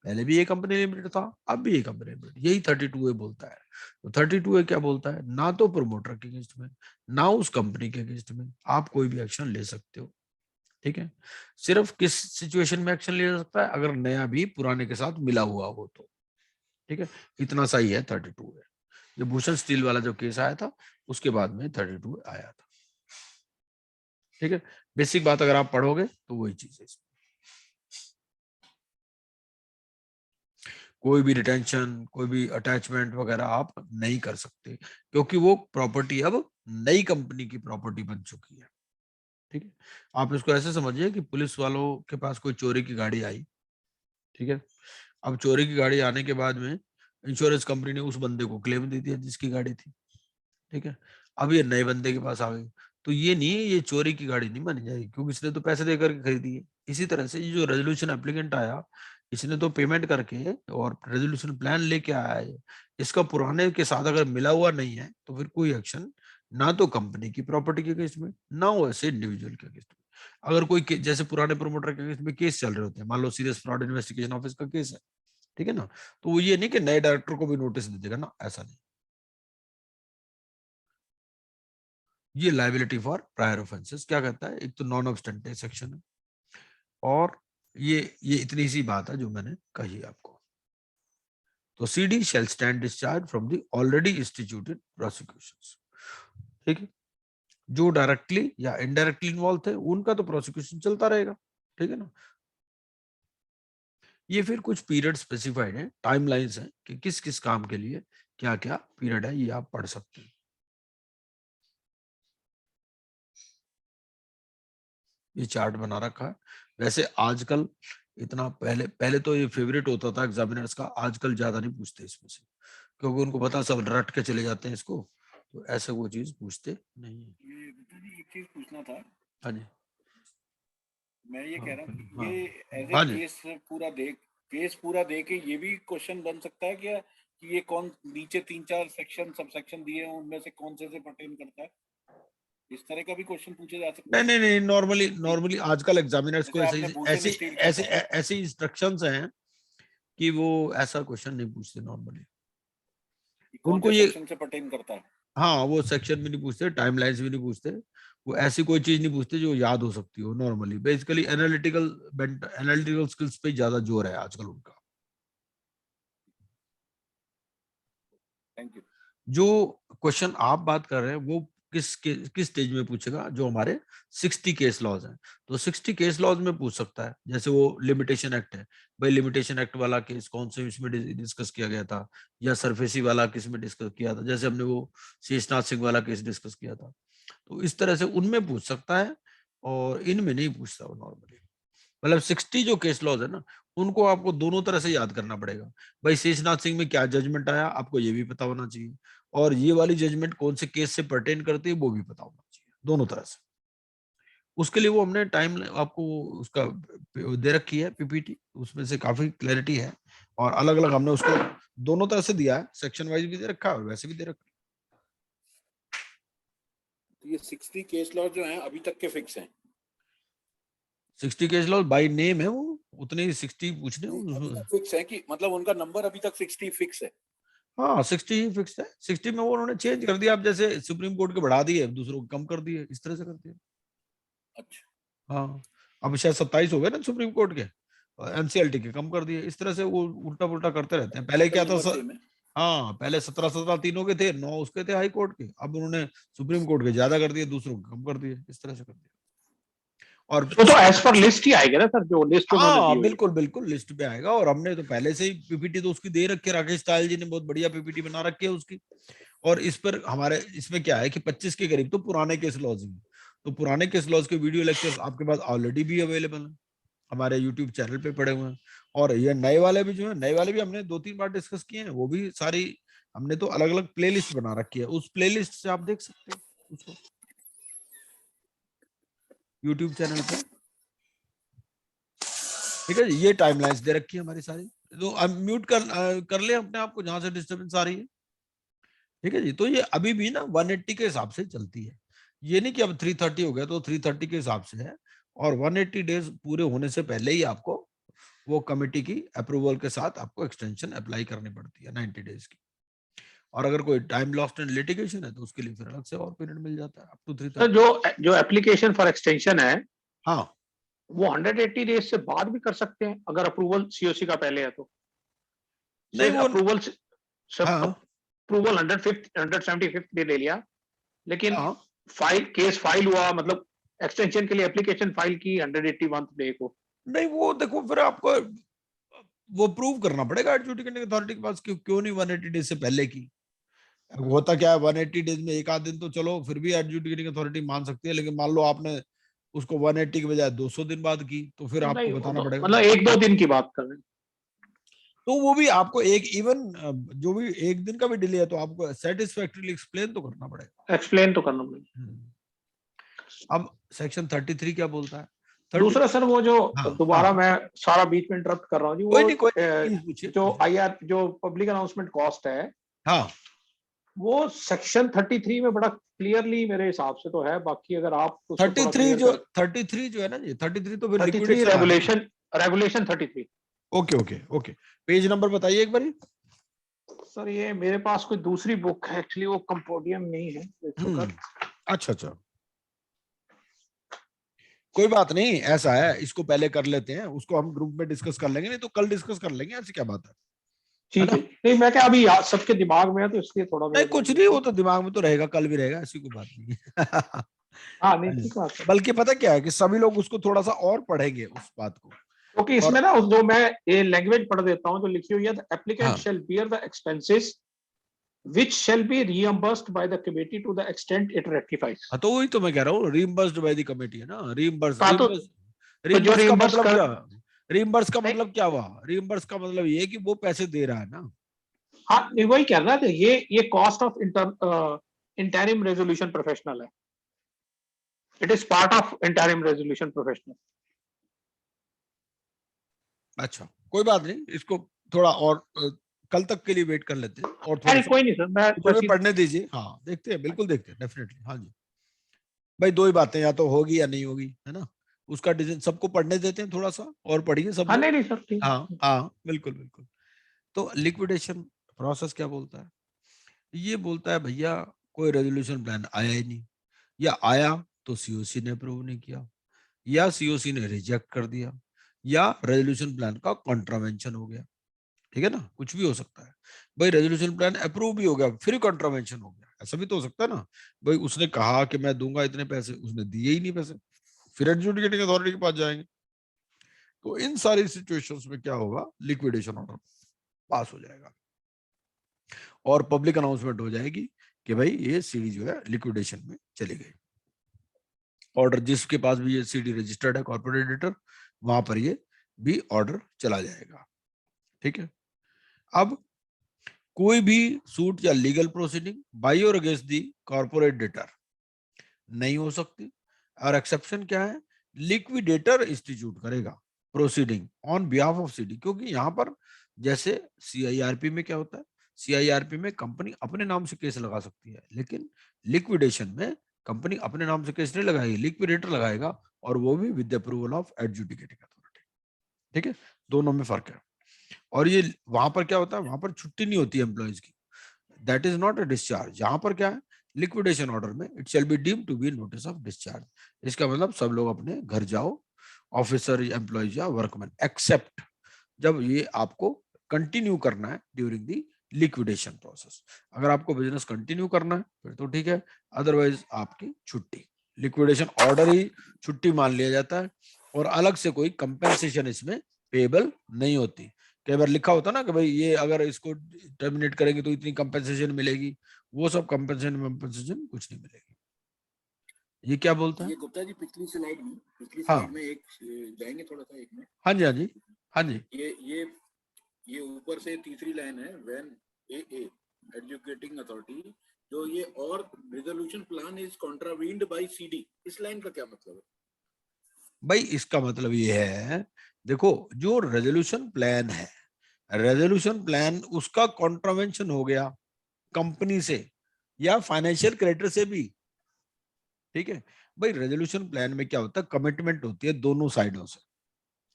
पहले भी ये कंपनी लिमिटेड था, अब भी ये कंपनी लिमिटेड। यही 32A बोलता है। तो 32A क्या बोलता है? ना तो प्रमोटर के अगेंस्ट में ना उस कंपनी के अगेंस्ट में आप कोई भी एक्शन ले सकते हो। ठीक है, सिर्फ किस सिचुएशन में एक्शन लिया जा सकता है? अगर नया भी पुराने के साथ मिला हुआ हो तो। ठीक है, इतना सही है 32A। ये भूषण स्टील वाला जो केस आया था उसके बाद में 32A आया था। ठीक है, बेसिक बात अगर आप पढ़ोगे तो वही चीज है इसमें। कोई भी रिटेंशन, कोई भी अटैचमेंट वगैरह आप नहीं कर सकते, क्योंकि वो प्रॉपर्टी अब नई कंपनी की प्रॉपर्टी बन चुकी है। ठीक है, आप इसको ऐसे समझिए कि पुलिस वालों के पास कोई चोरी की गाड़ी आई। ठीक है, अब चोरी की गाड़ी आने के बाद में इंश्योरेंस कंपनी ने उस बंदे को क्लेम दे दिया जिसकी गाड़ी थी। ठीक है, अब ये नए बंदे के पास आ गई, तो ये नहीं है, ये चोरी की गाड़ी नहीं मानी जाएगी, क्योंकि इसने तो पैसे देकर के खरीदी है। इसी तरह से ये जो रेजोल्यूशन एप्लीकेंट आया, इसने तो पेमेंट करके और रेजोल्यूशन प्लान लेके आया है, इसका पुराने के साथ अगर मिला हुआ नहीं है तो फिर कोई एक्शन ना तो कंपनी की प्रॉपर्टी के अगेंस्ट में, ना वैसे इंडिविजुअल के अगेंस्ट में। अगर कोई जैसे पुराने प्रोमोटर के अगेंस्ट में केस चल रहे होते हैं, मान लो सीरियस फ्रॉड इन्वेस्टिगेशन ऑफिस का केस है, ठीक है ना, तो वो ये नहीं कि नए डायरेक्टर को भी नोटिस दे देगा ना, ऐसा नहीं। ये लाइबिलिटी फॉर प्रायर ऑफेंसेस क्या कहता है? एक तो नॉन ऑब्स्टेंटे सेक्शन है, और ये इतनी सी बात है जो मैंने कही आपको। तो CD shall stand discharge from the already instituted prosecutions. ठीक है, जो डायरेक्टली या इनडायरेक्टली इन्वॉल्व थे उनका तो प्रोसिक्यूशन चलता रहेगा। ठीक है ना, ये फिर कुछ पीरियड स्पेसिफाइड है, टाइमलाइंस है कि किस किस काम के लिए क्या क्या पीरियड है, ये आप पढ़ सकते हैं। ये चार्ट बना रखा है। वैसे आजकल इतना पहले पहले तो ये फेवरेट होता था एग्जामिनर्स का, आजकल ज्यादा नहीं पूछते इसमें से, क्योंकि उनको पता सब रट के चले जाते हैं इसको, तो ऐसे वो चीज पूछते नहीं है। ये एक चीज पूछना था, हाँ जी, मैं ये हाँ कह रहा हूँ कि हाँ ये एज ए हाँ जी। केस पूरा देख के ये भी क्वेश्चन बन सकता है क्या कि ये कौन नीचे 3-4 सेक्शन सब सेक्शन दिए हैं उनमें से कौन से पर्टेन करता है, इस तरह का भी क्वेश्चन पूछे जा सकता नहीं है? नहीं नहीं, नॉर्मली नॉर्मली आजकल एग्जामिनर्स को जैसे ऐसे आपने भूषण ऐसी स्टील का ऐसे था ऐसे इंस्ट्रक्शंस हैं कि वो ऐसा क्वेश्चन नहीं पूछते नॉर्मली। कि कौन उनको से ये, सेक्शन से पर्टेन करता है। हाँ वो सेक्शन भी नहीं पूछते, टाइमलाइंस भी नहीं पूछते, वो ऐसी कोई चीज नहीं पूछते जो याद हो सकती हो नॉर्मली। बेसिकली एनालिटिकल स्किल्स पे ज्यादा जोर है आजकल उनका। Thank you. जो क्वेश्चन आप बात कर रहे हैं वो किस स्टेज में पूछेगा? जो हमारे 60 केस लॉज हैं, तो 60 केस लॉज में पूछ सकता है। जैसे वो लिमिटेशन एक्ट है, भाई लिमिटेशन एक्ट वाला केस कौन से इसमें डिस्कस किया गया था, या सरफेसी वाला किस में डिस्कस किया था, जैसे हमने वो शेषनाथ सिंह वाला केस डिस्कस किया था, तो इस तरह से उनमें पूछ सकता है, और इनमें नहीं पूछता वो नॉर्मली। मतलब 60 जो केस लॉज है ना, उनको आपको दोनों तरह से याद करना पड़ेगा। भाई शेषनाथ सिंह में क्या जजमेंट आया आपको ये भी पता होना चाहिए, और ये वाली जजमेंट कौन से केस से पर्टेन करती है वो भी पता होना चाहिए, दोनों तरह से। उसके लिए वो हमने टाइम आपको उसका दे रखी है पीपीटी, उसमें से काफी क्लैरिटी है और अलग अलग हमने उसको दोनों तरह से दिया है, सेक्शन वाइज भी दे रखा है और वैसे भी दे रखा है। तो ये 60 केस लॉ जो हैं अभी तक के फिक्स हैं? 60 केस लॉ बाय नेम है, वो उतने ही 60 पूछने हैं। फिक्स है कि मतलब उनका नंबर अभी तक 60 फिक्स है? हाँ 60 ही फिक्स है, 60 में वो उन्होंने चेंज कर दिया, अब जैसे सुप्रीम कोर्ट के बढ़ा दिए दूसरों को कम कर दिए, इस तरह से कर दिया। अच्छा। हाँ अब शायद 27 हो गए ना सुप्रीम कोर्ट के, एनसीएलटी के कम कर दिए, इस तरह से वो उल्टा पुल्टा करते रहते हैं। पहले क्या था हाँ पहले 17 तीनों के थे, 9 उसके थे हाई कोर्ट के, अब उन्होंने सुप्रीम कोर्ट के ज्यादा कर दिए, दूसरों को कम कर दिए, इस तरह से कर दिया। और तो एज पर लिस्ट ही आएगा ना सर, जो लिस्ट उन्होंने दी हाँ हुई है। बिल्कुल बिल्कुल लिस्ट पे आएगा, और हमने तो पहले से ही पीपीटी तो उसकी दे रखी है, राकेश तायल जी ने बहुत बढ़िया पीपीटी बना रखी है उसकी। और इस पर हमारे इसमें क्या है कि 25 के करीब तो पुराने केस लॉज हैं, तो पुराने केस लॉज के वीडियो लेक्चर्स आपके पास ऑलरेडी भी अवेलेबल है, हमारे यूट्यूब चैनल पे पड़े हुए हैं। और ये नए वाले भी जो है, नए वाले भी हमने 2-3 बार डिस्कस किए हैं, वो भी सारी हमने तो अलग अलग प्लेलिस्ट बना रखी है, उस प्लेलिस्ट से आप देख सकते हैं उसको यूट्यूब चैनल पे। ठीक है जी, ये टाइमलाइंस दे रखी है हमारी सारी, तो अब म्यूट कर ले अपने आप को जहां से डिस्टर्बेंस आ रही है। ठीक है जी, तो ये अभी भी ना 180 के हिसाब से चलती है, ये नहीं कि अब 330 हो गया तो 330 के हिसाब से है, और 180 डेज पूरे होने से पहले ही आपको वो कमेटी की अप्रूवल के साथ आपको एक्सटेंशन अप्लाई करनी पड़ती है 90 डेज की। और अगर कोई टाइम लॉस्ट इन लिटिगेशन है तो उसके लिए फिर अलग से और पीरियड मिल जाता है अप टू 330। तो जो एप्लीकेशन फॉर एक्सटेंशन है हाँ वो 180 डेज से बाद भी कर सकते हैं अगर अप्रूवल सीओसी का पहले है तो। नहीं वो अप्रूवल हाँ अप्रूवल 175 डे ले लिया, लेकिन हाँ केस फाइल हुआ, मतलब एक्सटेंशन के लिए एप्लीकेशन फाइल की 181 डे को। नहीं वो देखो फिर आपको वो प्रूव करना पड़ेगा एडजुडिकेटिंग अथॉरिटी के पास, क्यों नहीं 180 डेज से पहले की। होता क्या है 180 डेज में एक आध दिन तो चलो फिर भी एडजुडिकेटिंग अथॉरिटी मान सकती है, लेकिन मान लो आपने उसको 180 के बजाय 200 दिन बाद की तो फिर आपको बताना पड़ेगा, मतलब 1-2 दिन की बात कर रहे हैं। तो वो भी आपको एक इवन जो भी एक दिन का भी डिले है तो आपको सेटिस्फैक्टरीली एक्सप्लेन तो करना पड़ेगा, एक्सप्लेन तो करना पड़ेगा। अब सेक्शन 33 क्या बोलता है? दूसरा सर वो जो हाँ, दोबारा हाँ, मैं सारा बीच में इंटरप्ट कर रहा हूँ जी, कोई नहीं वो जो आईआर जो पब्लिक अनाउंसमेंट कॉस्ट है, हाँ वो सेक्शन 33 में बड़ा क्लियरली मेरे हिसाब से तो है, बाकी अगर आप 33 जो है ना जी, 33 तो फिर 33 regulation 33। Okay okay okay, page number बताइए एक बार। सर ये मेरे पास कोई दूसरी बुक है एक्चुअली, वो कंपोडियम नहीं है। अच्छा अच्छा, कोई बात नहीं, ऐसा है इसको पहले कर लेते हैं, उसको हम ग्रुप में डिस्कस कर लेंगे, नहीं तो कल डिस्कस कर लेंगे, ऐसी क्या बात है। ठीक है, नहीं मैं क्या अभी सबके दिमाग में है तो इसलिए थोड़ा नहीं कुछ नहीं, वो तो दिमाग में तो रहेगा, कल भी रहेगा, ऐसी कोई बात नहीं है। हाँ नहीं ठीक बात है, बल्कि पता क्या है कि सभी लोग उसको थोड़ा सा और पढ़ेंगे उस बात को, क्योंकि इसमें ना जो मैं ये लैंग्वेज पढ़ देता हूँ जो लिखी हुई है, applicant shall bear the expenses which shall be reimbursed by the committee to the extent it rectifies। हाँ तो वही तो मैं कह रहा हूँ, reimbursed by the committee है ना, reimbursed हाँ, तो reimburse का reimburse मतलब कर- क्या, reimburse का मतलब क्या हुआ, reimburse का मतलब ये कि वो पैसे दे रहा है ना। हाँ नहीं, वही कह रहा था, ये cost of interim resolution professional है, it is part of interim resolution professional. अच्छा कोई बात नहीं, इसको थोड़ा और कल तक के लिए वेट कर लेते हैं, और थोड़ा कोई नहीं सर, मैं थोड़ा पढ़ने दीजिए, हाँ देखते हैं, बिल्कुल देखते हैं डेफिनेटली, हाँ जी भाई, दो ही बातें, या तो होगी या नहीं होगी, है ना, उसका डिसीजन सबको पढ़ने देते हैं, थोड़ा सा और पढ़िए सब हाँ लोग। नहीं सर ठीक। हाँ हाँ बिल्कुल बिल्कुल। तो लिक्विडेशन प्रोसेस क्या बोलता है, ये बोलता है भैया कोई रेजोल्यूशन प्लान आया ही नहीं, या आया तो सीओसी ने अप्रूव नहीं किया, या सीओसी ने रिजेक्ट कर दिया, या रेजोल्यूशन प्लान का कॉन्ट्रावेंशन हो गया, ठीक है ना, कुछ भी हो सकता है भाई, रेजोल्यूशन प्लान अप्रूव भी हो गया फिर कॉन्ट्रावेंशन हो गया, ऐसा भी तो हो सकता है ना, भाई उसने कहा कि मैं दूंगा इतने पैसे, उसने दिए ही नहीं पैसे, फिर एडजुडिकेटिंग अथॉरिटी के पास जाएंगे, तो इन सारी सिचुएशंस में क्या होगा, लिक्विडेशन ऑर्डर पास हो जाएगा और पब्लिक अनाउंसमेंट हो जाएगी कि भाई ये सीडी जो है लिक्विडेशन में चली गई, ऑर्डर जिसके पास भी ये सीडी रजिस्टर्ड है कॉर्पोरेट एडिटर, वहां पर ये भी ऑर्डर चला जाएगा, ठीक है। अब कोई भी सूट या लीगल प्रोसीडिंग बाय और अगेंस्ट दी कॉर्पोरेट डेटर नहीं हो सकती, और एक्सेप्शन क्या है, लिक्विडेटर इंस्टीट्यूट करेगा, proceeding on behalf of CD, क्योंकि यहाँ पर जैसे सीआईआरपी में क्या होता है, सीआईआरपी में कंपनी अपने नाम से केस लगा सकती है, लेकिन लिक्विडेशन में कंपनी अपने नाम से केस नहीं लगाएगी, लिक्विडेटर लगाएगा, और वो भी with approval of adjudicating authority. ठीक है, दोनों में फर्क है। और ये वहां पर क्या होता है, वहां पर छुट्टी नहीं होती है एम्प्लॉयज की, that is not a discharge. यहाँ पर क्या है, लिक्विडेशन ऑर्डर में it shall be deemed to be notice of discharge. इसका मतलब सब लोग अपने घर जाओ, ऑफिसर, एम्प्लॉयज या वर्कमैन, एक्सेप्ट जब ये आपको कंटिन्यू करना है ड्यूरिंग द लिक्विडेशन प्रोसेस। अगर आपको बिजनेस कंटिन्यू करना है फिर तो ठीक है, अदरवाइज आपकी छुट्टी, लिक्विडेशन ऑर्डर ही छुट्टी मान लिया जाता है, और अलग से कोई कंपेंसेशन इसमें पेबल नहीं होती। कई बार लिखा होता ना कि भाई ये अगर इसको टर्मिनेट करेंगे तो इतनी कंपेंसेशन मिलेगी, वो सब कंपेंसेशन कुछ नहीं मिलेगी। ये क्या बोलता है? ये गुप्ता जी पिछली स्लाइड हाँ। में एक जाएंगे थोड़ा सा, एक में। हाँ जी, हाँ जी, हाँ जी। ये ऊपर से तीसरी लाइन है, व्हेन एजुकेटिंग अथॉरिटी, जो ये और resolution plan is contravened by CD, इस लाइन का क्या मतलब है? भाई इसका मतलब ये है, देखो जो रेजोल्यूशन प्लान है, रेजोल्यूशन प्लान उसका कॉन्ट्रावेंशन हो गया कंपनी से या फाइनेंशियल क्रेडिटर से भी, ठीक है। भाई रेजोल्यूशन प्लान में क्या होता है, कमिटमेंट होती है दोनों साइडों से,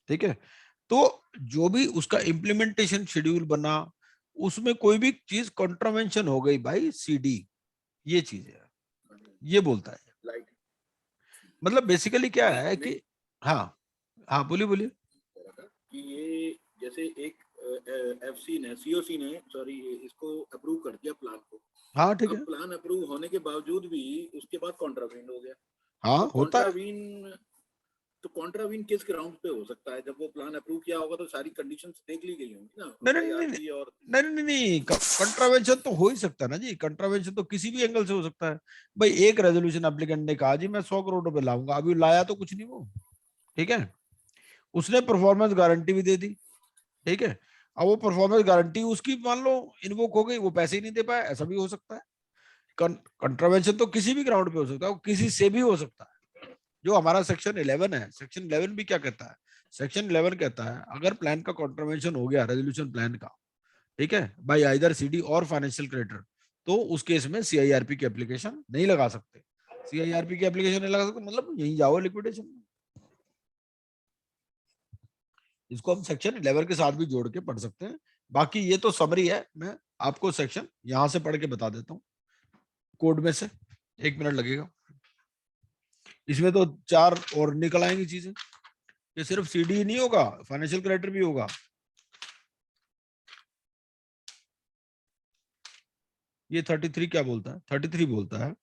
ठीक है। तो जो भी उसका इम्प्लीमेंटेशन शेड्यूल बना, उसमें कोई भी चीज कॉन्ट्रावेंशन हो गई भाई सीडी, ये चीज है, ये बोलता है। लाइक मतलब बेसिकली क्या है कि, हाँ हाँ बोलिए बोलिए। कि ये जैसे एक एफसी ने, सीओसी ने, सॉरी, इसको अप्रूव कर दिया प्लान को। हाँ ठीक अब है, प्लान अप्रूव होने के बावजूद भी उसके बाद कॉन्ट्रावीन हो गया। हाँ तो होता है। कॉन्ट्रावीन किस ग्राउंड पे हो सकता है? जब वो प्लान अप्रूव किया होगा तो सारी कंडीशंस देख ली गई होंगी ना, नहीं नहीं नहीं IRP और नहीं, कंट्रावेंशन तो हो ही सकता है ना जी, कंट्रावेंशन तो किसी भी एंगल से हो सकता है। भाई एक रेजोल्यूशन एप्लीकेंट ने कहा जी मैं 100 करोड़ रुपए लाऊंगा, अभी लाया तो कुछ नहीं वो, ठीक है। उसने परफॉर्मेंस गारंटी भी दे दी, ठीक है। अब वो परफॉर्मेंस गारंटी उसकी मान लो इन्वोक हो गई, वो पैसे ही नहीं दे पाया, ऐसा भी हो सकता है। कंट्रावेंशन तो किसी भी ग्राउंड पे हो सकता है, वो किसी से भी हो सकता है। जो हमारा सेक्शन 11 है, सेक्शन 11 भी क्या कहता है, सेक्शन 11 कहता है अगर प्लान का कॉन्ट्रावेंशन हो गया, रेजोल्यूशन प्लान का, ठीक है, बाय आइदर सीडी और फाइनेंशियल क्रेडिटर, तो उस केस में सीआईआरपी की एप्लीकेशन नहीं लगा सकते। सीआईआरपी की एप्लीकेशन नहीं लगा सकते मतलब यहीं जाओ लिक्विडेशन में। इसको हम सेक्शन 11 के साथ भी जोड़ के पढ़ सकते हैं। बाकी ये तो समरी है, मैं आपको सेक्शन यहां से पढ़ के बता देता हूँ कोड में से, 1 मिनट लगेगा। इसमें तो 4 और निकल आएंगी चीजें, ये सिर्फ सीडी नहीं होगा, फाइनेंशियल क्रेडिटर भी होगा। ये 33 क्या बोलता है, 33 बोलता है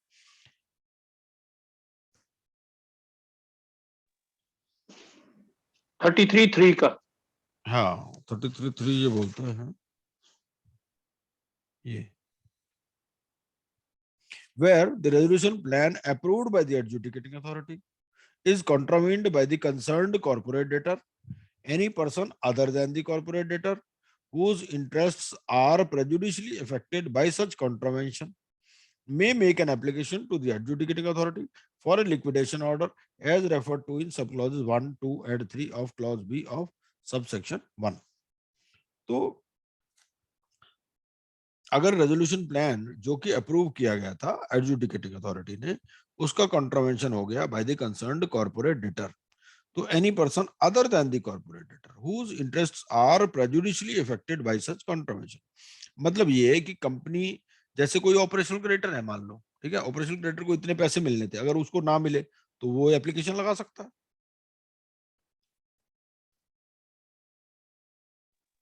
33(3) का, हाँ 33(3) ये बोलता है ये, where the resolution plan approved by the adjudicating authority is contravened by the concerned corporate debtor, any person other than the corporate debtor whose interests are prejudicially affected by such contravention may make an application to the adjudicating authority for a liquidation order as referred to in subclauses 1, 2 and 3 of clause B of subsection 1. तो अगर resolution plan जो कि approve किया गया था adjudicating authority ने, उसका contravention हो गया by the concerned corporate debtor, तो any person other than the corporate debtor whose interests are prejudicially affected by such contravention. मतलब ये है कि कंपनी, जैसे कोई ऑपरेशनल क्रेडिटर है मान लो, ठीक है, ऑपरेशनल क्रेडिटर को इतने पैसे मिलने थे, अगर उसको ना मिले तो वो एप्लीकेशन लगा सकता है।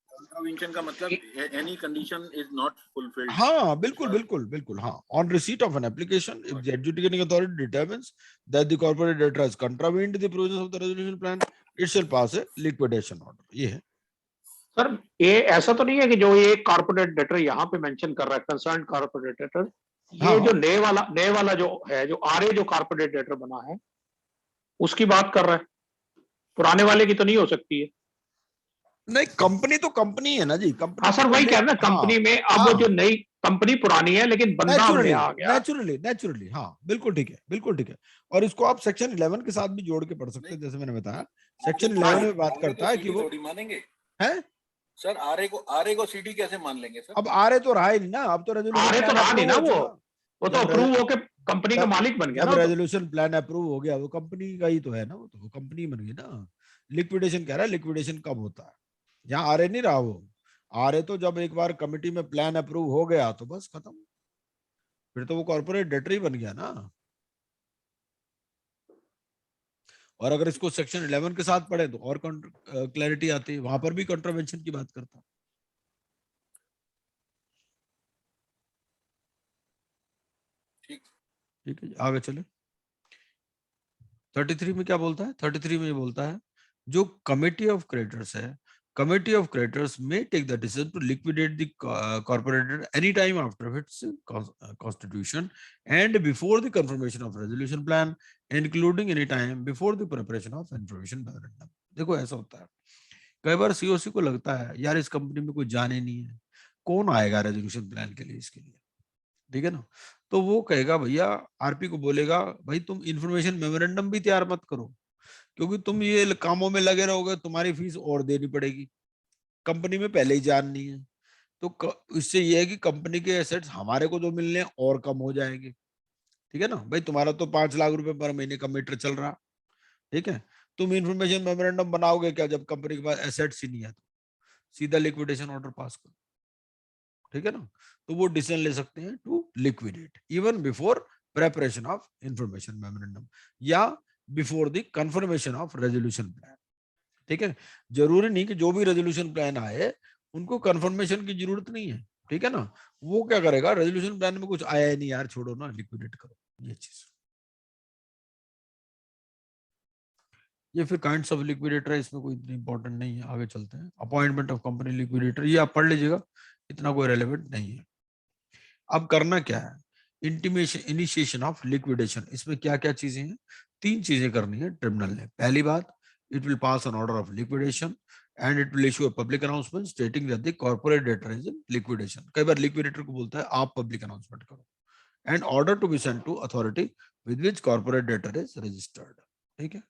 कॉन्ट्रावेंशन का मतलब any condition is not fulfilled. हाँ बिल्कुल बिल्कुल बिल्कुल, हाँ, on receipt of an application if the adjudicating authority determines that the corporate debtor has contravened the provisions of the resolution plan, it shall pass a liquidation order. ये है sir. ये ऐसा तो नहीं है कि जो ये कॉर्पोरेट डेटर यहाँ पे मेंशन कर रहा है, कंसर्न कॉर्पोरेट डेटर, ये हाँ जो नए वाला जो है, जो आरए जो कॉर्पोरेट डेटर बना है उसकी बात कर रहा है, पुराने वाले की तो नहीं हो सकती है। नहीं, कंपनी तो कंपनी है ना जी, कंपनी हाँ सर, वही कह रहे हैं ना, कंपनी में अब वो जो नई कंपनी पुरानी है लेकिन बंदा अब नेचुरली नया आ गया। नेचुरली हाँ, बिल्कुल ठीक है, बिल्कुल ठीक है। और इसको आप सेक्शन 11 के साथ भी जोड़ के पढ़ सकते हैं, जैसे मैंने बताया सेक्शन 11 में बात करता है कि वो थोड़ी मानेंगे है। सर, आरए को सीडी कैसे मान लेंगे सर? अब आरए तो रहा ही नहीं ना, अब तो रेजोल्यूशन आरे तो प्लान रहा नहीं अप्रूव ना, हो चुका। वो तो जब अप्रूव होके कंपनी का मालिक बन गया जब ना वो तो। रेजोल्यूशन प्लान अप्रूव हो गया, वो कंपनी का ही तो है ना, वो तो कंपनी बन गई ना। लिक्विडेशन कह रहा है, लिक्विडेशन कब होता है, यहाँ आरए नहीं रहा वो। आरए तो जब एक बार कमिटी में प्लान अप्रूव हो गया तो बस खत्म, फिर तो वो कॉर्पोरेट डेटर ही बन गया ना। और अगर इसको सेक्शन 11 के साथ पढ़े तो और क्लैरिटी आती है, वहां पर भी कॉन्ट्रावेंशन की बात करता है। ठीक है, आगे चले। 33 में क्या बोलता है? 33 में ये बोलता है जो कमिटी ऑफ क्रेडिटर्स है, committee of creditors may take the decision to liquidate the corporator any time after its constitution and before the confirmation of resolution plan, including any time before the preparation of information memorandum. देखो ऐसा होता है, कई बार COC को लगता है यार इस कंपनी में कोई जाने नहीं है, कौन आएगा रेजोल्यूशन प्लान के लिए, इसके लिए, ठीक है ना। तो वो कहेगा भैया, आरपी को बोलेगा भाई तुम इंफॉर्मेशन मेमोरेंडम भी तैयार मत करो, क्योंकि तुम ये कामों में लगे रहोगे, तुम्हारी फीस और देनी पड़ेगी, कंपनी में पहले ही जान नहीं है। तो इससे ये है कि कंपनी के एसेट्स हमारे को जो मिलने हैं और कम हो जाएंगे, ठीक है ना भाई। तुम्हारा तो 5 लाख रुपए पर महीने का मीटर चल रहा, ठीक है। तुम इंफॉर्मेशन मेमोरेंडम बनाओगे क्या जब कंपनी के पास एसेट्स ही नहीं है? तो सीधा लिक्विडेशन ऑर्डर पास करो, ठीक है ना। तो वो डिसीजन ले सकते हैं to liquidate even before preparation of information memorandum या before the confirmation of resolution plan, ठीक है। जरूरी नहीं कि जो भी रेजोल्यूशन प्लान आए उनको कंफर्मेशन की जरूरत नहीं है, ठीक है ना। वो क्या करेगा, रेजोल्यूशन प्लान में कुछ आया ही नहीं यार, छोड़ो ना, लिक्विडेट करो, ये चीज। ये फिर काइंड्स ऑफ लिक्विडेटर है, इसमें कोई इतनी इंपॉर्टेंट नहीं है, आगे चलते हैं। अपॉइंटमेंट ऑफ कंपनी लिक्विडेटर, ये आप पढ़ लीजिएगा, इतना कोई रेलेवेंट नहीं है। अब करना क्या है, इंटीमेशन इनिशिएशन ऑफ लिक्विडेशन, इसमें क्या क्या चीजें हैं? 3 चीजें करनी है ट्रिब्यूनल ने। पहली बात, it will pass an order of liquidation and it will issue a public announcement stating that the corporate debtor is in liquidation. कई बार लिक्विडेटर को बोलता है आप पब्लिक अनाउंसमेंट करो, and order to be sent to authority with which corporate debtor is registered, ठीक है।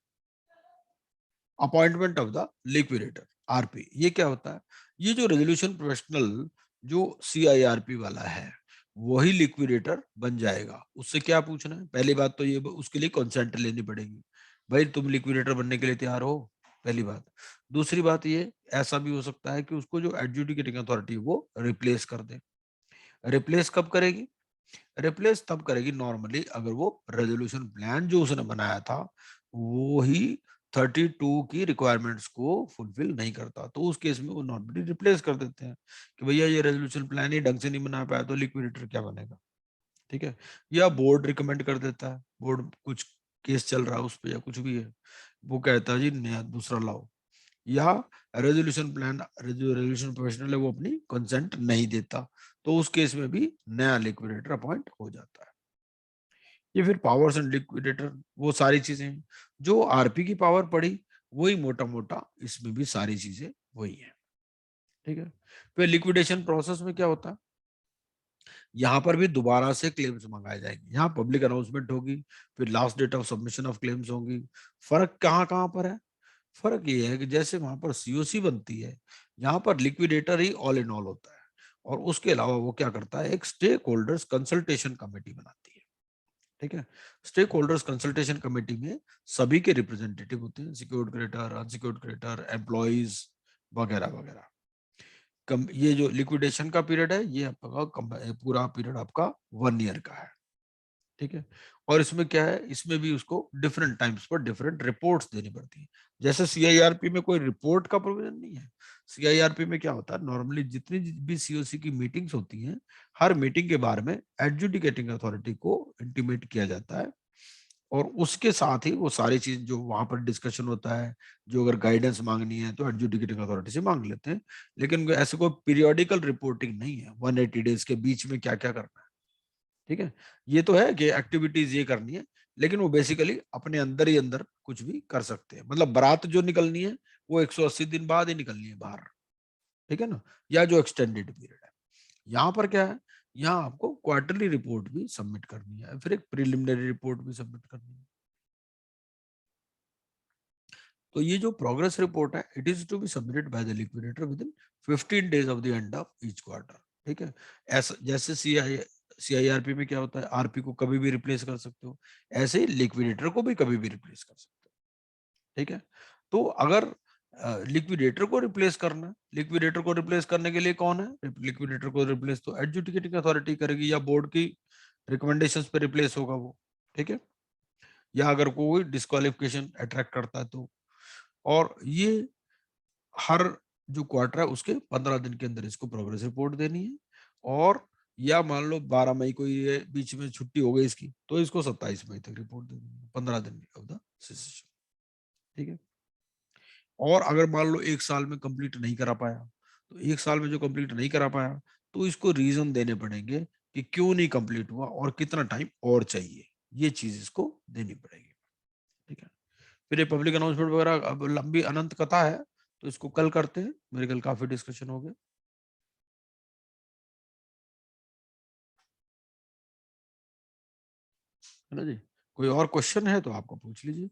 Appointment of the liquidator, RP, ये क्या होता है? ये जो रेजोल्यूशन प्रोफेशनल जो सीआईआरपी वाला है वही लिक्विडेटर बन जाएगा। उससे क्या पूछना है? पहली बात तो ये उसके लिए कंसेंट लेनी पड़ेगी, भाई तुम लिक्विडेटर बनने के लिए तैयार हो, पहली बात। दूसरी बात ये, ऐसा भी हो सकता है कि उसको जो एडजुडिकेटिंग अथॉरिटी वो रिप्लेस कर दे। रिप्लेस कब करेगी? रिप्लेस तब करेगी नॉर्मली अगर वो रेजोल्यूशन प्लान जो उसने बनाया था वो ही 32 की रिक्वायरमेंट्स को फुलफिल नहीं करता, तो उस केस में वो नॉर्मली रिप्लेस कर देते हैं कि भैया ये रेजोल्यूशन प्लान ही ढंग से नहीं बना पाया तो लिक्विडेटर क्या बनेगा, ठीक है। या बोर्ड रिकमेंड कर देता है, बोर्ड कुछ केस चल रहा है उस पर या कुछ भी है, वो कहता है जी नया दूसरा लाओ। या रेजोल्यूशन प्लान जो रेजोल्यूशन प्रोफेशनल है वो अपनी कंसेंट नहीं देता, तो उस केस में भी नया लिक्विडेटर अपॉइंट हो जाता है। ये फिर पावर्स एंड लिक्विडेटर, वो सारी चीजें हैं जो आरपी की पावर पड़ी, वही मोटा मोटा इसमें भी सारी चीजें वही है, ठीक है। फिर लिक्विडेशन प्रोसेस में क्या होता है, यहाँ पर भी दोबारा से क्लेम्स मंगाए जाएंगे, यहाँ पब्लिक अनाउंसमेंट होगी, फिर last date of submission of claims होंगी। फर्क कहाँ कहाँ पर है? फर्क ये है कि जैसे वहां पर सीओसी बनती है, यहाँ पर liquidator he all in all होता है, और उसके अलावा वो क्या करता है, एक स्टेक होल्डर्स कंसल्टेशन कमेटी बनाती है, ठीक है। स्टेक होल्डर्स कंसल्टेशन कमेटी में सभी के रिप्रेजेंटेटिव होते हैं, secured creditor, unsecured creditor, employees वगैरह वगैरह। ये जो लिक्विडेशन का पीरियड है ये आपका पूरा पीरियड आपका 1 ईयर का है, ठीक है। और इसमें क्या है, इसमें भी उसको डिफरेंट टाइम्स पर डिफरेंट रिपोर्ट्स देनी पड़ती है। जैसे सीआईआरपी में कोई रिपोर्ट का प्रोविजन नहीं है। सीआईआरपी में क्या होता है, नॉर्मली जितनी भी सीओसी की मीटिंग्स होती हैं, हर मीटिंग के बारे में एडजुडिकेटिंग अथॉरिटी को इंटीमेट किया जाता है, और उसके साथ ही वो सारी चीज जो वहां पर डिस्कशन होता है, जो अगर गाइडेंस मांगनी है तो एडजुडिकेटिंग अथॉरिटी से मांग लेते हैं, लेकिन ऐसे कोई पीरियोडिकल रिपोर्टिंग नहीं है 180 डेज के बीच में क्या क्या करना है, ठीक है। ये तो है कि एक्टिविटीज ये करनी है, लेकिन वो बेसिकली अपने अंदर ही अंदर कुछ भी कर सकते हैं। मतलब बारात जो निकलनी है वो 180 दिन बाद ही निकलनी है बाहर, ठीक है ना, या जो एक्सटेंडेड पीरियड है। यहाँ पर क्या है, यहाँ आपको क्वार्टरली रिपोर्ट भी सबमिट करनी है, फिर एक प्रिलिमिनरी रिपोर्ट भी सबमिट करनी है। तो ये जो प्रोग्रेस रिपोर्ट है, it is to be submitted by the liquidator within 15 days of the end of each quarter, ठीक है। ऐसा जैसे CIRP में क्या होता है, आरपी को कभी भी रिप्लेस कर सकते हो, ऐसे ही लिक्विडेटर को भी कभी भी रिप्लेस कर सकते हो, ठीक है। तो अगर लिक्विडेटर को रिप्लेस करना है, लिक्विडेटर को रिप्लेस करने के लिए कौन है, लिक्विडेटर को रिप्लेस तो एडजुडिकेटिंग अथॉरिटी करेगी, या बोर्ड की रिकमेंडेशंस पे रिप्लेस होगा वो, ठीक है, या अगर कोई डिस्क्वालिफिकेशन अट्रैक्ट करता है तो। और ये हर जो क्वार्टर है उसके 15 दिन के अंदर इसको प्रोग्रेस रिपोर्ट देनी है, और या मान लो 12 मई को ये बीच में छुट्टी हो गई इसकी, तो इसको 27 मई तक रिपोर्ट देनी है, 15 दिन ऑफ द सेशन, ठीक है। और अगर मान लो 1 साल में कंप्लीट नहीं करा पाया, तो 1 साल में जो कंप्लीट नहीं करा पाया, तो इसको रीजन देने पड़ेंगे कि क्यों नहीं कंप्लीट हुआ और कितना टाइम और चाहिए, ये चीज इसको देनी पड़ेगी, ठीक है। फिर ये पब्लिक अनाउंसमेंट वगैरह अब लंबी अनंत कथा है, तो इसको कल करते हैं, मेरे कल काफी डिस्कशन हो गया, है ना जी। कोई और क्वेश्चन है तो आपको पूछ लीजिए।